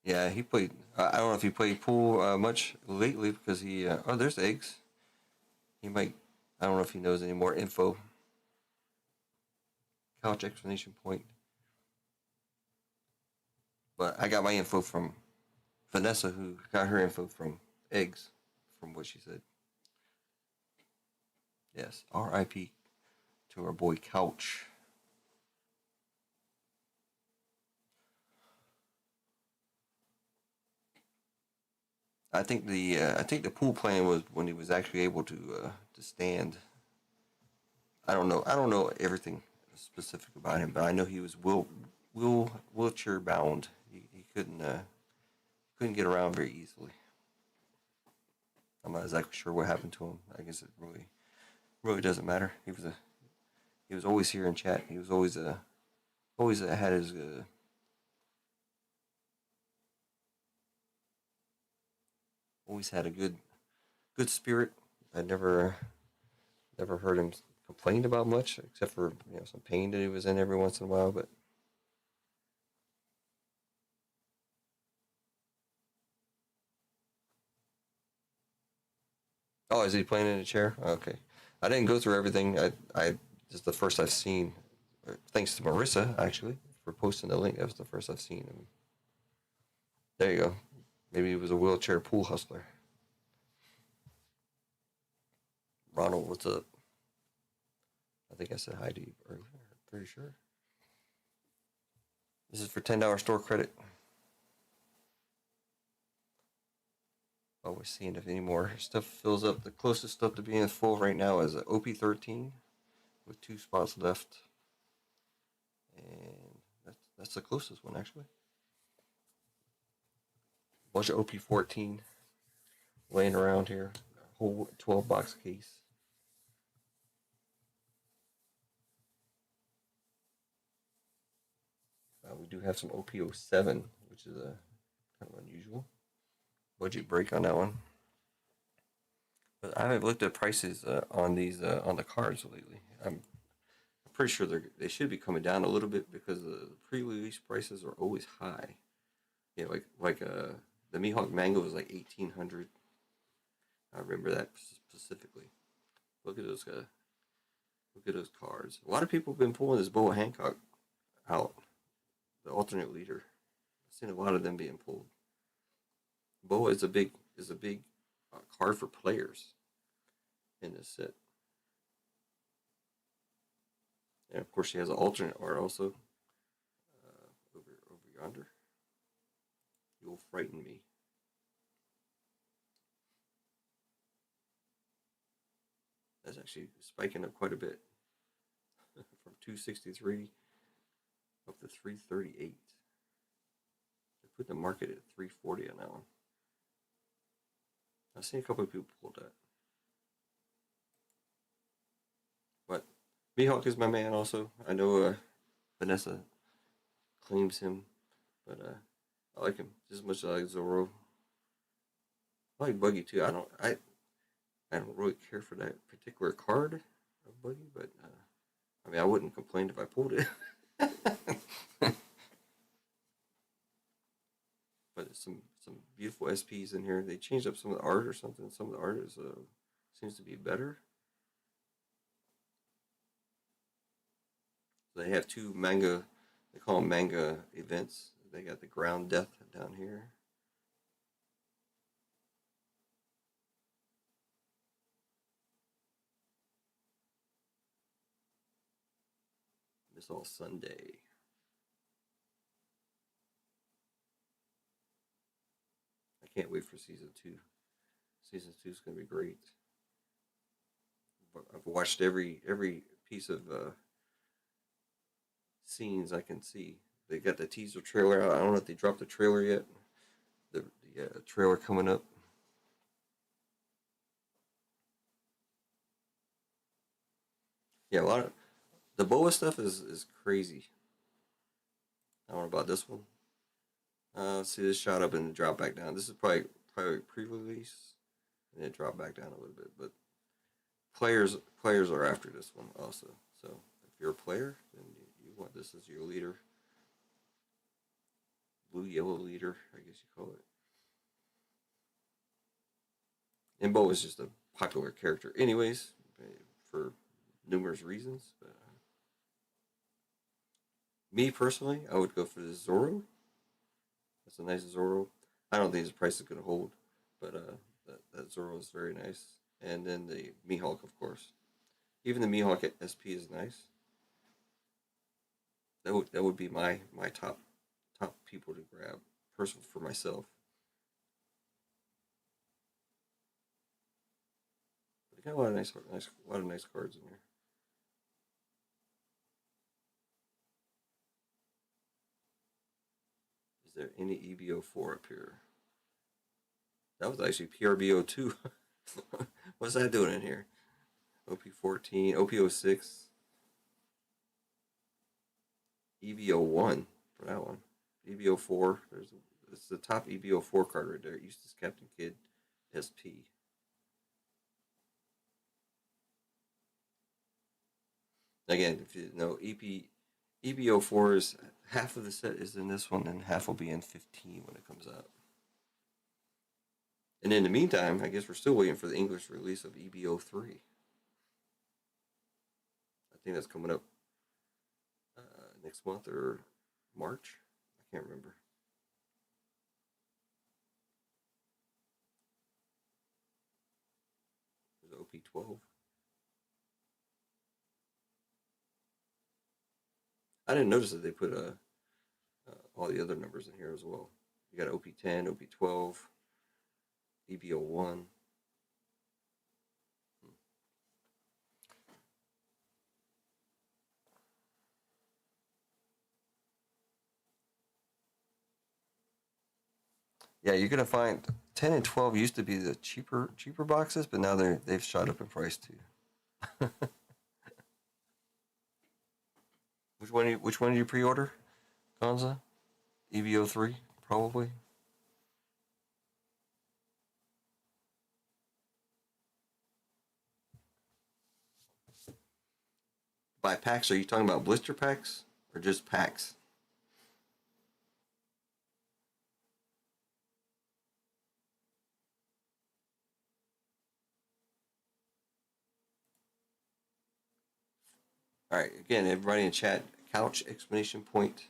Yeah, he played. I don't know if he played pool much lately because he. Oh, there's eggs. He might. I don't know if he knows any more info. Couch explanation point. But I got my info from Vanessa, who got her info from eggs, from what she said. Yes, R.I.P. to our boy Couch. I think the pool plan was when he was actually able to stand. I don't know everything specific about him, but I know he was wheelchair bound. He couldn't get around very easily. I'm not exactly sure what happened to him. I guess it really doesn't matter. He was always here in chat. He was always had his always had a good spirit. I never heard him complain about much, except for some pain that he was in every once in a while. But oh, is he playing in a chair? Okay, I didn't go through everything. I this is the first I've seen. Thanks to Marissa actually for posting the link. That was the first I've seen him. There you go. Maybe he was a wheelchair pool hustler. Ronald, what's up? I think I said hi to you earlier. Pretty sure. This is for $10 store credit. Always seeing if any more stuff fills up. The closest stuff to being full right now is an OP-13 with 2 spots left. and that's the closest one actually. Bunch of OP-14 laying around here. A whole 12 box case. We do have some OP-07, which is a kind of unusual budget break on that one. But I haven't looked at prices on these on the cards lately. I'm pretty sure they should be coming down a little bit because the pre-release prices are always high. Yeah, like the Mihawk Mango was like 1,800. I remember that specifically. Look at those look at those cards. A lot of people have been pulling this Boa Hancock out, the alternate leader. I've seen a lot of them being pulled. Boa is a big card for players in this set, and of course she has an alternate art also over yonder. You'll frighten me. That's actually spiking up quite a bit from 263 up to 338. They put the market at 340 on that one. I've seen a couple of people pull that. But Mihawk is my man also. I know Vanessa claims him, but I like him just as much as I like Zoro. I like Buggy too. I don't really care for that particular card of Buggy, but I mean I wouldn't complain if I pulled it. But some beautiful SPs in here. They changed up some of the art or something. Some of the art is seems to be better. So they have two manga. They call them manga events. They got the ground death down here. Miss All Sunday. I can't wait for season 2. Season 2 is going to be great. I've watched every piece of scenes I can see. They got the teaser trailer out. I don't know if they dropped the trailer yet. The trailer coming up. Yeah, a lot of the Boa stuff is crazy. I don't know about this one. See this shot up and drop back down. This is probably pre-release, and it dropped back down a little bit. But players are after this one also. So if you're a player, then you want this as your leader, blue yellow leader, I guess you call it. And Bo is just a popular character, anyways, for numerous reasons. But me personally, I would go for the Zoro. That's a nice Zoro. I don't think his price is gonna hold, but that Zoro is very nice. And then the Mihawk, of course. Even the Mihawk SP is nice. That would be my top people to grab, personal for myself. But they got a lot of nice cards in there. Is there any EBO4 up here? That was actually PRBO2. What's that doing in here? OP-14, OP-06, EBO1 for that one. EBO4, it's the top EBO4 card right there. Eustace Captain Kidd SP. Again, if you know, EBO4 is half of the set is in this one, and half will be in 15 when it comes out. And in the meantime, I guess we're still waiting for the English release of EBO3. I think that's coming up next month or March. I can't remember. There's OP-12. I didn't notice that they put all the other numbers in here as well. You got OP-10, OP-12, EBO1. Yeah, you're gonna find 10 and 12 used to be the cheaper boxes, but now they've shot up in price too. Which one did you pre-order? Gonza? EVO3 probably. By packs, are you talking about blister packs or just packs? All right, again, everybody in chat, couch exclamation point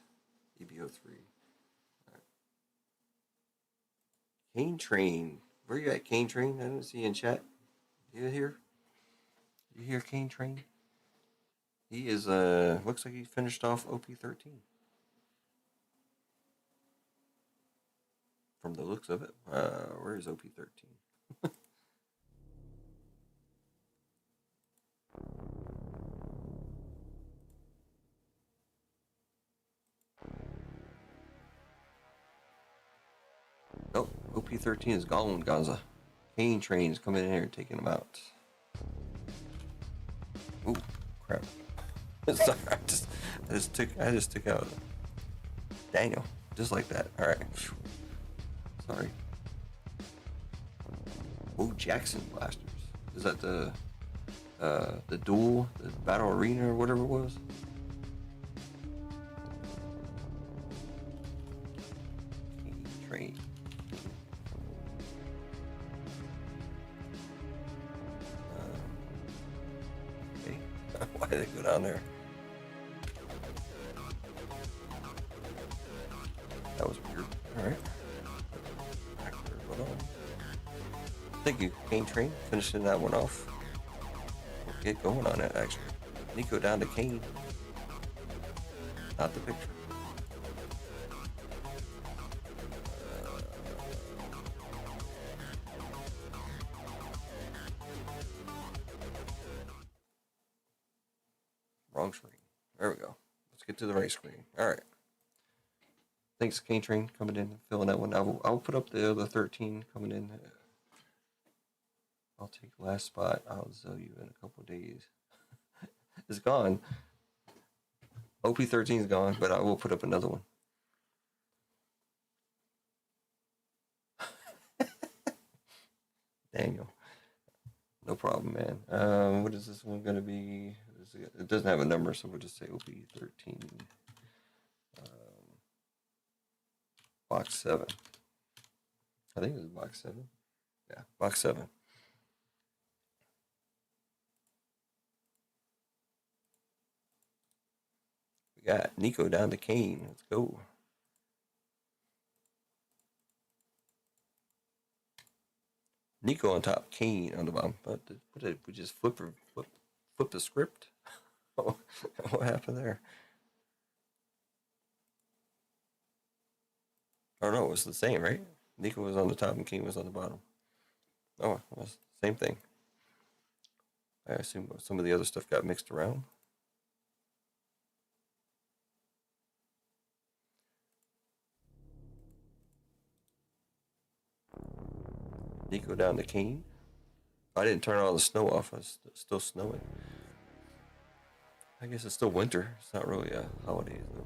EVO3. Right. Cane Train, where you at, Cane Train? I didn't see you in chat. You here? You hear Cane Train? He is looks like he finished off OP-13. From the looks of it. Where is OP-13? Oh, OP-13 is gone, Gaza. Cane Train is coming in here and taking him out. Ooh, crap. Sorry, I just took out Daniel. Just like that. Alright. Sorry. Oh, Jackson blasters. Is that the duel, the battle arena or whatever it was? Train. Okay. Why did they go down there? That was weird. Alright. Thank you, Cane Train. Finishing that one off. We'll get going on it, actually. Nico down to Cane. Not the picture. Wrong screen. There we go. Let's get to the right screen. Alright. Thanks, Cane Train, coming in and filling that one. I'll put up the other 13 coming in. I'll take last spot. I'll sell you in a couple days. It's gone. OP-13 is gone, but I will put up another one. Daniel. No problem, man. What is this one going to be? It doesn't have a number, so we'll just say OP-13. Box 7. I think it was box 7. Yeah, box 7. We got Nico down to Cane. Let's go. Nico on top, Cane on the bottom. But we just flip the script. What happened there? Oh no, it was the same, right? Nico was on the top and King was on the bottom. Oh, it was the same thing. I assume some of the other stuff got mixed around. Nico down to King. I didn't turn all the snow off. It's still snowing. I guess it's still winter. It's not really a holiday, though.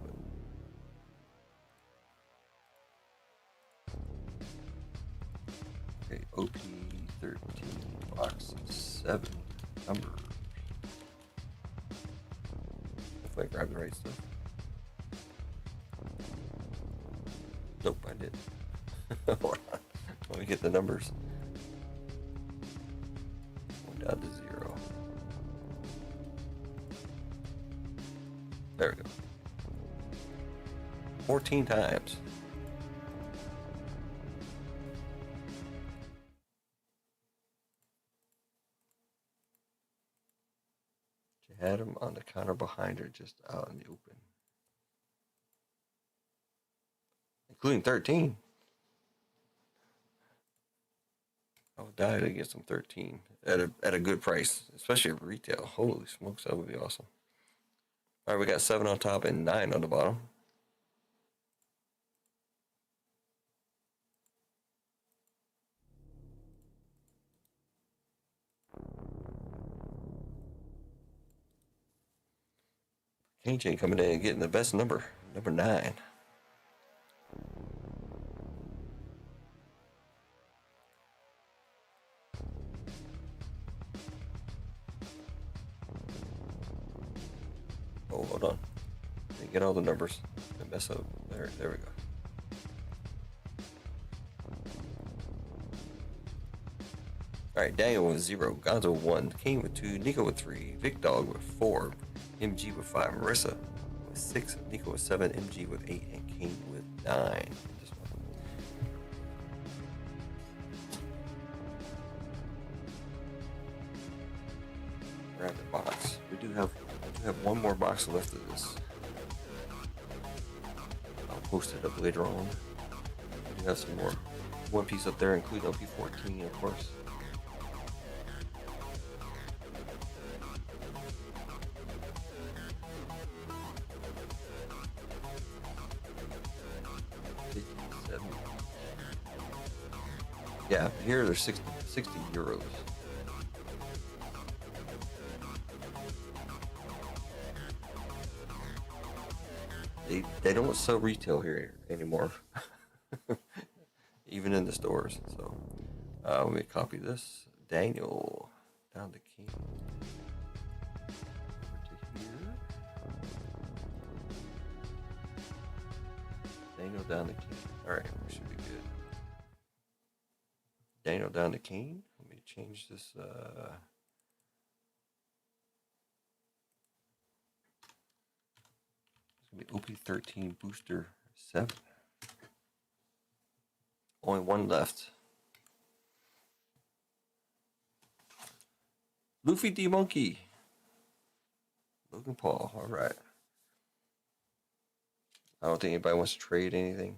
Okay, OP-13 box 7 number. Hopefully I grabbed the right stuff. Nope, I didn't. Let me get the numbers. One down to 0. There we go. 14 times. She had him on the counter behind her, just out in the open. Including 13. I would die to get some 13 at a good price, especially at retail. Holy smokes, that would be awesome. All right, we got 7 on top and 9 on the bottom. KJ coming in and getting the best number, number 9. Oh, hold on. Didn't get all the numbers. I mess up. There we go. Alright, Daniel with 0, Gonzo 1, Kane with 2, Nico with 3, Vic Dog with 4, MG with 5, Marissa with 6, Nico with 7, MG with 8, and Kane with 9. Grab the box. I do have one more box left of this. I'll post it up later on. I do have some more One Piece up there, including OP-14, of course. Yeah, here they're 60 euros. They don't sell retail here anymore, even in the stores. So let me copy this. Daniel down to King. Over to here. Daniel down to King. All right, we should be good. Daniel down to Kane. Let me change this. It's gonna be OP-13 Booster 7. Only one left. Luffy D Monkey. Logan Paul. All right. I don't think anybody wants to trade anything.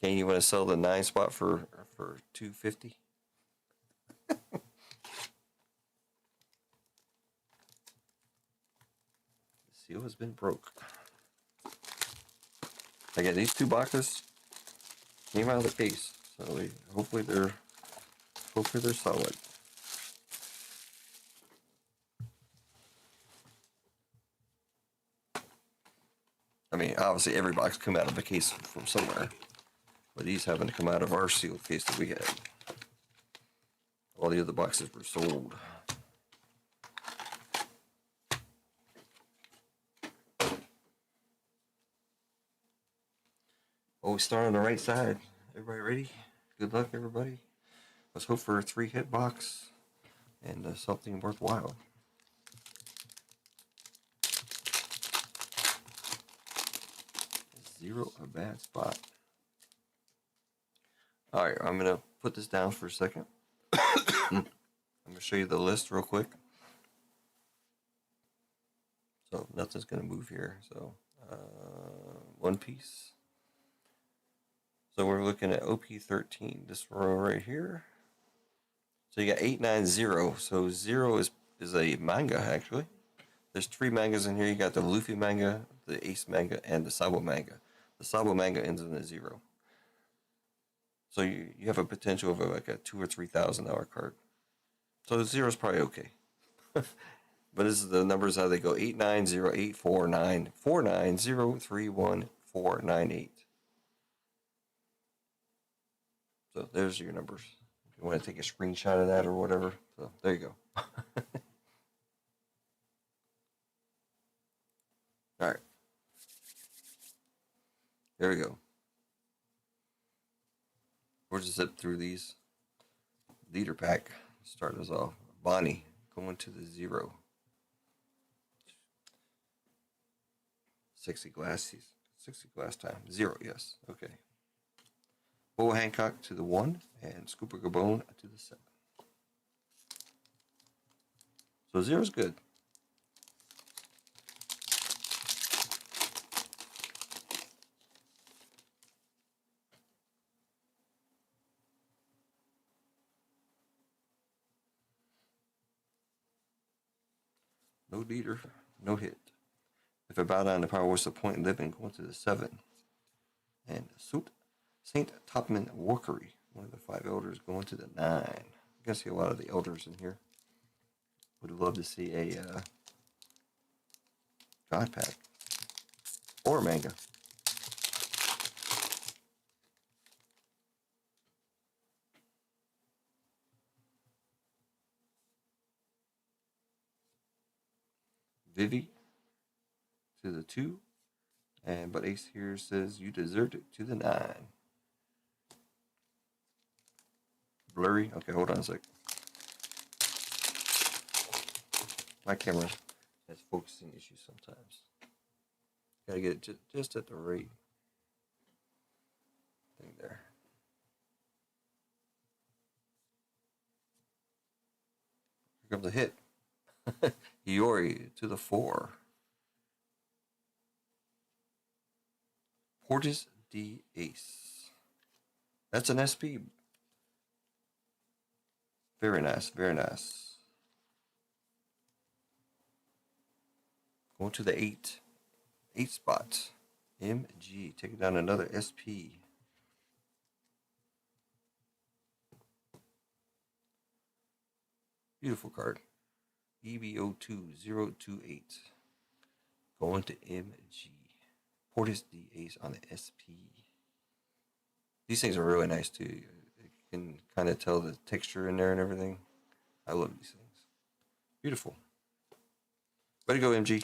Kane, you want to sell the 9 spot for $250? The seal has been broke. Again, these 2 boxes came out of the case, so hopefully they're solid. I mean, obviously every box come out of the case from somewhere, but these happen to come out of our sealed case that we had. All the other boxes were sold. Oh, we start on the right side. Everybody ready? Good luck, everybody. Let's hope for a 3-hit box and something worthwhile. 0, a bad spot. All right, I'm gonna put this down for a second. I'm gonna show you the list real quick. So nothing's gonna move here. So One Piece. So we're looking at OP-13, this row right here. So you got 890. So 0 is a manga actually. There's 3 mangas in here. You got the Luffy manga, the Ace manga, and the Sabo manga. The Sabo manga ends in a 0. So you have a potential of like a $2,000 or $3,000 card. So the 0 is probably okay. But this is the numbers how they go: 8908494903148. So there's your numbers. If you want to take a screenshot of that or whatever. So there you go. All right. There we go. We'll just zip through these. Leader pack. Start us off. Bonnie going to the 0. 60 glass time. 0, yes. Okay. Bo Hancock to the 1 and Scooper Gabone to the 7. So 0 is good. No leader, no hit. If I bow down to power, what's the point in living? Going to the 7. And Saint Topman Walkery, one of the 5 elders, going to the 9. You can see a lot of the elders in here. Would love to see a God pack or manga. Vivi to the 2. And but Ace here says you deserved it to the 9. Blurry. Okay, hold on a sec. My camera has focusing issues sometimes. Gotta get it just at the right thing there. Here comes a hit. Iori to the 4. Portis D Ace. That's an SP. Very nice, very nice. Going to the 8 spot. MG taking down another SP. Beautiful card. EBO2028. Going to MG. Portis D Ace on the SP. These things are really nice too. You can kind of tell the texture in there and everything. I love these things. Beautiful. Way to go, MG.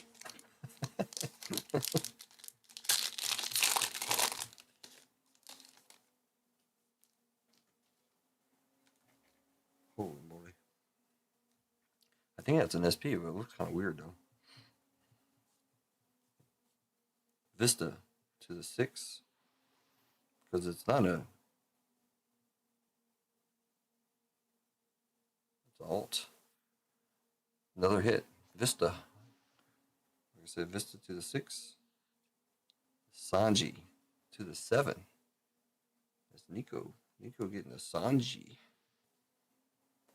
Holy moly. I think that's an SP, but it looks kind of weird though. Vista to the 6. Because it's not a... It's alt. Another hit. Vista. Like I said, Vista to the 6. Sanji to the 7. That's Nico. Nico getting a Sanji.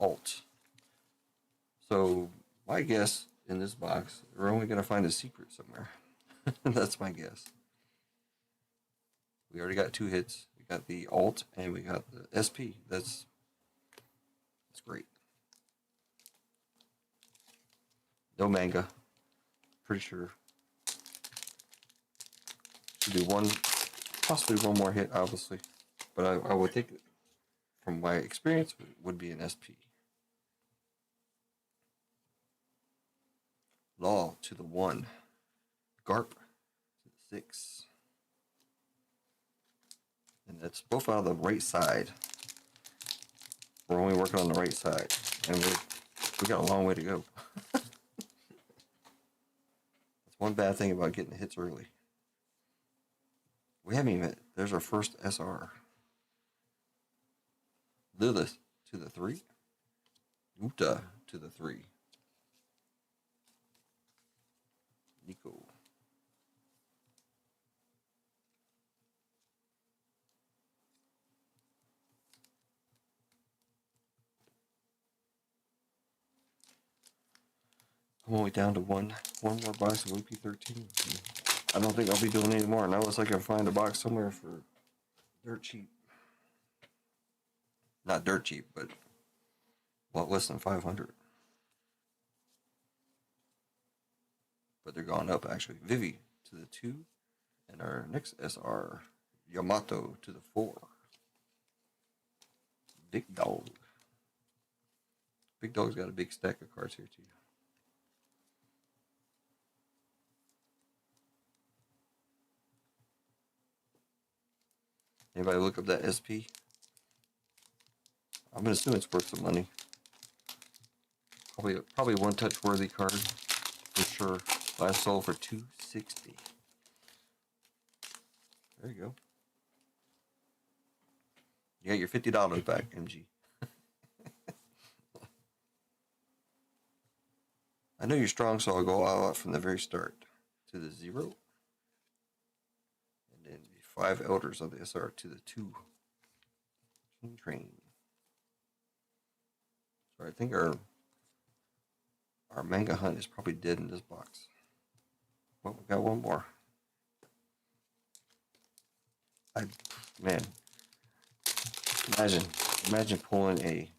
Alt. So, my guess in this box, we're only going to find a secret somewhere. That's my guess. We already got 2 hits. We got the alt and we got the SP. That's great. No manga. Pretty sure. Do one, possibly one more hit, obviously. But I would think, from my experience, it would be an SP. Law to the 1. Garp to the 6. And that's both out of the right side. We're only working on the right side. And we got a long way to go. That's one bad thing about getting the hits early. We haven't even, there's our first SR. Lilith to the 3. Uta to the 3. Nico. I'm only down to one more box of OP-13. I don't think I'll be doing any more unless I can find a box somewhere for dirt cheap. Not dirt cheap, but well, less than 500. But they're going up actually. Vivi to the 2, and our next SR, Yamato to the 4. Big Dog. Big Dog's got a big stack of cards here too. Anybody look up that SP? I'm gonna assume it's worth some money. Probably one touch worthy card for sure. Last sold for $260. There you go. You got your $50 back, MG. I know you're strong, so I'll go all out from the very start to the 0. And then the 5 elders of the SR to the 2. Train. So I think our manga hunt is probably dead in this box. Well, we got one more. Man, imagine pulling a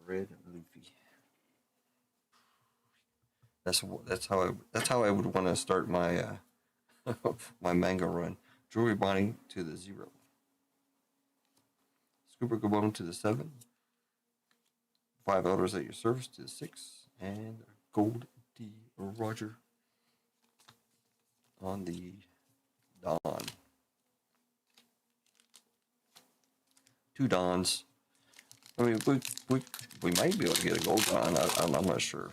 red Luffy. That's how I would want to start my my manga run. Jewelry Bonnie to the 0. Scooper Gabon to the 7. 5 Elders at your service to the 6. And Gold D Roger on the Dawn. 2 Dawns. I mean, we might be able to get a gold Dawn. I'm not sure.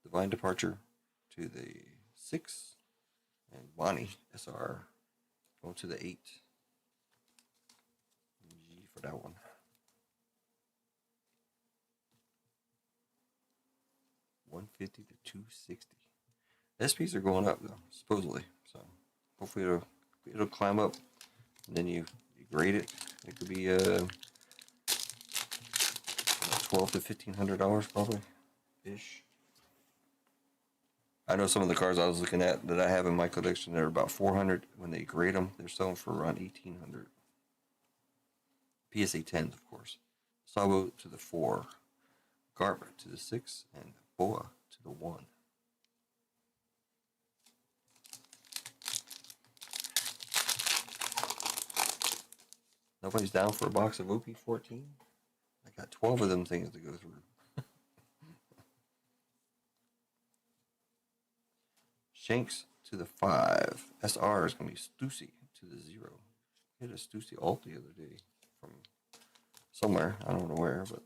Divine Departure to the 6. And Bonnie SR going to the 8. G for that one. $150 to $260. SPs are going up though, supposedly. So hopefully it'll climb up, and then you grade it. It could be $1,200 to $1,500 probably ish. I know some of the cars I was looking at that I have in my collection, they're about $400. When they grade them, they're selling for around $1,800. PSA 10s, of course. Sabo to the 4, Garp to the 6, and Boa to the 1. Nobody's down for a box of OP-14? I got 12 of them things to go through. Shanks to the 5. SR is going to be Stussy to the 0. I hit a Stussy alt the other day from somewhere. I don't know where, but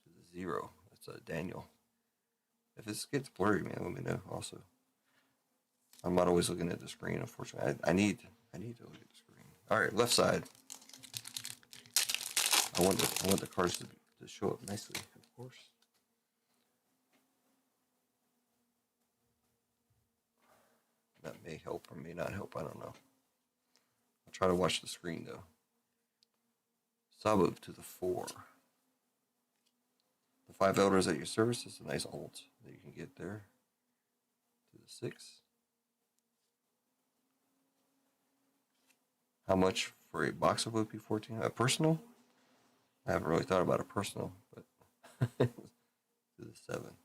to the 0. That's Daniel. If this gets blurry, man, let me know also. I'm not always looking at the screen, unfortunately. I need to look at the screen. All right, left side. I want the cards to show up nicely, of course. That may help or may not help. I don't know. I'll try to watch the screen though. Sabo to the 4. The 5 Elders at your service is a nice alt that you can get there. To the 6. How much for a box of OP-14? A personal? I haven't really thought about a personal, but to the 7.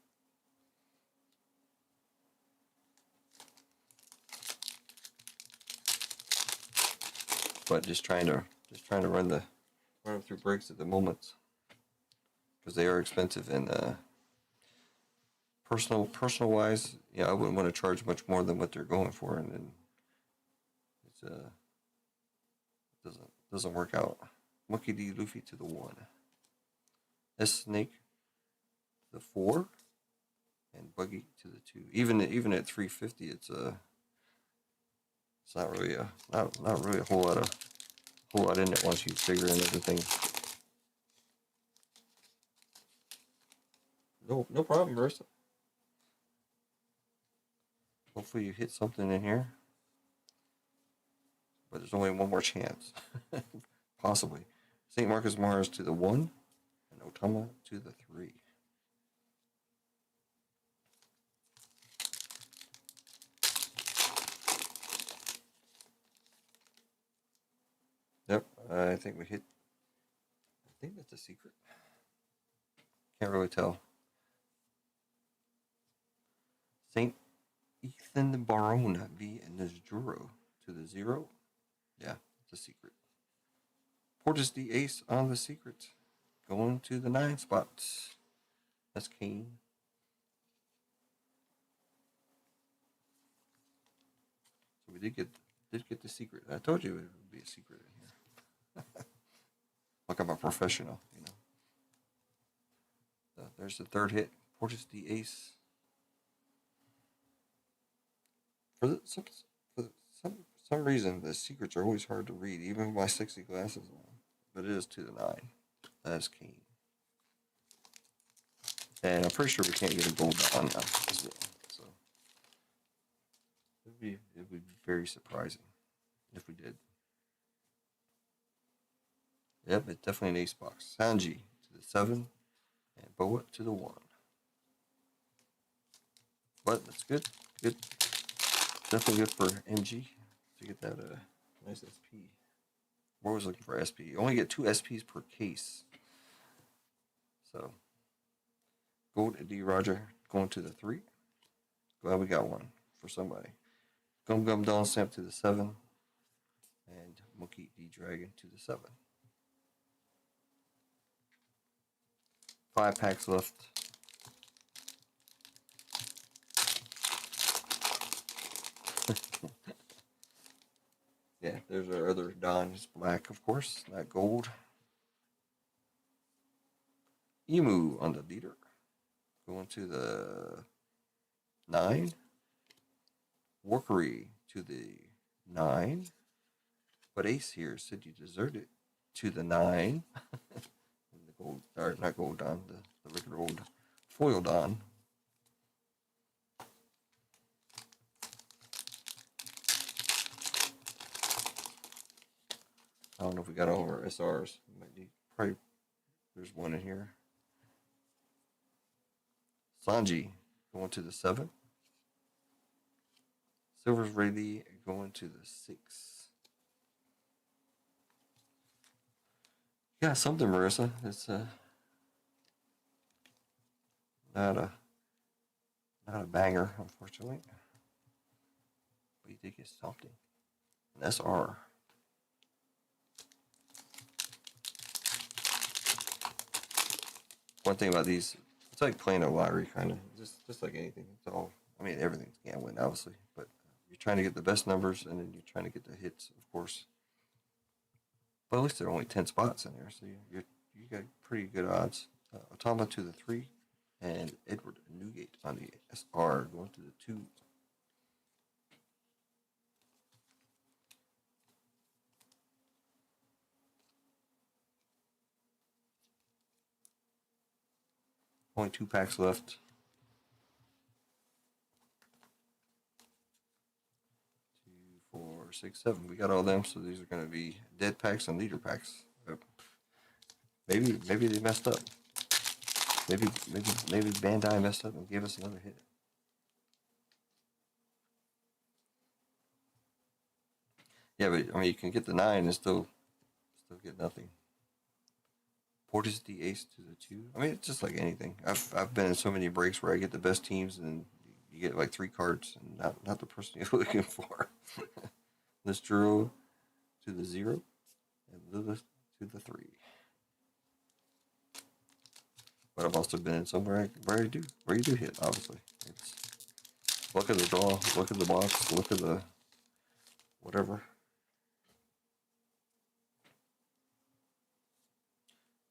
But just trying to run them through breaks at the moment, because they are expensive, and personal wise, yeah, I wouldn't want to charge much more than what they're going for, and then it's doesn't work out. Monkey D Luffy to the 1. S Snake to the 4, and Buggy to the 2. Even at 350, it's not really not really a whole lot in it once you figure in everything. No problem, Marissa. Hopefully you hit something in here. But there's only one more chance. Possibly. St. Marcus Mars to the 1, and Otama to the 3. Yep, I think we hit. I think that's a secret. Can't really tell. St. Ethan Barona v. Najuro to the 0. Yeah, it's a secret. Portis the Ace on the secret. Going to the 9 spot. That's Kane. So we did get the secret. I told you it would be a secret in here. Like I'm a professional, you know. There's the 3rd hit. Portis the Ace. For some reason, the secrets are always hard to read, even with my 60 glasses on. But it is to the 9. That's Kane. And I'm pretty sure we can't get a gold on now. So it would be very surprising if we did. Yep, it's definitely an ace box. Sanji to the 7, and Boa to the 1. But that's good. Good. Definitely good for MG to get that Nice SP. We're always looking for SP. You only get 2 SPs per case. So, gold D. Roger going to the 3. Glad we got one for somebody. Gum Gum Dawn Stamp to the 7. And Monkey D. Dragon to the 7. 5 packs left. Yeah, there's our other Don. It's black, of course, not gold. Emu on the leader. Going to the 9. Workery to the 9. But Ace here said you deserted to the 9. The gold, or not gold Don, the regular old foil Don. I don't know if we got all of our SRs. Probably there's one in here. Sanji going to the 7. Silver's Rayleigh going to the 6. Yeah, something, Marissa. It's not a banger, unfortunately. But you did get something. An SR. One thing about these, it's like playing a lottery, kind of. Just like anything. It's all. I mean, everything's gambling, obviously, but you're trying to get the best numbers, and then you're trying to get the hits, of course. But at least there are only 10 spots in there, so you got pretty good odds. Otama to the 3, and Edward Newgate on the SR going to the 2. Only 2 packs left. 2, 4, 6, 7. We got all them, so these are going to be dead packs and leader packs. Maybe they messed up. Maybe Bandai messed up and gave us another hit. Yeah, but I mean, you can get the 9 and still get nothing. Portis the Ace to the 2. I mean, it's just like anything. I've been in so many breaks where I get the best teams and you get like 3 cards and not the person you're looking for. Listro to the 0 and Lilith to the 3. But I've also been in somewhere where you do hit. Obviously, it's look at the draw, look at the box, look at the whatever.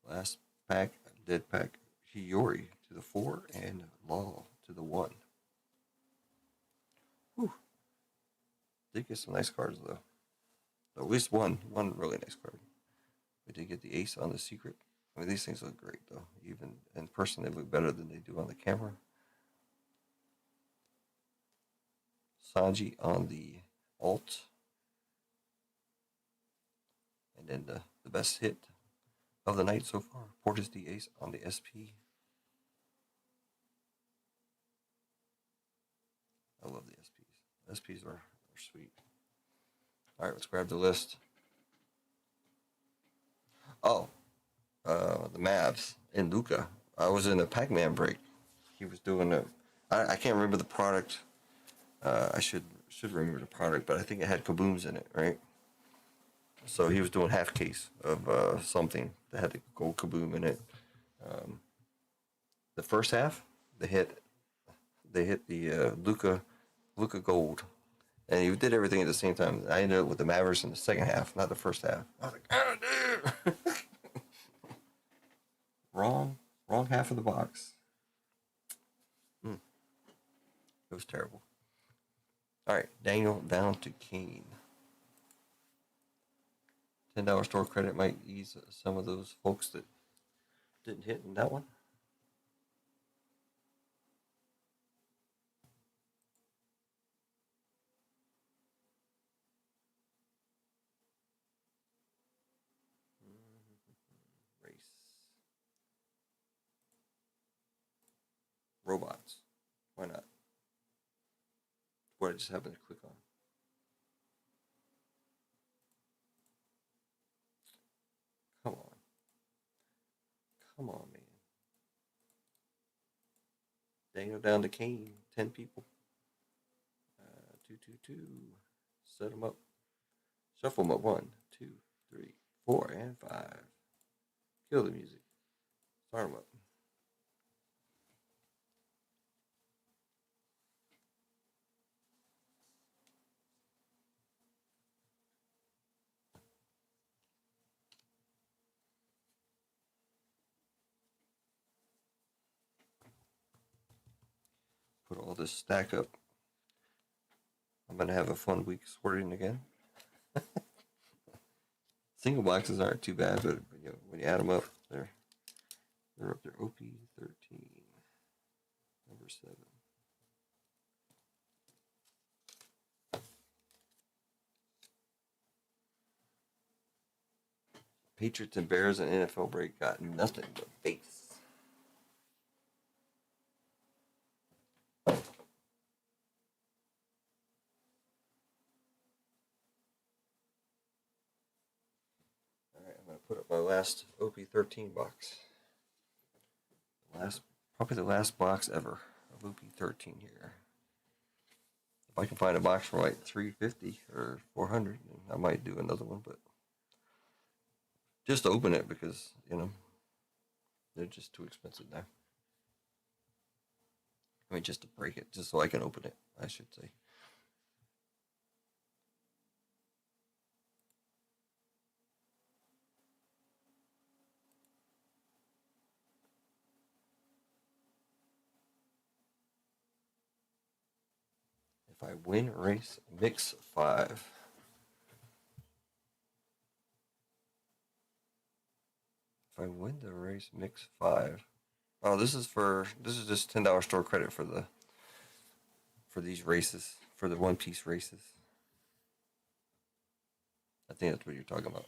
Last pack, dead pack, Hiyori to the 4 and Law to the 1. Whew. Did get some nice cards though. At least one really nice card. We did get the Ace on the Secret. I mean, these things look great though. Even in person, they look better than they do on the camera. Sanji on the Alt. And then the best hit of the night so far, Portis the Ace on the SP. I love the SPs. SPs are sweet. All right, let's grab the list. Oh, the Mavs and Luca. I was in a Pac-Man break. He was doing a. I can't remember the product. I should remember the product, but I think it had kabooms in it, right? So he was doing half case of something that had the gold kaboom in it. The first half, they hit the Luca Gold, and he did everything at the same time. I ended up with the Mavericks in the second half, not the first half. I was like, oh, dude. wrong half of the box. It was terrible. All right, Daniel down to Kane. $10 store credit might ease some of those folks that didn't hit in that one. Race. Robots. Why not? What I just happened to click on. Come on, man. Daniel down to Kane. 10 people. 2, 2, 2. Set them up. Shuffle them up. 1, 2, 3, 4, and 5. Kill the music. Start them up. Put all this stack up. I'm going to have a fun week sorting again. Single boxes aren't too bad, but you know, when you add them up, they're up there. OP-13, number 7. Patriots and Bears and NFL break got nothing but face. Alright, I'm going to put up my last OP-13 box. Probably the last box ever of OP-13 here. If I can find a box for like $350 or $400, I might do another one, but just open it because, you know, they're just too expensive now. I mean, just to break it, just so I can open it, I should say. If I win race mix 5. If I win the race mix 5. Oh, this is just $10 store credit for these races, for the one piece races. I think that's what you're talking about.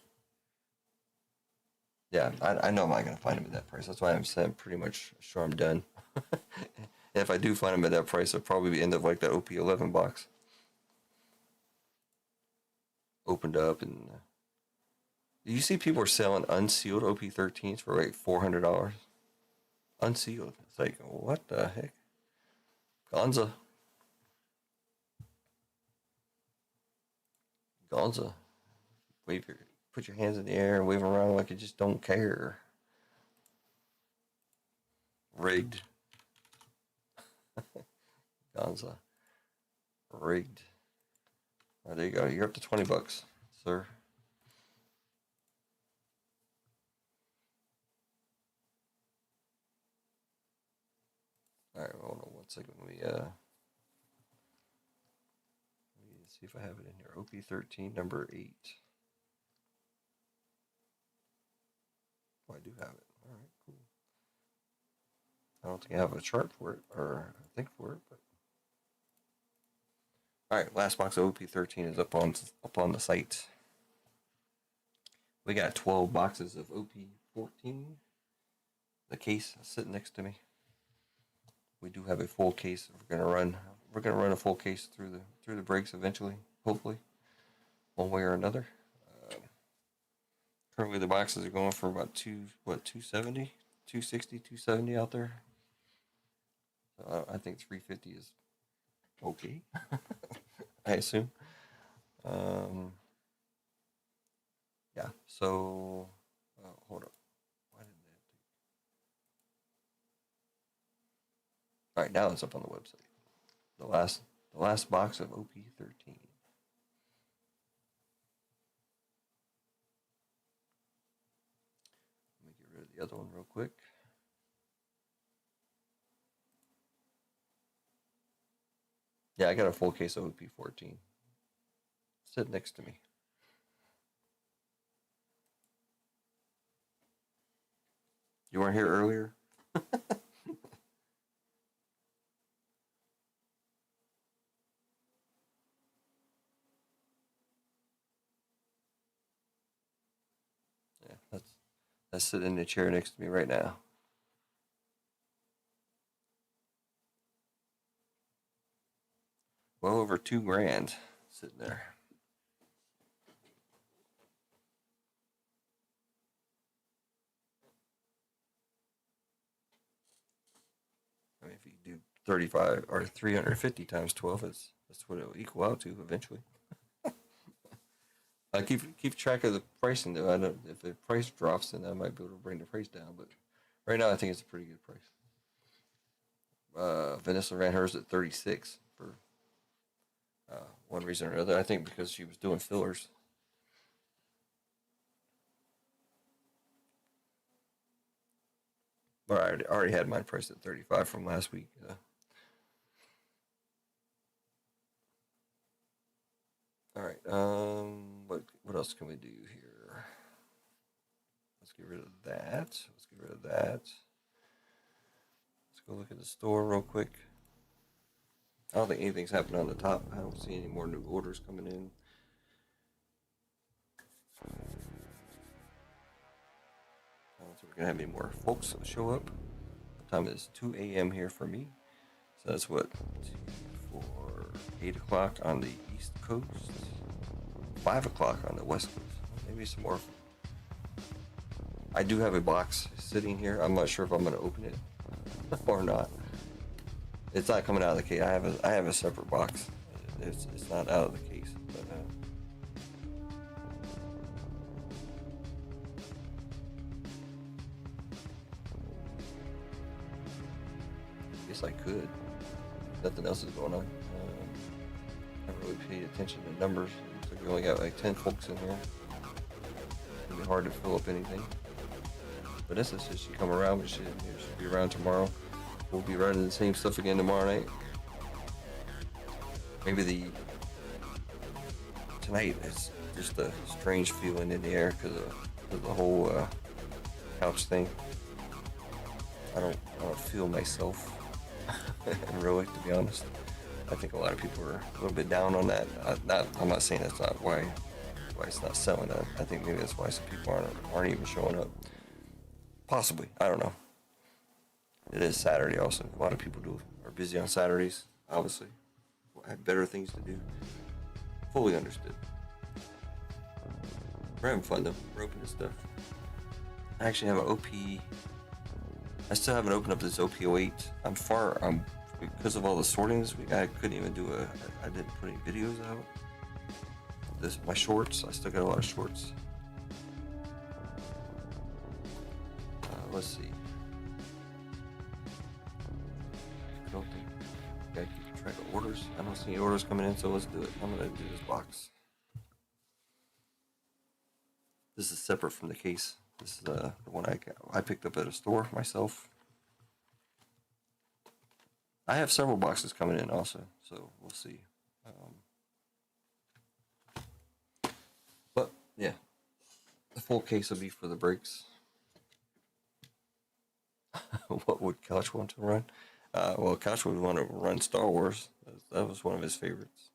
Yeah, I know I'm not gonna find them at that price. That's why I'm saying pretty much sure I'm done. And if I do find them at that price, it'll probably end up like that OP-11 box. Opened up and you see people are selling unsealed OP-13s for like $400. Unsealed. It's like, what the heck? Gonza. Gonza. Put your hands in the air and wave them around like you just don't care. Rigged. Gonza. Rigged. Oh, there you go. You're up to $20, sir. All right, hold on 1 second. Let me see if I have it in here. OP-13, number 8. Oh, I do have it. All right, cool. I don't think I have a chart for it, or I think for it, but all right. Last box of OP-13 is up on the site. We got 12 boxes of OP-14. The case sitting next to me. We do have a full case. We're gonna run a full case through the breaks eventually, hopefully, one way or another. Currently, the boxes are going for about 270, 260, 270 out there. So I think 350 is okay. I assume. Yeah. So hold up. Why didn't they have to? All right, now it's up on the website. The last box of OP-13. Let me get rid of the other one real quick. Yeah, I got a full case of OP-14. Sit next to me. You weren't here earlier? Yeah, that's sitting in the chair next to me right now. Well over $2,000 sitting there. 35 or 350 times 12 is that's what it'll equal out to eventually. I keep track of the pricing though. I know if the price drops, then I might be able to bring the price down. But right now, I think it's a pretty good price. Vanessa ran hers at 36 for one reason or another. I think because she was doing fillers. But I already had mine priced at 35 from last week. All right. What else can we do here? Let's get rid of that. Let's get rid of that. Let's go look at the store real quick. I don't think anything's happened on the top. I don't see any more new orders coming in. I don't think we're gonna have any more folks show up. The time is 2 a.m. here for me. So that's what, 8 o'clock on the East Coast, 5 o'clock on the West Coast. Maybe some more. I do have a box sitting here. I'm not sure if I'm going to open it or not. It's not coming out of the case. I have a separate box. It's not out of the case. But, I guess I could. Nothing else is going on. I haven't really paid attention to numbers. Looks like we only got like 10 folks in here. It's gonna be hard to fill up anything. But this is just come around. We should be around tomorrow. We'll be running the same stuff again tomorrow night. Maybe tonight is just a strange feeling in the air because of the whole couch thing. I don't feel myself really, to be honest. I think a lot of people are a little bit down on that. I'm not saying that's not why it's not selling. I think maybe that's why some people aren't even showing up. Possibly, I don't know. It is Saturday also. A lot of people are busy on Saturdays. Obviously, have better things to do. Fully understood. We're having fun though. We're opening stuff. I actually have an OP. I still haven't opened up this OP-08. I'm because of all the sorting this week. I couldn't even I didn't put any videos out. My shorts. I still got a lot of shorts. Let's see. I don't think I gotta keep track of orders. I don't see any orders coming in, so let's do it. I'm gonna do this box. This is separate from the case. This is the one I picked up at a store myself. I have several boxes coming in also, so we'll see. But yeah, the full case will be for the brakes. What would Couch want to run? Well, Couch would want to run Star Wars. That was one of his favorites.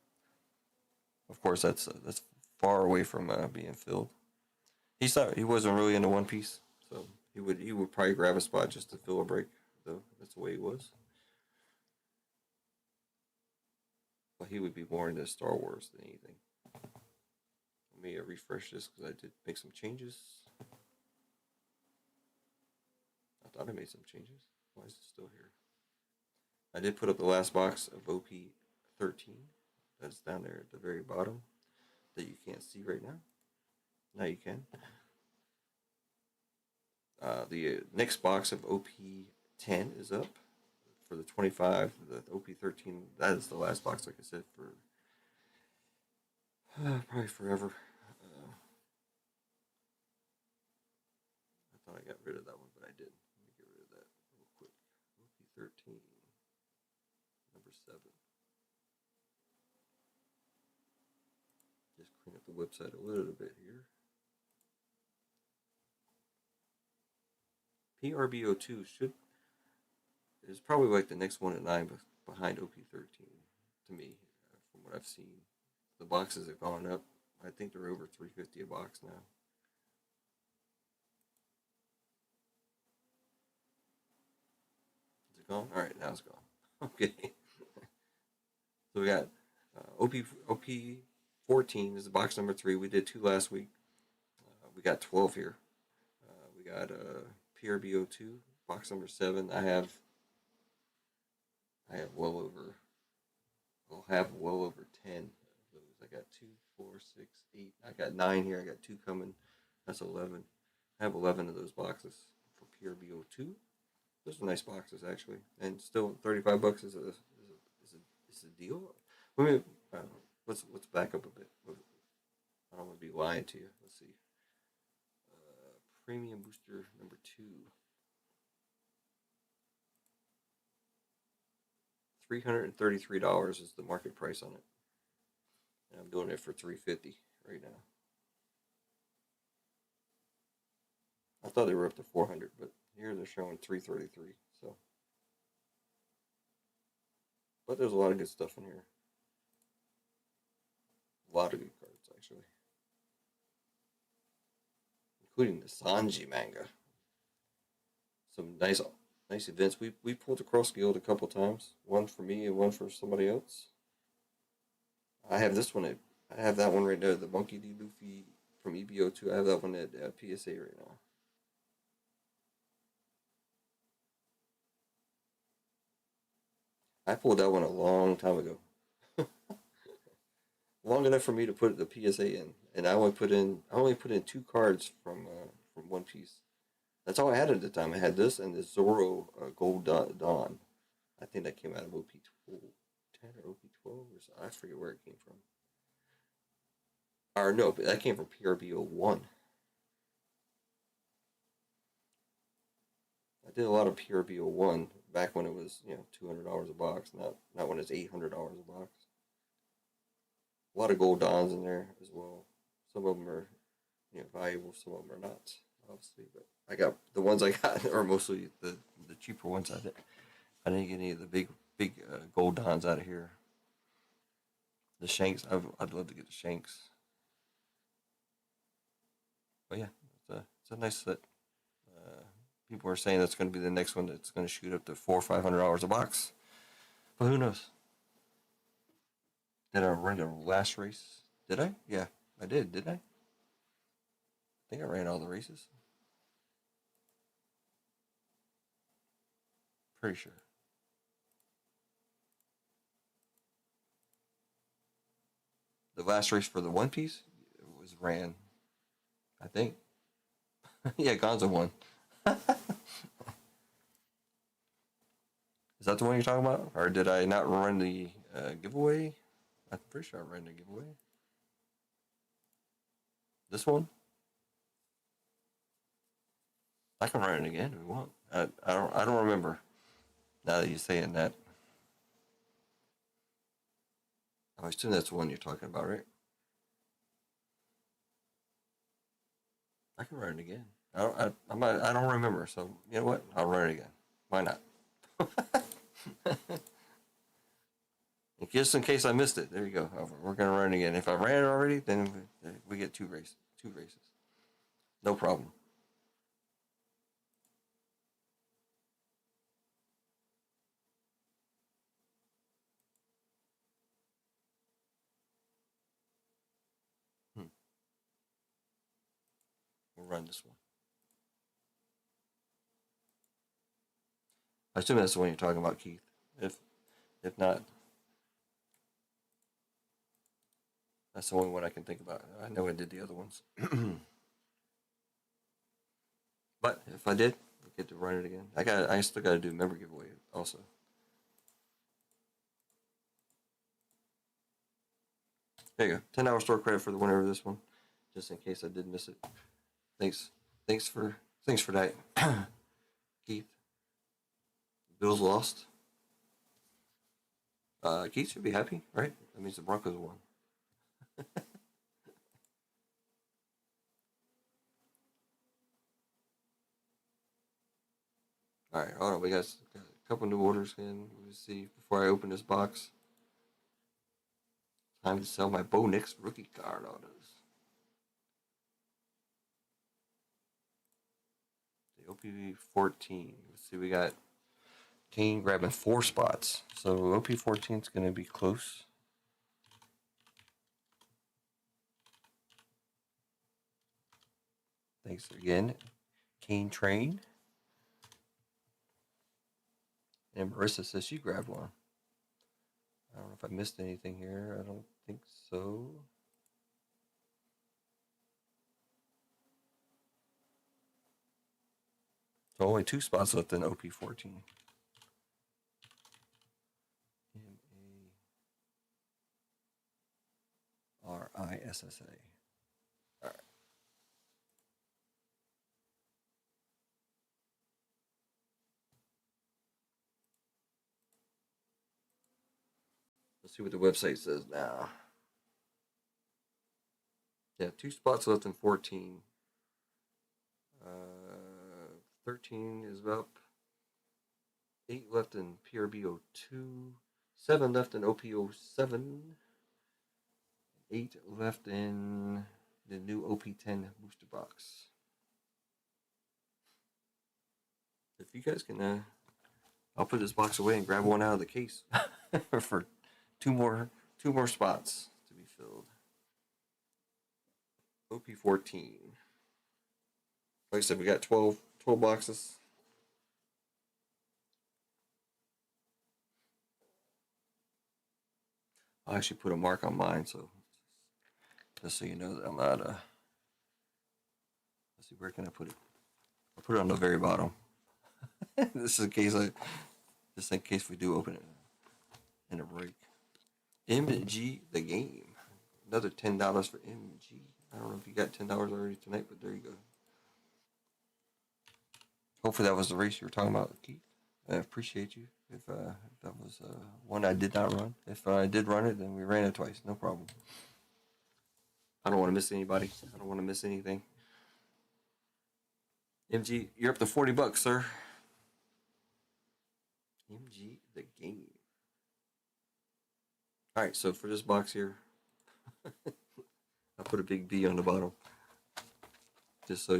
Of course, that's far away from being filled. He wasn't really into One Piece, so he would probably grab a spot just to fill a break. Though that's the way he was. But he would be more into Star Wars than anything. Let me refresh this because I did make some changes. I thought I made some changes. Why is it still here? I did put up the last box of OP-13. That's down there at the very bottom that you can't see right now. Now you can. The next box of OP-10 is up for the 25. The OP-13, that is the last box, like I said, for probably forever. I thought I got rid of that one, but I didn't. Let me get rid of that real quick. OP-13, number 7. Just clean up the website a little bit here. PRBO2 is probably like the next one at 9 behind OP-13 to me, from what I've seen. The boxes have gone up. I think they're over $350 a box now. Is it gone? All right, now it's gone. Okay. So we got OP-14 is the box number 3. We did 2 last week. We got 12 here. We got PRBO2, box number 7. I have I have well over. I'll have well over 10 of those. I got 2, 4, 6, 8. I got 9 here. I got 2 coming. That's 11. I have 11 of those boxes for PRBO2. Those are nice boxes actually, and still $35 is a deal. Let me let's back up a bit. I don't want to be lying to you. Let's see. Premium booster number 2. $333 is the market price on it, and I'm doing it for $350 right now. I thought they were up to 400, but here they're showing 333. So, but there's a lot of good stuff in here. A lot of good cards actually, including the Sanji manga. Some nice events. We pulled the cross guild a couple times. One for me and one for somebody else. I have this one. I have that one right there. The Monkey D. Luffy from EBO2. I have that one at PSA right now. I pulled that one a long time ago. Long enough for me to put the PSA in, and I only put in 2 cards from One Piece. That's all I had at the time. I had this and the Zoro Gold Dawn. I think that came out of OP-10 or OP-12 or so. I forget where it came from. Or no, but that came from PRBO1. I did a lot of PRBO1 back when it was $200 a box, not when it's $800 a box. A lot of gold dons in there as well. Some of them are valuable, some of them are not, obviously. But I got the ones I got are mostly the cheaper ones. I didn't get any of the big gold dons out of here. The shanks, I'd love to get the shanks. But yeah, it's a nice set. People are saying that's going to be the next one that's going to shoot up to $400 or $500 a box. But who knows? Did I run the last race? Did I? Yeah, I did. Didn't I? I think I ran all the races. Pretty sure. The last race for the One Piece was ran, I think. Yeah, Gonzo won. Is that the one you're talking about? Or did I not run the giveaway? I'm pretty sure I ran the giveaway. This one? I can run it again if we want. I don't remember. Now that you're saying that. I assume that's the one you're talking about, right? I can run it again. I don't remember. So you know what? I'll run it again. Why not? Just in case I missed it. There you go. We're gonna run it again. If I ran it already, then we get 2 races. 2 races. No problem. Hmm. We'll run this one. I assume that's the one you're talking about, Keith. If not, that's the only one I can think about. I know I did the other ones. But if I did, we'll get to run it again. I still gotta do member giveaway also. There you go. 10-hour store credit for the winner of this one. Just in case I did miss it. Thanks. Thanks for that. Keith. Bills lost. Keith should be happy, right? That means the Broncos won. All right, hold on. We got a couple new orders in. Let's see before I open this box. Time to sell my Bo Nix rookie card autos. The OP-14. Let's see. We got Kane grabbing 4 spots. So OP-14 is going to be close. Thanks again, Kane Train. And Marissa says she grabbed one. know if I missed anything here. I don't think so. So only 2 spots left in OP-14. MARISSA. All right. Let's see what the website says now. Yeah, 2 spots left in 14. 13 is up. 8 left in PRB02. 7 left in OP07. 8 left in the new OP-10 booster box. If you guys can, I'll put this box away and grab one out of the case for two more spots to be filled. OP-14. Like I said, we got 12 boxes. I'll actually put a mark on mine, so just so you know that I'm not. Let's see, where can I put it? I'll put it on the very bottom. This is in case just in case we do open it in a break. MG the game. Another $10 for MG. I don't know if you got $10 already tonight, but there you go. Hopefully that was the race you were talking about, Keith. I appreciate you. If that was one I did not run. If I did run it, then we ran it twice. No problem. I don't want to miss anybody. I don't want to miss anything. MG, you're up to $40, sir. MG the game. All right, so for this box here, I put a big B on the bottom, just so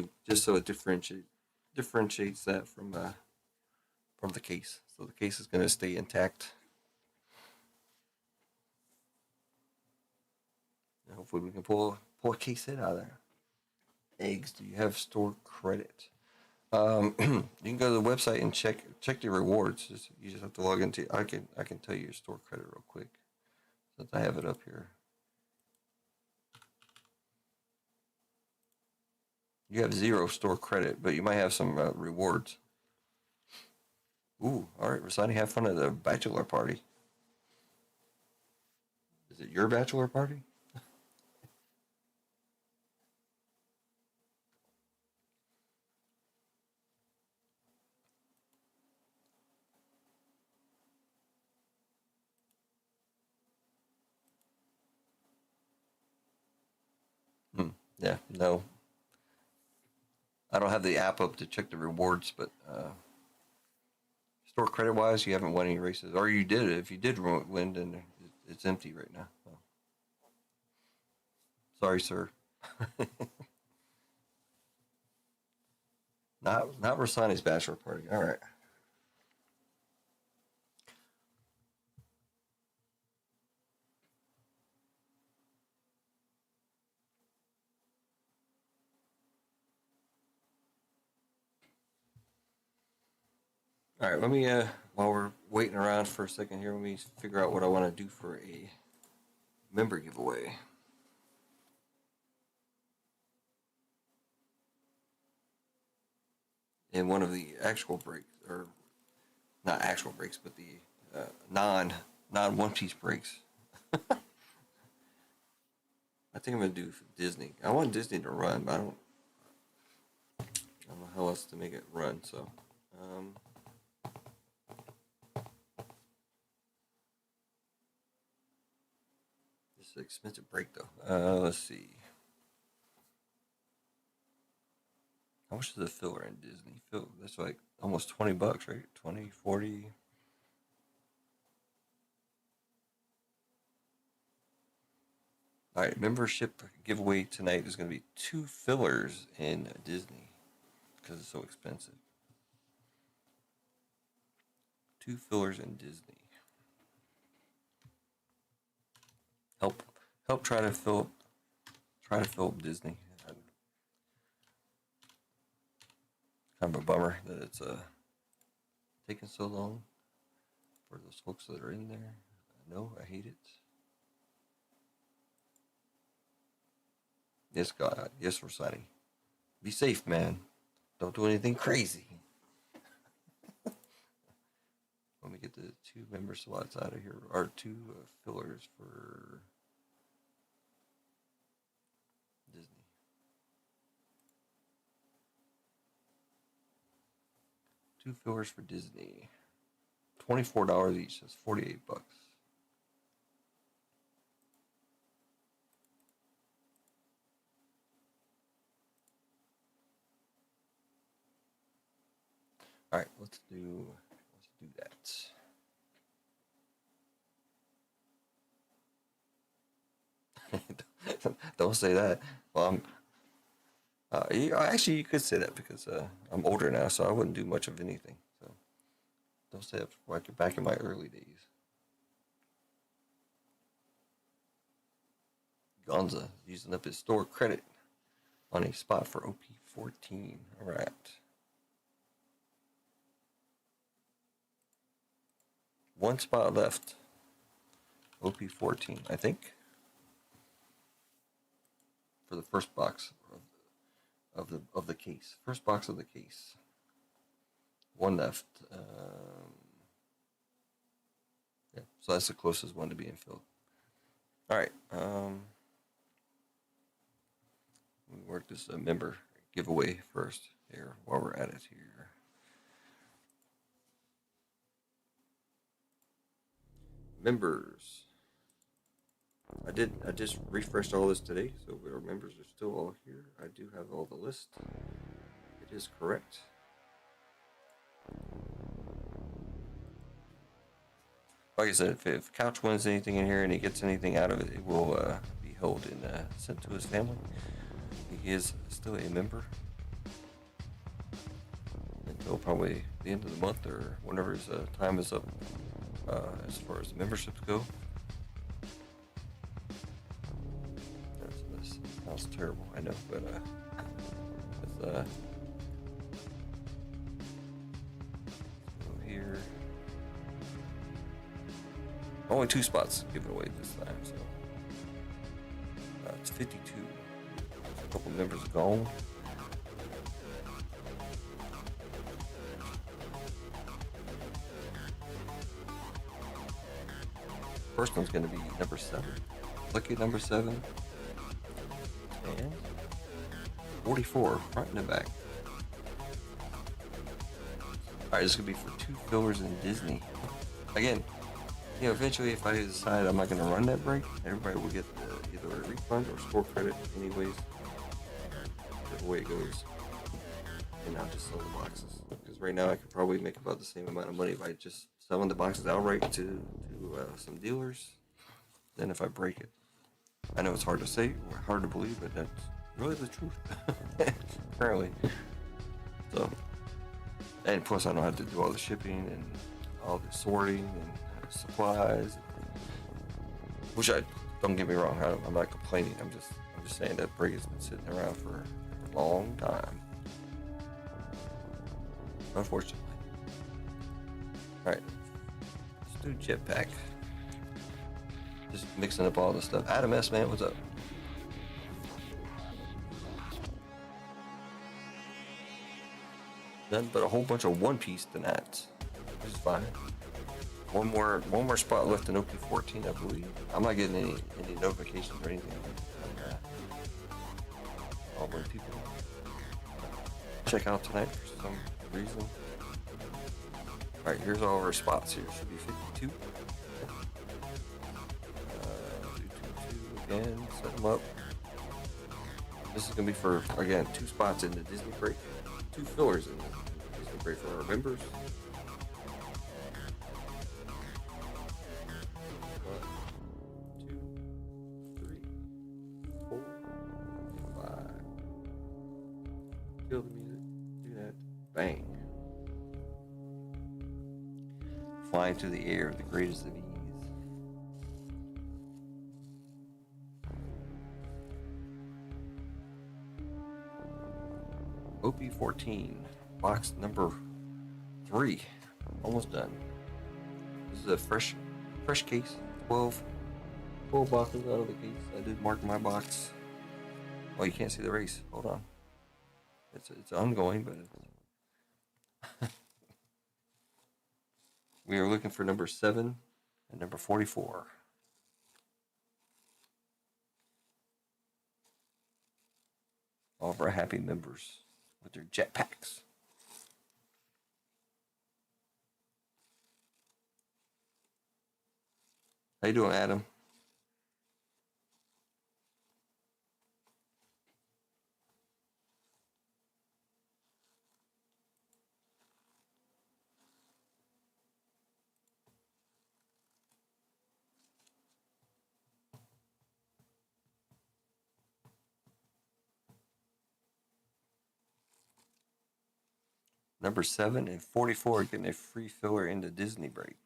it differentiates that from the case. So the case is going to stay intact. And hopefully we can pull a case hit out of there. Eggs, do you have store credit? You can go to the website and check your rewards. You just have to log into. I can tell you your store credit real quick, since I have it up here. You have 0 store credit, but you might have some rewards. Ooh, all right, Rasani, have fun at the bachelor party. Is it your bachelor party? Yeah, no. I don't have the app up to check the rewards, but store credit wise, you haven't won any races, or you did. If you did win, then it's empty right now. So. Sorry, sir. Not Rasani's bachelor party. All right. All right, let me, while we're waiting around for a second here, let me figure out what I want to do for a member giveaway. In one of the actual breaks, or not actual breaks, but the non One Piece breaks. I think I'm going to do Disney. I want Disney to run, but I don't know how else to make it run, so. It's an expensive break, though. Let's see. How much is the filler in Disney? That's like almost $20, right? 20, 40. All right, membership giveaway tonight is going to be 2 fillers in Disney because it's so expensive. 2 fillers in Disney. Help try to fill up Disney. Kind of a bummer that it's taking so long for those folks that are in there. No, I hate it. Yes, God. Yes, Rosati. Be safe, man. Don't do anything crazy. Let me get the 2 member slots out of here. Or 2 fillers for Disney. 2 fillers for Disney. $24 each. That's $48. All right, let's do that. Don't say that. Well, actually, you could say that because I'm older now, so I wouldn't do much of anything. So don't say that like back in my early days. Gonza using up his store credit on a spot for OP-14. All right. One spot left. OP-14, I think, for the first box of the case. First box of the case. One left. Yeah, so that's the closest one to being filled. All right. We work this member giveaway first here while we're at it here. Members. I just refreshed all this today, so our members are still all here. I do have all the list. It is correct. Like I said, if Couch wins anything in here and he gets anything out of it, it will be held and sent to his family. He is still a member until probably the end of the month or whenever his time is up as far as the memberships go. This sounds terrible, I know, but let's go here. Only 2 spots given away this time, so it's 52. A couple members gone. First one's going to be number 7. Lucky number 7. And 44, front and the back. Alright, this is going to be for 2 fillers in Disney. Again, you know, eventually if I decide I'm not going to run that break, everybody will get either a refund or score credit anyways. The way it goes. And I'll just sell the boxes. Because right now I could probably make about the same amount of money by just selling the boxes outright to some dealers than if I break it. I know it's hard to say, or hard to believe, but that's really the truth. Apparently. So, and plus I don't have to do all the shipping and all the sorting and supplies. Which don't get me wrong, I'm not complaining. I'm just saying that break has been sitting around for a long time. Unfortunately. Alright. Let's do jetpack. Just mixing up all this stuff. Adam S, man, what's up? Nothing but a whole bunch of One Piece tonight. Which is fine. One more spot left in OP-14, I believe. I'm not getting any notifications or anything. All when people check out tonight for some reason. Alright, here's all of our spots here. Should be 52. Do 2 again, set them up. This is going to be for, again, 2 spots in the Disney break. 2 fillers in the Disney break for our members. 1, 2, 3, 4, 5. Kill the music. Do that. Bang. Flying through the air with the greatest of ease. OP-14, box number 3, almost done. This is a fresh case, 12 boxes out of the case. I did mark my box. Oh, you can't see the race. Hold on. It's ongoing, but we are looking for number 7 and number 44. All of our happy members with their jetpacks. How you doing, Adam? Number 7 and 44 getting a free filler into Disney break.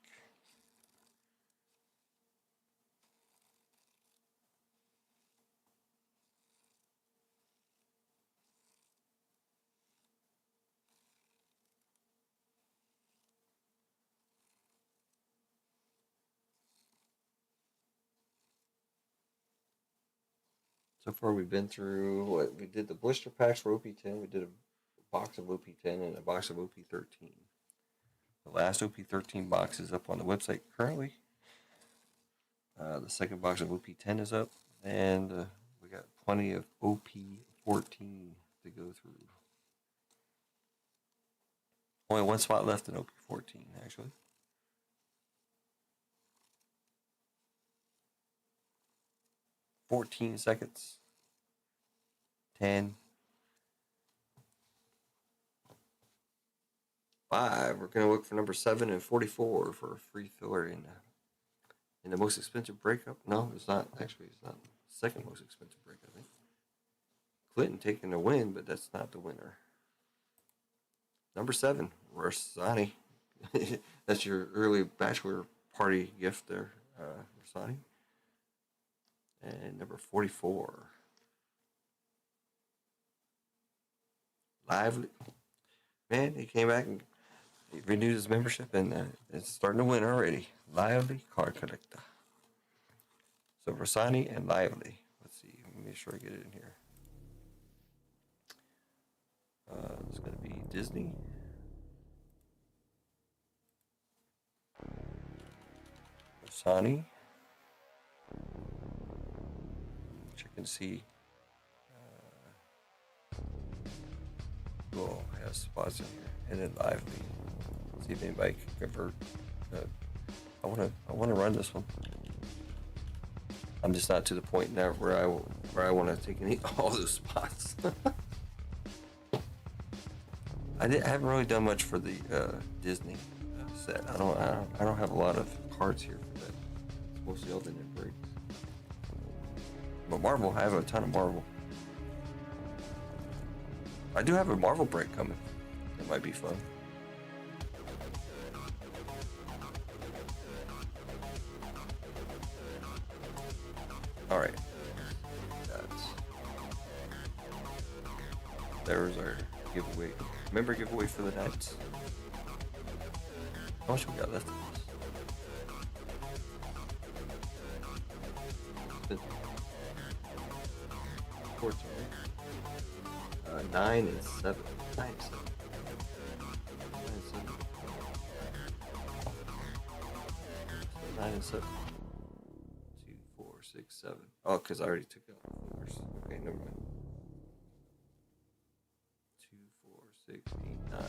So far, we've been through what we did: the blister packs for OP-10. We did a box of OP-10 and a box of OP-13. The last OP-13 box is up on the website currently. The second box of OP-10 is up, and we got plenty of OP-14 to go through. Only one spot left in OP-14, actually. "14 seconds. 10. 5. We're going to look for number 7 and 44 for a free filler in the most expensive breakup. No, it's not. Actually, it's not. Second most expensive break, I think. Clinton taking the win, but that's not the winner. Number 7, Rossani. That's your early bachelor party gift there, Rossani. And number 44, Lively. Man, he came back and he renewed his membership, and it's starting to win already. Lively card collector. So Rossani and Lively. Let's see. Let me make sure I get it in here. It's going to be Disney. Rossani. Check and see. Cool. Has spots in here, and then Lively. See if anybody can convert. I want to run this one. I'm just not to the point now where I want to take all those spots. I haven't really done much for the Disney set. I don't have a lot of cards here for that. It's mostly alternate breaks. But Marvel, I have a ton of Marvel. I do have a Marvel break coming. That might be fun. All right. There's our giveaway. Member giveaway for the night. How much we got left of this? 14. 9 and 7. 9 and 7. 9 and 7. 9 and 7. 2, 4, 6, 7. Oh, because I already took out the 4s. Okay, never mind. 2, 4, 6, 8, 9.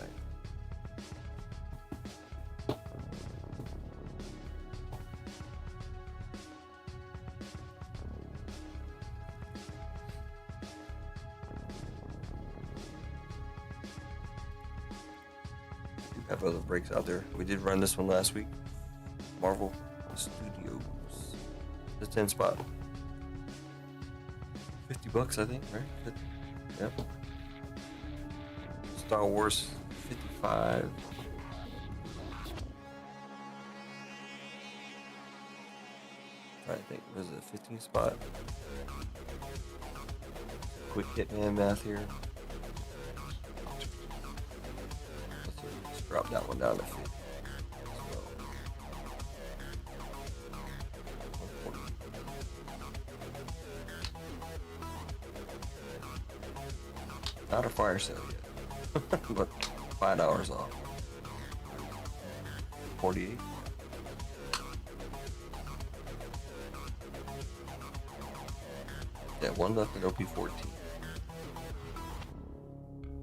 Have other breaks out there. We did run this one last week. Marvel Studios. The 10 spot. $50, I think, right? Yep. Star Wars 55. Trying to think, was it a 15 spot? Quick Hitman math here. Let's drop that one down to 50. Not a fire sale yet, but $5 off. 48. Yeah, one left in OP-14.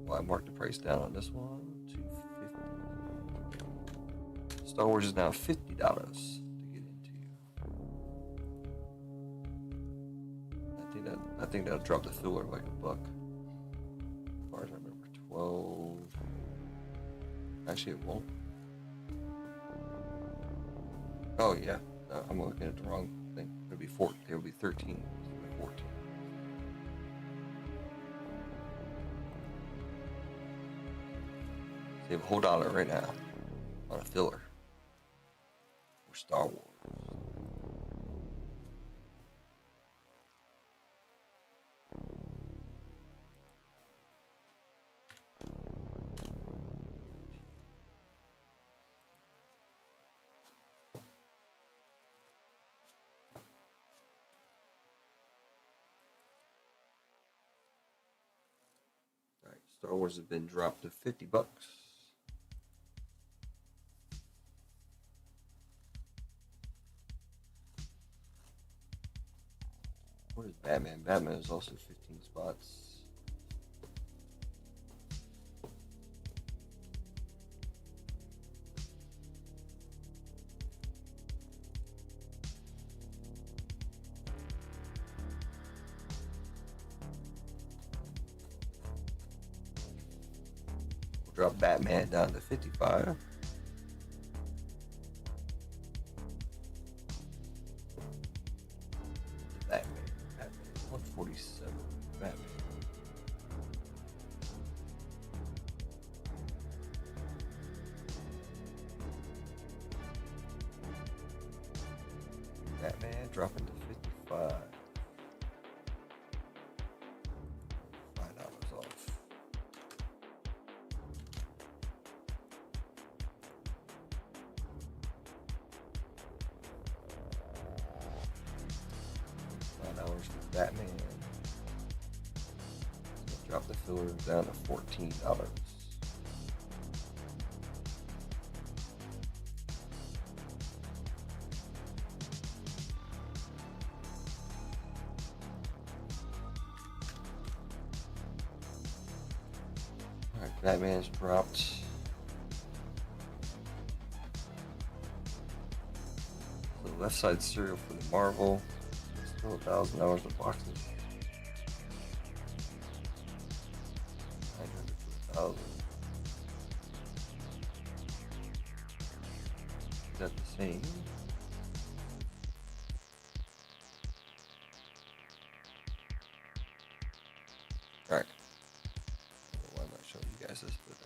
Well, I marked the price down on this one to $50. Star Wars is now $50 to get into. I think that'll drop the filler like a buck. As far as I remember, 12. Actually, it won't. Oh yeah, I'm looking at the wrong thing. It'll be 4. It'll be 13. It'll be 14. Save a whole dollar right now on a filler for Star Wars. Alright, Star Wars has been dropped to $50. What is Batman? Batman is also 15 spots. We'll drop Batman down to 55. Batman. 147. Batman. Batman dropping to 55. $5 off. $5 for Batman. Drop the filler down to $14. Alright, Batman's dropped. The left side cereal for the Marvel. Still $1,000 a box. 900 to 1,000. Is that the same? Alright. Why am I showing you guys this? But,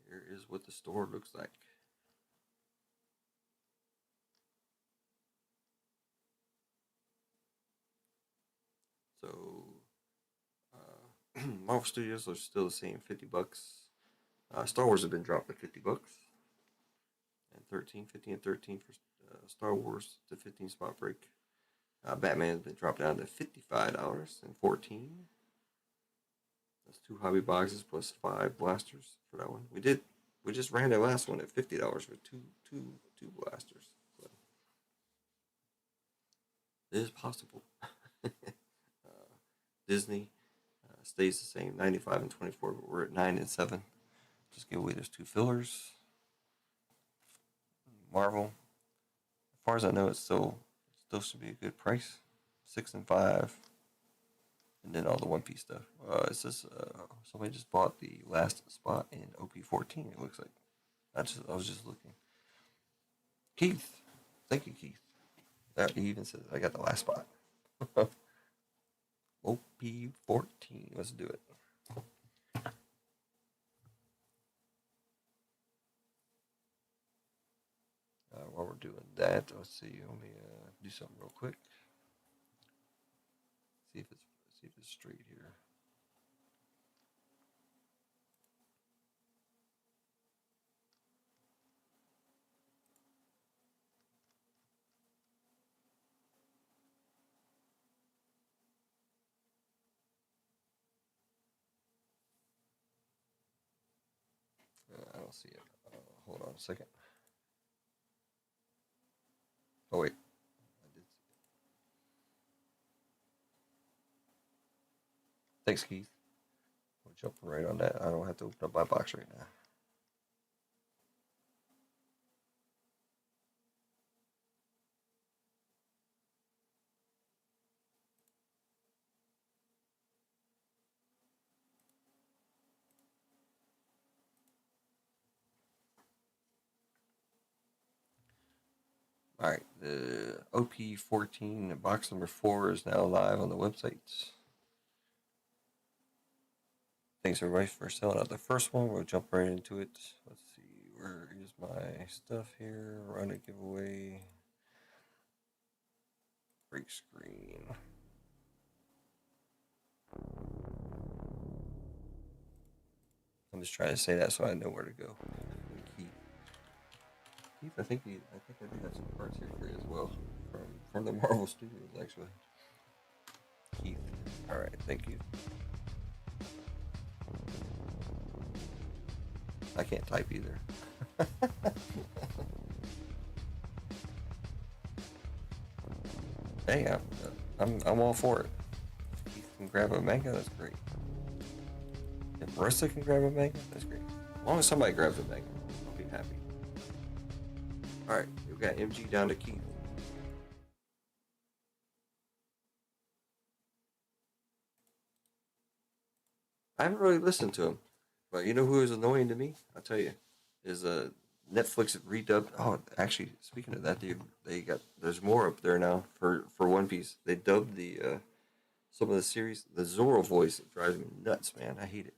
here is what the store looks like. So, Marvel Studios are still the same, $50. Star Wars has been dropped to $50. And 13, 15 and 13 for Star Wars, the 15 spot break. Batman has been dropped down to $55 and 14. That's 2 hobby boxes plus 5 blasters for that one. We just ran that last one at $50 for two blasters. So it is possible. Disney stays the same, 95 and 24, but we're at 9 and 7. Just give away those 2 fillers. Marvel, as far as I know, it still should be a good price. 6 and 5, and then all the One Piece stuff. It says somebody just bought the last spot in OP-14. It looks like. I was just looking. Keith, thank you, Keith. He even says I got the last spot. OP-14. Let's do it. While we're doing that, let's see. Let me do something real quick. See if it's straight here. don't see it. Hold on a second. Oh wait, I did see it. Thanks, Keith. We'll jump right on that. I don't have to open up my box right now. All right, the OP-14 box number 4 is now live on the website. Thanks everybody for selling out the first one. We'll jump right into it. Let's see, where is my stuff here? Run a giveaway. Break screen. I'm just trying to say that so I know where to go. Keith, I think I do have some cards here for you as well from the Marvel Studios actually. Keith, all right, thank you. I can't type either. Hey, I'm all for it. If Keith can grab a manga, that's great. If Marissa can grab a manga, that's great. As long as somebody grabs a manga, I'll be happy. All right, we've got MG down to Keith. I haven't really listened to him, but you know who is annoying to me? I'll tell you, is Netflix redubbed. Oh, actually, speaking of that, they got there's more up there now for One Piece. They dubbed the some of the series. The Zoro voice, it drives me nuts, man. I hate it.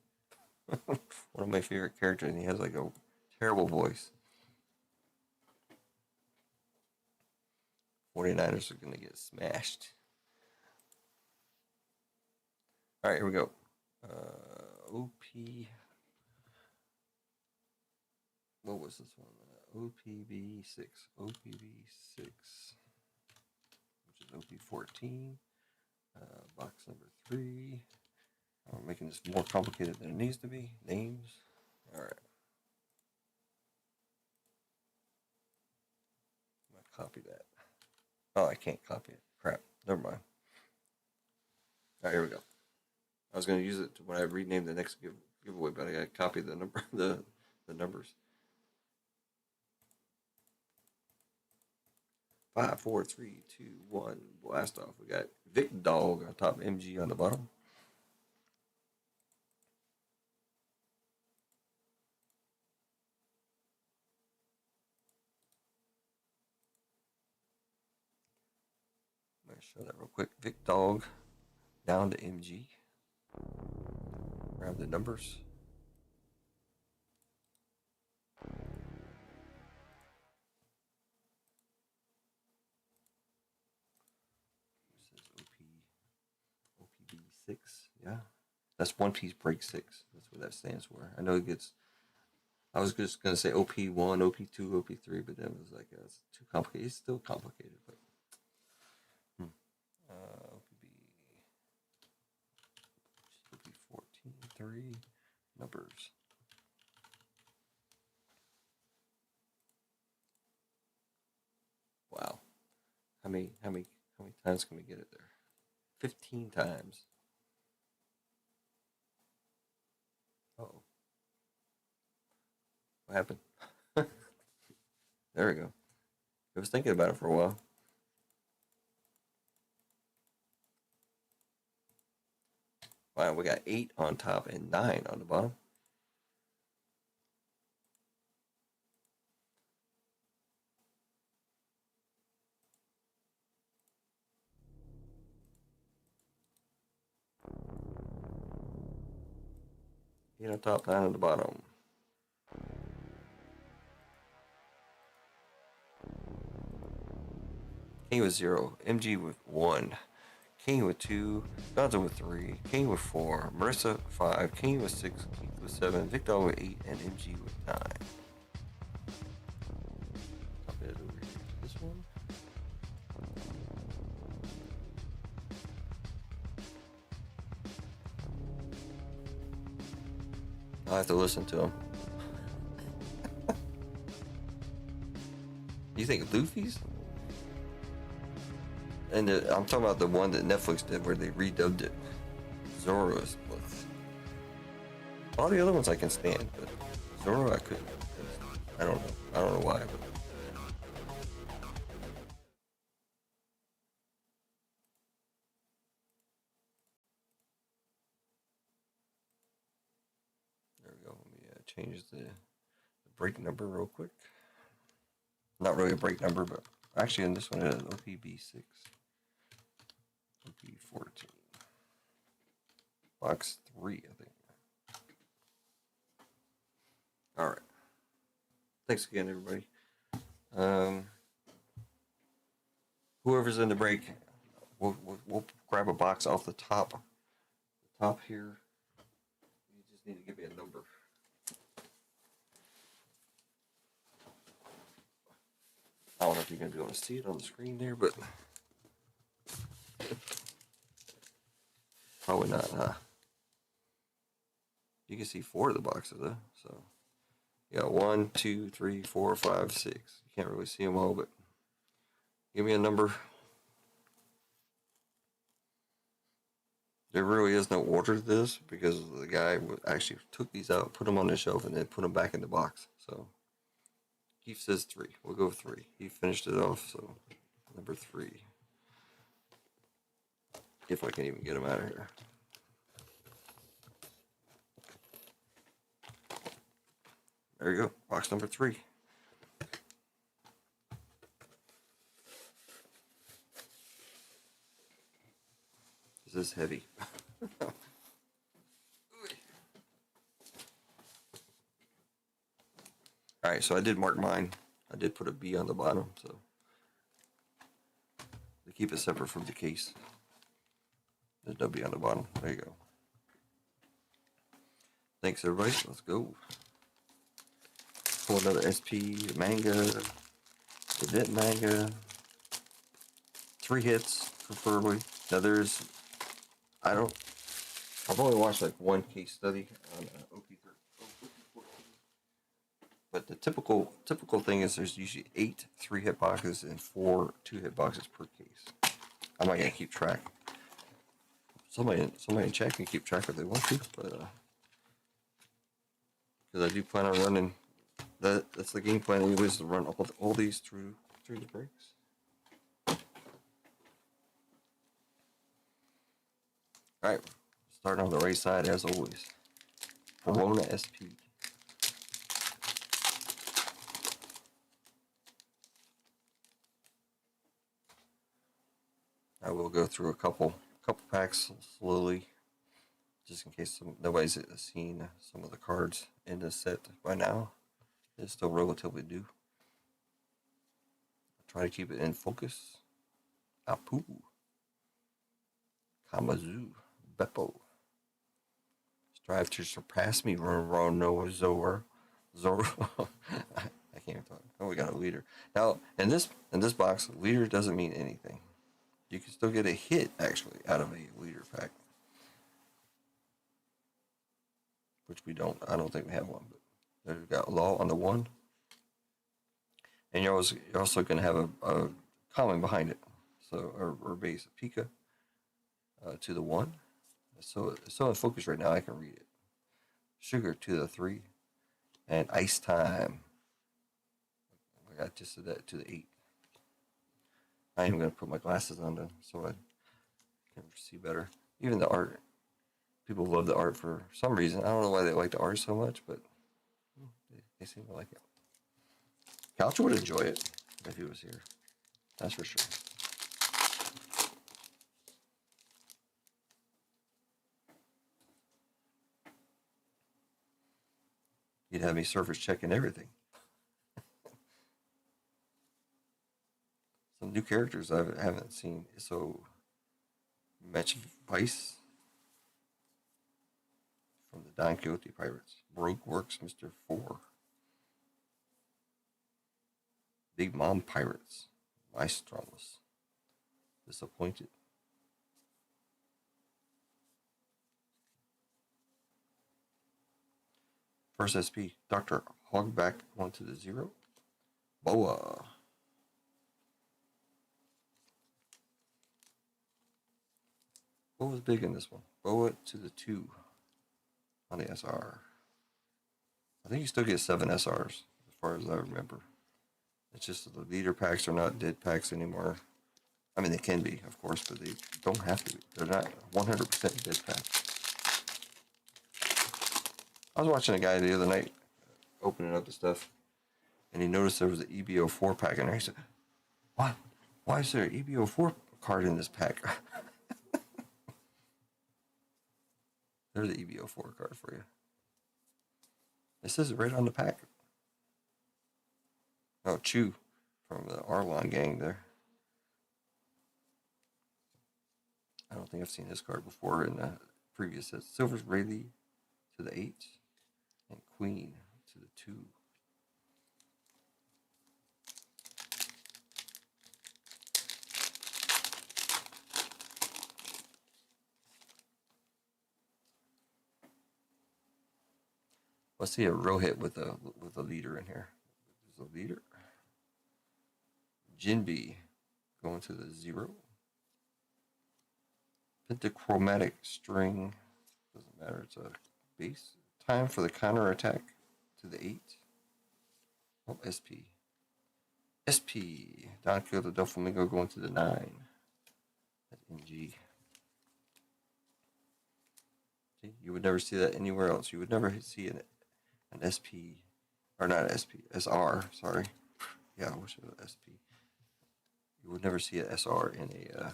One of my favorite characters, and he has like a terrible voice. 49ers are gonna get smashed. All right, here we go. OP. What was this one? OPB6. OPB6. Which is OP-14. Box number 3. I'm making this more complicated than it needs to be. Names. All right. I'm going to copy that. Oh, I can't copy it. Crap. Never mind. All right, here we go. I was going to use it when I rename the next giveaway, but I got to copy the number, the numbers. 5, 4, 3, 2, 1. Blast off. We got Vic Dog on top, MG on the bottom. I'm going to show that real quick. Vic Dog down to MG. Grab the numbers. It says OPB6. Yeah. That's One Piece Break 6. That's what that stands for. I know it gets. I was just going to say OP1, OP2, OP3, but then it was like, it's too complicated. It's still complicated, but. OP14, 3 numbers. Wow. How many times can we get it there? 15 times. Uh-oh. What happened? There we go. I was thinking about it for a while. Wow, we got 8 on top and 9 on the bottom. Eight on top, 9 on the bottom. King with 0, MG with 1, King with 2, Gonzo with 3, King with 4, Marissa 5, King with 6, Keith with 7, Victor with 8, and MG with 9. Copy that over here to this one. I'll have to listen to him. You think Luffy's? And I'm talking about the one that Netflix did where they redubbed it. Zoro's. All the other ones I can stand, but Zoro I couldn't. I don't know. I don't know why, but there we go. Let me change the break number real quick. Not really a break number, but actually in this one it is OPB6. OP-14. Box 3, I think. Alright. Thanks again, everybody. Whoever's in the break, we'll grab a box off the top. The top here. You just need to give me a number. I don't know if you're going to be able to see it on the screen there, but probably not, huh? You can see 4 of the boxes, though. So, yeah, 1, 2, 3, 4, 5, 6. You can't really see them all, but give me a number. There really is no order to this because the guy actually took these out, put them on the shelf, and then put them back in the box. So, Keith says 3. We'll go 3. He finished it off, so number 3. If I can even get him out of here. There you go. Box number 3. This is heavy. Alright, so I did mark mine. I did put a B on the bottom, so to keep it separate from the case. There's no B on the bottom. There you go. Thanks, everybody. Let's go. Pull another SP manga, event manga. 3 hits, preferably. Now I've only watched like 1 case study on OP-14. But the typical thing is there's usually 8 3-hit boxes and 4 2-hit boxes per case. I'm not gonna keep track. Somebody in chat can keep track if they want to, but because I do plan on running. That's the game plan anyways, to run all these through the breaks. Alright, starting on the right side as always. Corona SP. I will go through a couple packs slowly, just in case nobody's seen some of the cards in this set by now. It's still relatively new. Try to keep it in focus. Apu. Kamazu. Beppo. Strive to surpass me, Rono Zoro. I can't talk. Oh, we got a leader. Now, in this box, leader doesn't mean anything. You can still get a hit, actually, out of a leader pack. Which we don't. I don't think we have one. But we've got Law on the 1. And you're also going to have a comment behind it. So, or base, Pika to the 1. So in focus right now, I can read it. Sugar to the 3. And Ice Time. I got just that to the 8. I am going to put my glasses on them so I can see better. Even the art. People love the art for some reason. I don't know why they like the art so much, but they seem to like it. Couch would enjoy it if he was here. That's for sure. He'd have me surface checking everything. Some new characters I haven't seen. So, Match Vice from the Don Quixote Pirates. Broke Works Mr. 4. Big Mom Pirates. Maestros. Disappointed. First SP, Dr. Hogback 1 to the 0. Boa. What was big in this one? Boa to the 2 on the SR. I think you still get 7 SRs, as far as I remember. It's just that the leader packs are not dead packs anymore. I mean, they can be, of course, but they don't have to be. They're not 100% dead packs. I was watching a guy the other night opening up the stuff, and he noticed there was an EBO4 pack in there. He said, "What? Why is there an EBO4 card in this pack?" There's the EBO4 card for you. It says it right on the pack. Oh, Chew from the Arlon gang there. I don't think I've seen this card before in the previous sets. Silver's Rayleigh to the 8 and Queen to the 2. Let's see a real hit with a leader in here. There's a leader. Jinbi going to the 0. Pentachromatic string. Doesn't matter. It's a base. Time for the counter attack to the 8. Oh, SP. SP. Don Quixote the Doflamingo going to the 9. That's NG. See, you would never see that anywhere else. You would never see an SP, or not SP, SR, sorry. Yeah, I wish it was SP. You would never see an SR in a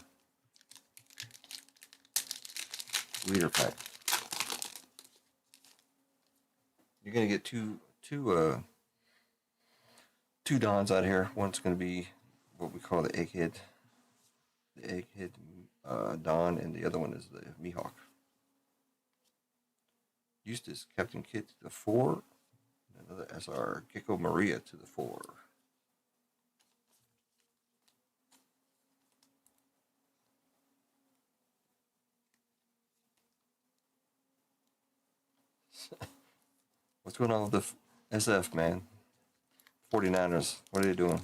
leader pack. You're gonna get two Dons out here. One's gonna be what we call the Egghead, Don, and the other one is the Mihawk. Eustace, Captain Kit to the 4, and another SR, Gecko Maria to the 4. What's going on with the SF, man? 49ers, what are they doing?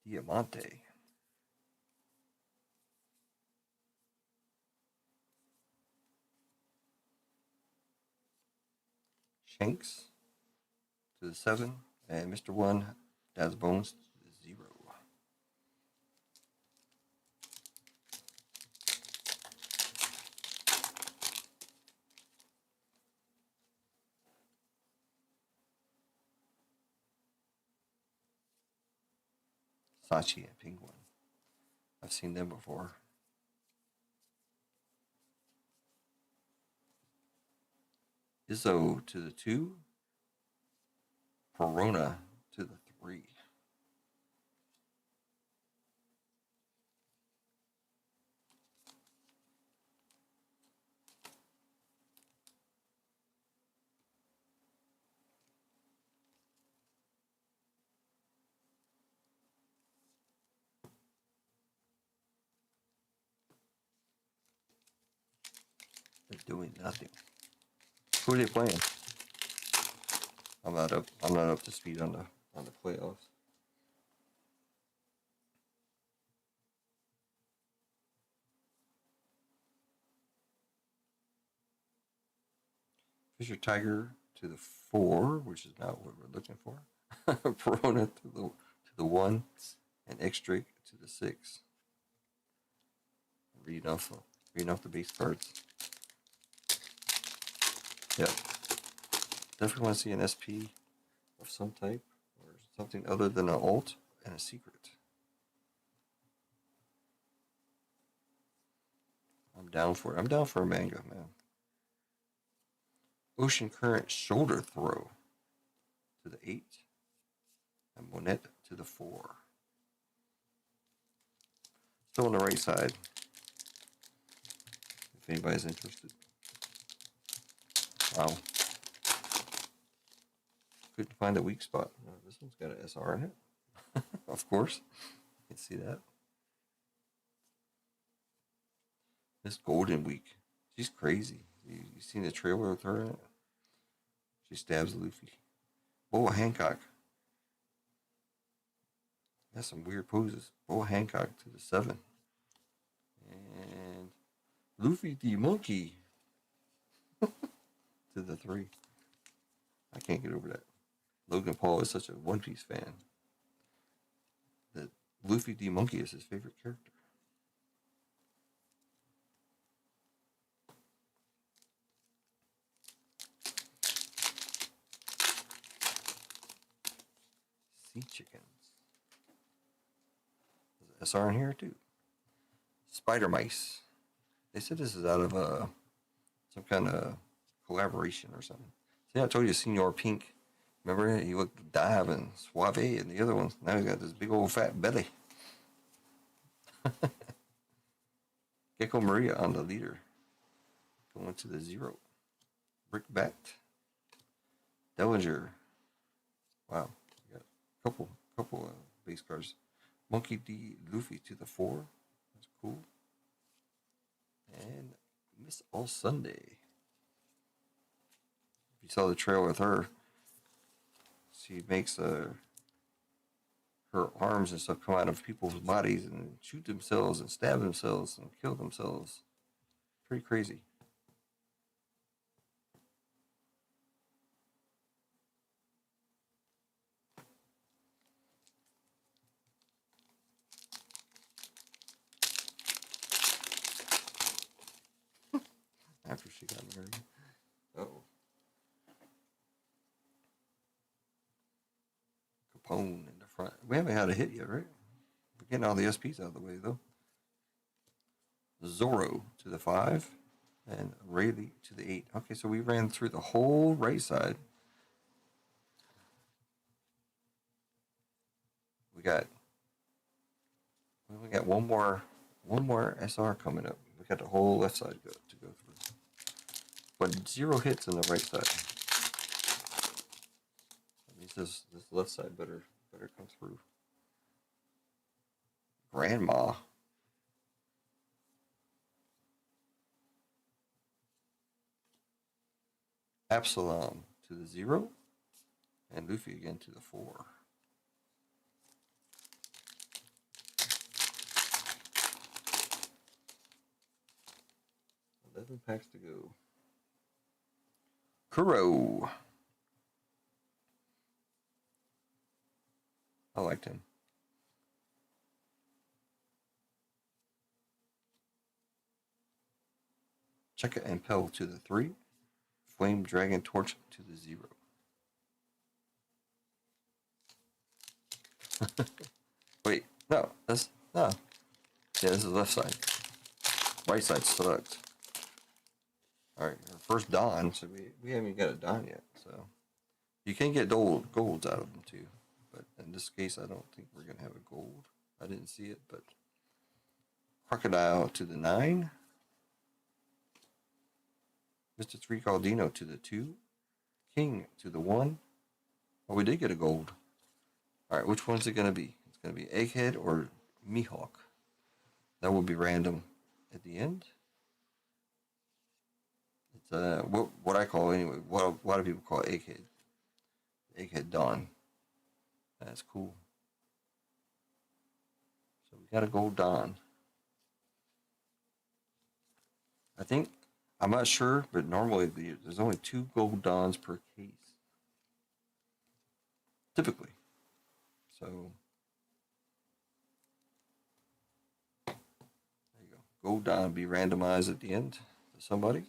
Diamante. Shanks to the 7, and Mr. 1, Daz Bones to the 0. Sachi and Penguin. I've seen them before. Izzo to the 2. Perona to the 3. They're doing nothing. Who are they playing? I'm not up to speed on the playoffs. Fisher Tiger to the 4, which is not what we're looking for. Perona to the 1, and X Drake to the 6. Reading off the base cards. Yep. Definitely want to see an SP of some type or something other than an alt and a secret. I'm down for it. I'm down for a manga, man. Ocean Current Shoulder Throw to the 8, and Monette to the 4. Still on the right side, if anybody's interested. Wow. Couldn't find a weak spot. No, this one's got an SR in it. Of course. You can see that. This Golden Week. She's crazy. You seen the trailer with her in it? She stabs Luffy. Boa Hancock. That's some weird poses. Boa Hancock to the 7. And Luffy the Monkey to the 3. I can't get over that. Logan Paul is such a One Piece fan that Luffy the Monkey is his favorite character. Sea chickens. There's SR in here too. Spider mice. They said this is out of some kind of collaboration or something. See, I told you, Senor Pink. Remember, he looked dive and suave, and the other ones. Now he's got this big old fat belly. Gecko Maria on the leader. Going to the 0. Brickbat. Dellinger. Wow. We got a couple base cards. Monkey D. Luffy to the 4. That's cool. And Miss All Sunday. If you saw the trail with her, she makes her arms and stuff come out of people's bodies and shoot themselves and stab themselves and kill themselves. Pretty crazy. After she got married. Uh-oh. Capone in the front. We haven't had a hit yet, right? We're getting all the SPs out of the way, though. Zoro to the 5. And Rayleigh to the 8. Okay, so we ran through the whole right side. We got one more SR coming up. We got the whole left side to go through. But 0 hits in the right side. That means this left side better come through. Grandma. Absalom to the 0. And Luffy again to the 4. Packs to go. Kuro. I liked him. Cheka and Pell to the 3. Flame Dragon Torch to the 0. Wait, no, that's no. Yeah, this is left side. Right side sucks. Alright, our first Dawn, so we haven't got a Dawn yet, so you can get golds out of them too. But in this case I don't think we're gonna have a gold. I didn't see it, but Crocodile to the 9. Mr. 3 Caldino to the 2. King to the 1. Oh, we did get a gold. Alright, which one's it gonna be? It's gonna be Egghead or Mihawk. That will be random at the end. It's what I call anyway. What a lot of people call Egghead. Egghead Dawn. That's cool. So we got a gold Dawn. I think I'm not sure, but normally there's only 2 gold Dawns per case. Typically. So there you go. Gold Dawn be randomized at the end to somebody.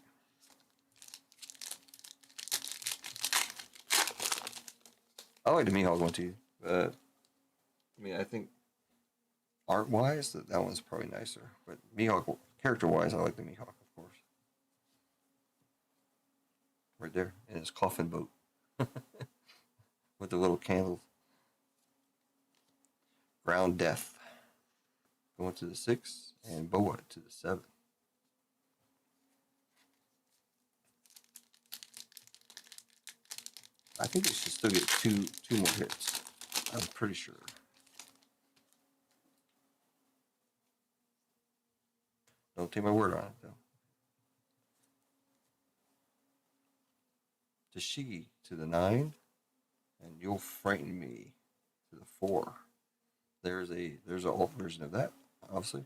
I like the Mihawk one too. I mean, I think art-wise, that one's probably nicer. But Mihawk, character-wise, I like the Mihawk, of course. Right there, in his coffin boat. With the little candles. Ground Death. Going to the 6, and Boa to the 7. I think it should still get two more hits. I'm pretty sure. Don't take my word on it, though. Tashigi to the 9, and You'll Frighten Me to the 4. There's an alt version of that, obviously.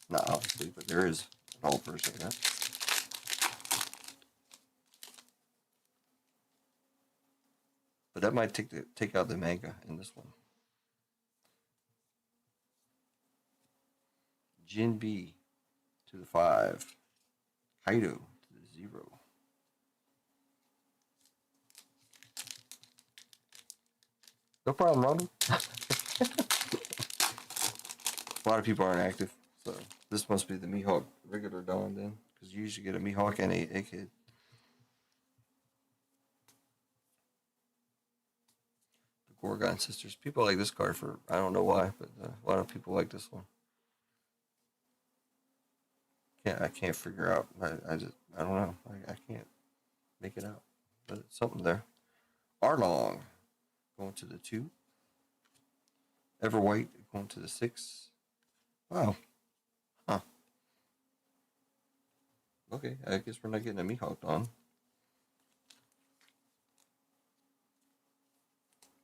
Not obviously, but there is an alt version of that. But that might take out the manga in this one. Jin B to the 5. Kaido to the 0. No problem, Ronald. A lot of people aren't active, so this must be the Mihawk regular Dawn then, because you usually get a Mihawk and a kid. The Gorgon Sisters. People like this card for, I don't know why, but a lot of people like this one. I can't figure out. I don't know. I can't make it out, but it's something there. Arlong going to the 2. Everwhite going to the 6. Wow. Huh. Okay, I guess we're not getting a Mihawk on.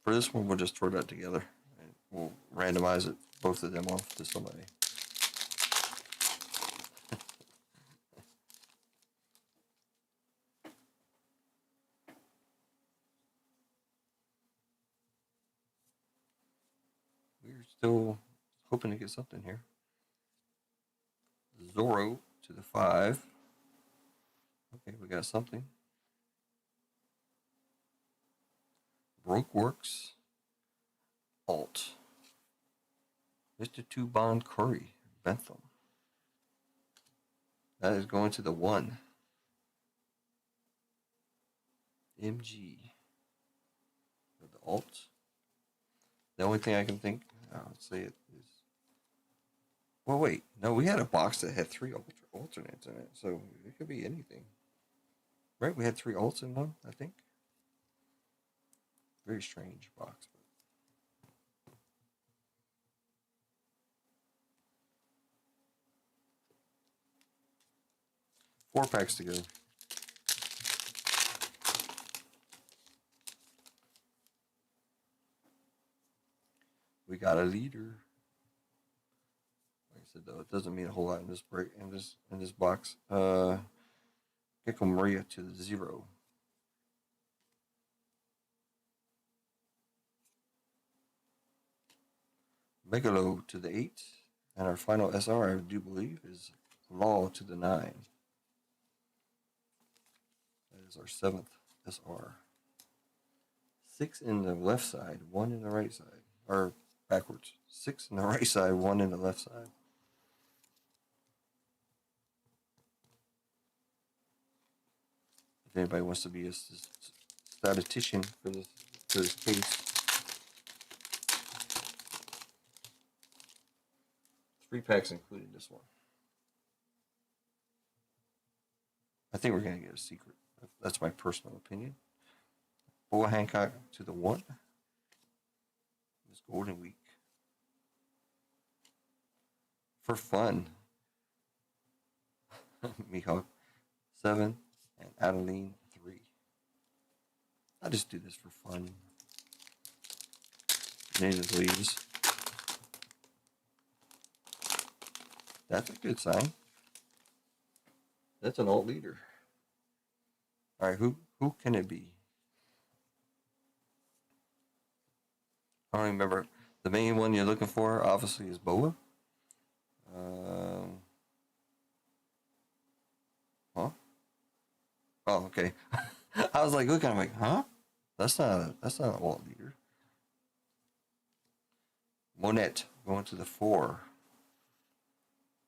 For this one, we'll just throw that together. And we'll randomize it, both of them off to somebody. We're still hoping to get something here. Zoro to the 5. Okay, we got something. Brokeworks. Alt. Mr. Two Bond Curry. Bentham. That is going to the 1. MG. For the alt. The only thing I can think, I'll say it is. Well, wait. No, we had a box that had 3 alternates in it, so it could be anything. Right? We had 3 alts in one, I think. Very strange box. But 4 packs to go. We got a leader. Like I said, though, it doesn't mean a whole lot in this break in this box. Gecko Maria to the 0. Megalo to the 8. And our final SR, I do believe, is Law to the 9. That is our 7th SR. 6 in the left side, 1 in the right side. Or backwards. 6 in the right side, 1 in the left side. If anybody wants to be a statistician for this case. 3 packs including this one. I think we're going to get a secret. That's my personal opinion. Boa Hancock to the 1. Miss Golden Week. For fun. Mihawk 7 and Adeline 3. I just do this for fun. And he just leaves. That's a good sign. That's an alt leader. All right, who can it be? I don't remember. The main one you're looking for, obviously, is Boa. Huh? Oh, okay. I was like looking. I'm like, huh? That's not an alt leader. Monette going to the 4.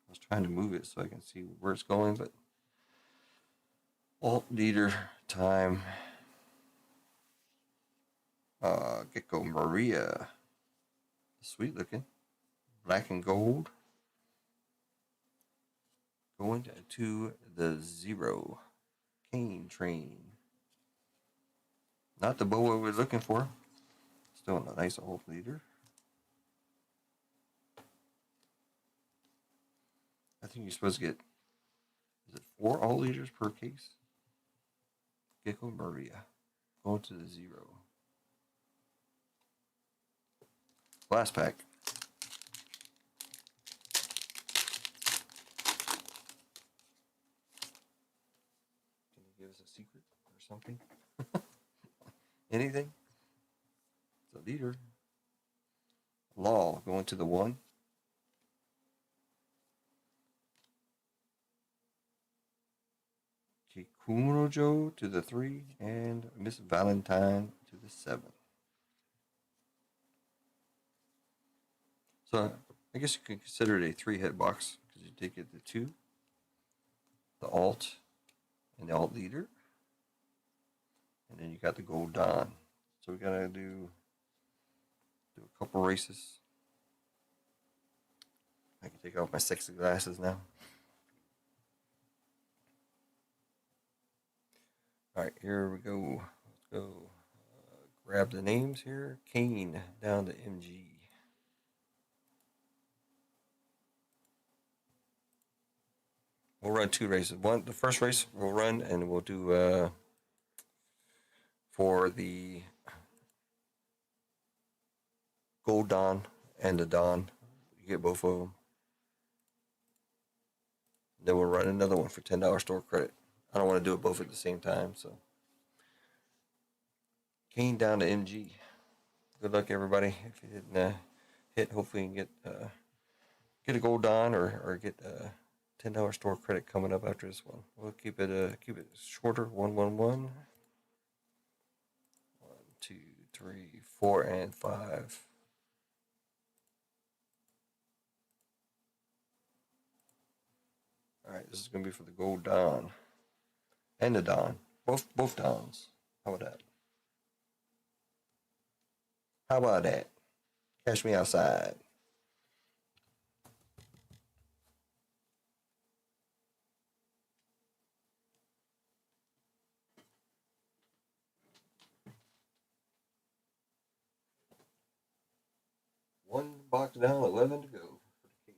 I was trying to move it so I can see where it's going, but alt leader time. Gecko Maria. Sweet looking. Black and gold. Going to the 0. Cane Train. Not the Boa we're looking for. Still a nice alt leader. I think you're supposed to get, is it 4 alt leaders per case? Gecko Maria. Going to the 0. Last pack. Can you give us a secret or something? Anything? It's a leader. Law going to the 1. Kikurojo to the 3. And Miss Valentine to the 7. So I guess you could consider it a 3-hit box because you did get the 2, the alt, and the alt leader. And then you got the gold Don. So we gotta do a couple races. I can take off my sexy glasses now. All right, here we go. Let's go. Grab the names here. Kane down to MG. We'll run 2 races. The first race we'll run, and we'll do for the Gold Don and the Don. You get both of them. Then we'll run another one for $10 store credit. I don't want to do it both at the same time, so. Kane down to MG. Good luck, everybody. If you didn't hit, hopefully you can get a Gold Don or get $10 store credit coming up after this one. We'll keep it shorter. 1, 1, 1. 1, 2, 3, 4, and 5. All right, this is gonna be for the Gold Don and the Don, both Dons. How about that? How about that? Catch me outside. One box down, 11 to go for the case.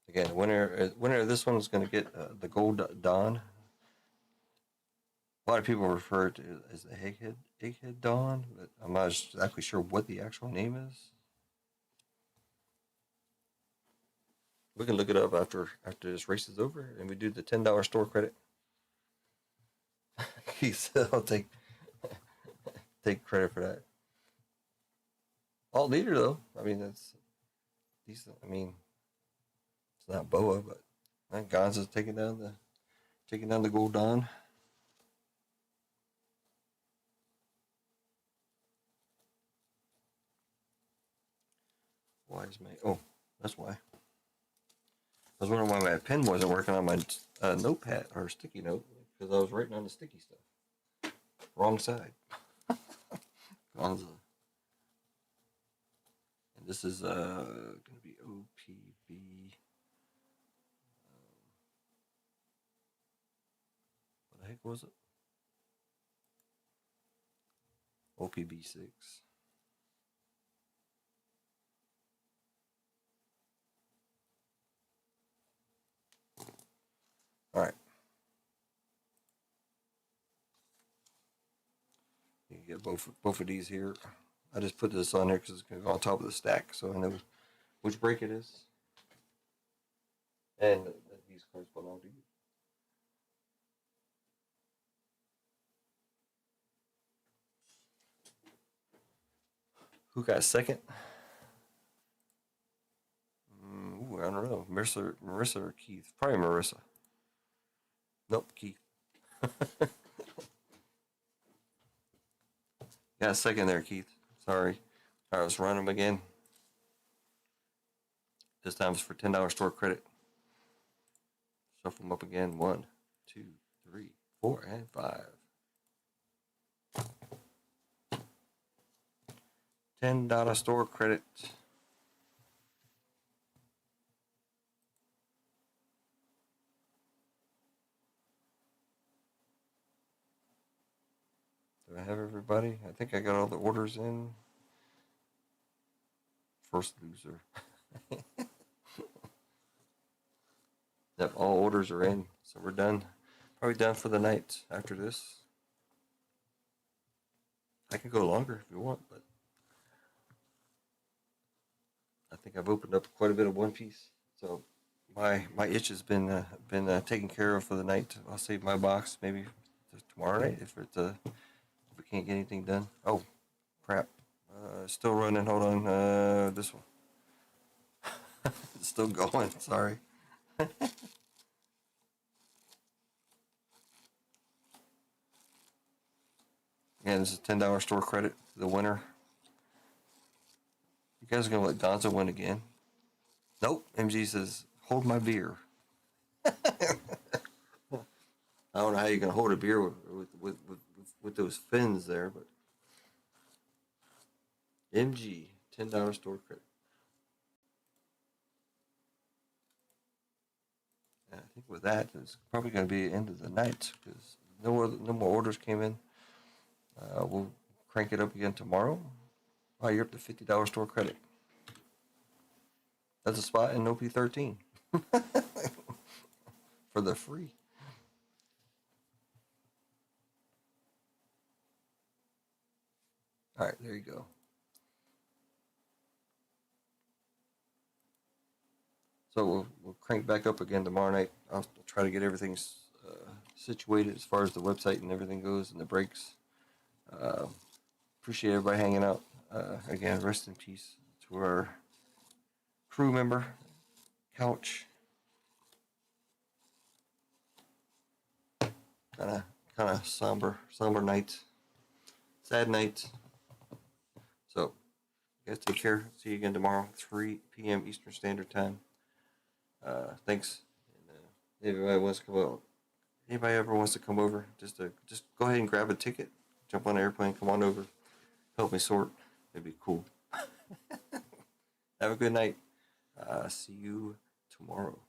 Again, the winner of this one is going to get the Gold Don. A lot of people refer to it as the Egghead Don, but I'm not exactly sure what the actual name is. We can look it up after this race is over, and we do the $10 store credit. He said, "I'll take credit for that." All leader though. I mean, that's decent. I mean, it's not Boa, but I think Gonza's taking down the Gold Don. Why is my that's why. I was wondering why my pen wasn't working on my notepad or sticky note because I was writing on the sticky stuff. Wrong side. Gonza. And this is going to be OPB. What the heck was it? OPB6. All right. You can get both of these here. I just put this on there because it's going to go on top of the stack, so I know which break it is. And these cards belong to you. Who got second? I don't know. Marissa or Keith? Probably Marissa. Nope, Keith. Got a second there, Keith. Sorry. All right, let's run them again. This time it's for $10 store credit. Shuffle them up again. 1, 2, 3, 4, and 5. $10 store credit. Do I I have everybody? I think I got all the orders in. First loser. Yep, all orders are in, so we're done. Probably done for the night after this. I can go longer if you want, but I think I've opened up quite a bit of One Piece. So my itch has been taken care of for the night. I'll save my box maybe tomorrow night if we can't get anything done. Oh, crap! Still running. Hold on. This one. It's still going. Sorry. Yeah, this is $10 store credit for the winner. You guys are gonna let Gonzo win again? Nope. MG says, "Hold my beer." I don't know how you're gonna hold a beer with those fins there, but MG $10 store credit. And I think with that, it's probably going to be the end of the night because no more orders came in. We'll crank it up again tomorrow. Oh, you're up to $50 store credit. That's a spot in OP-13 for the free. All right, there you go. So we'll crank back up again tomorrow night. I'll try to get everything situated as far as the website and everything goes and the breaks. Appreciate everybody hanging out. Again, rest in peace to our crew member, Couch. Kind of somber night, sad night. So, you guys take care. See you again tomorrow, 3 p.m. Eastern Standard Time. Thanks. And, anybody wants to come out? Anybody ever wants to come over? Just go ahead and grab a ticket, jump on an airplane, come on over, help me sort. It'd be cool. Have a good night. See you tomorrow.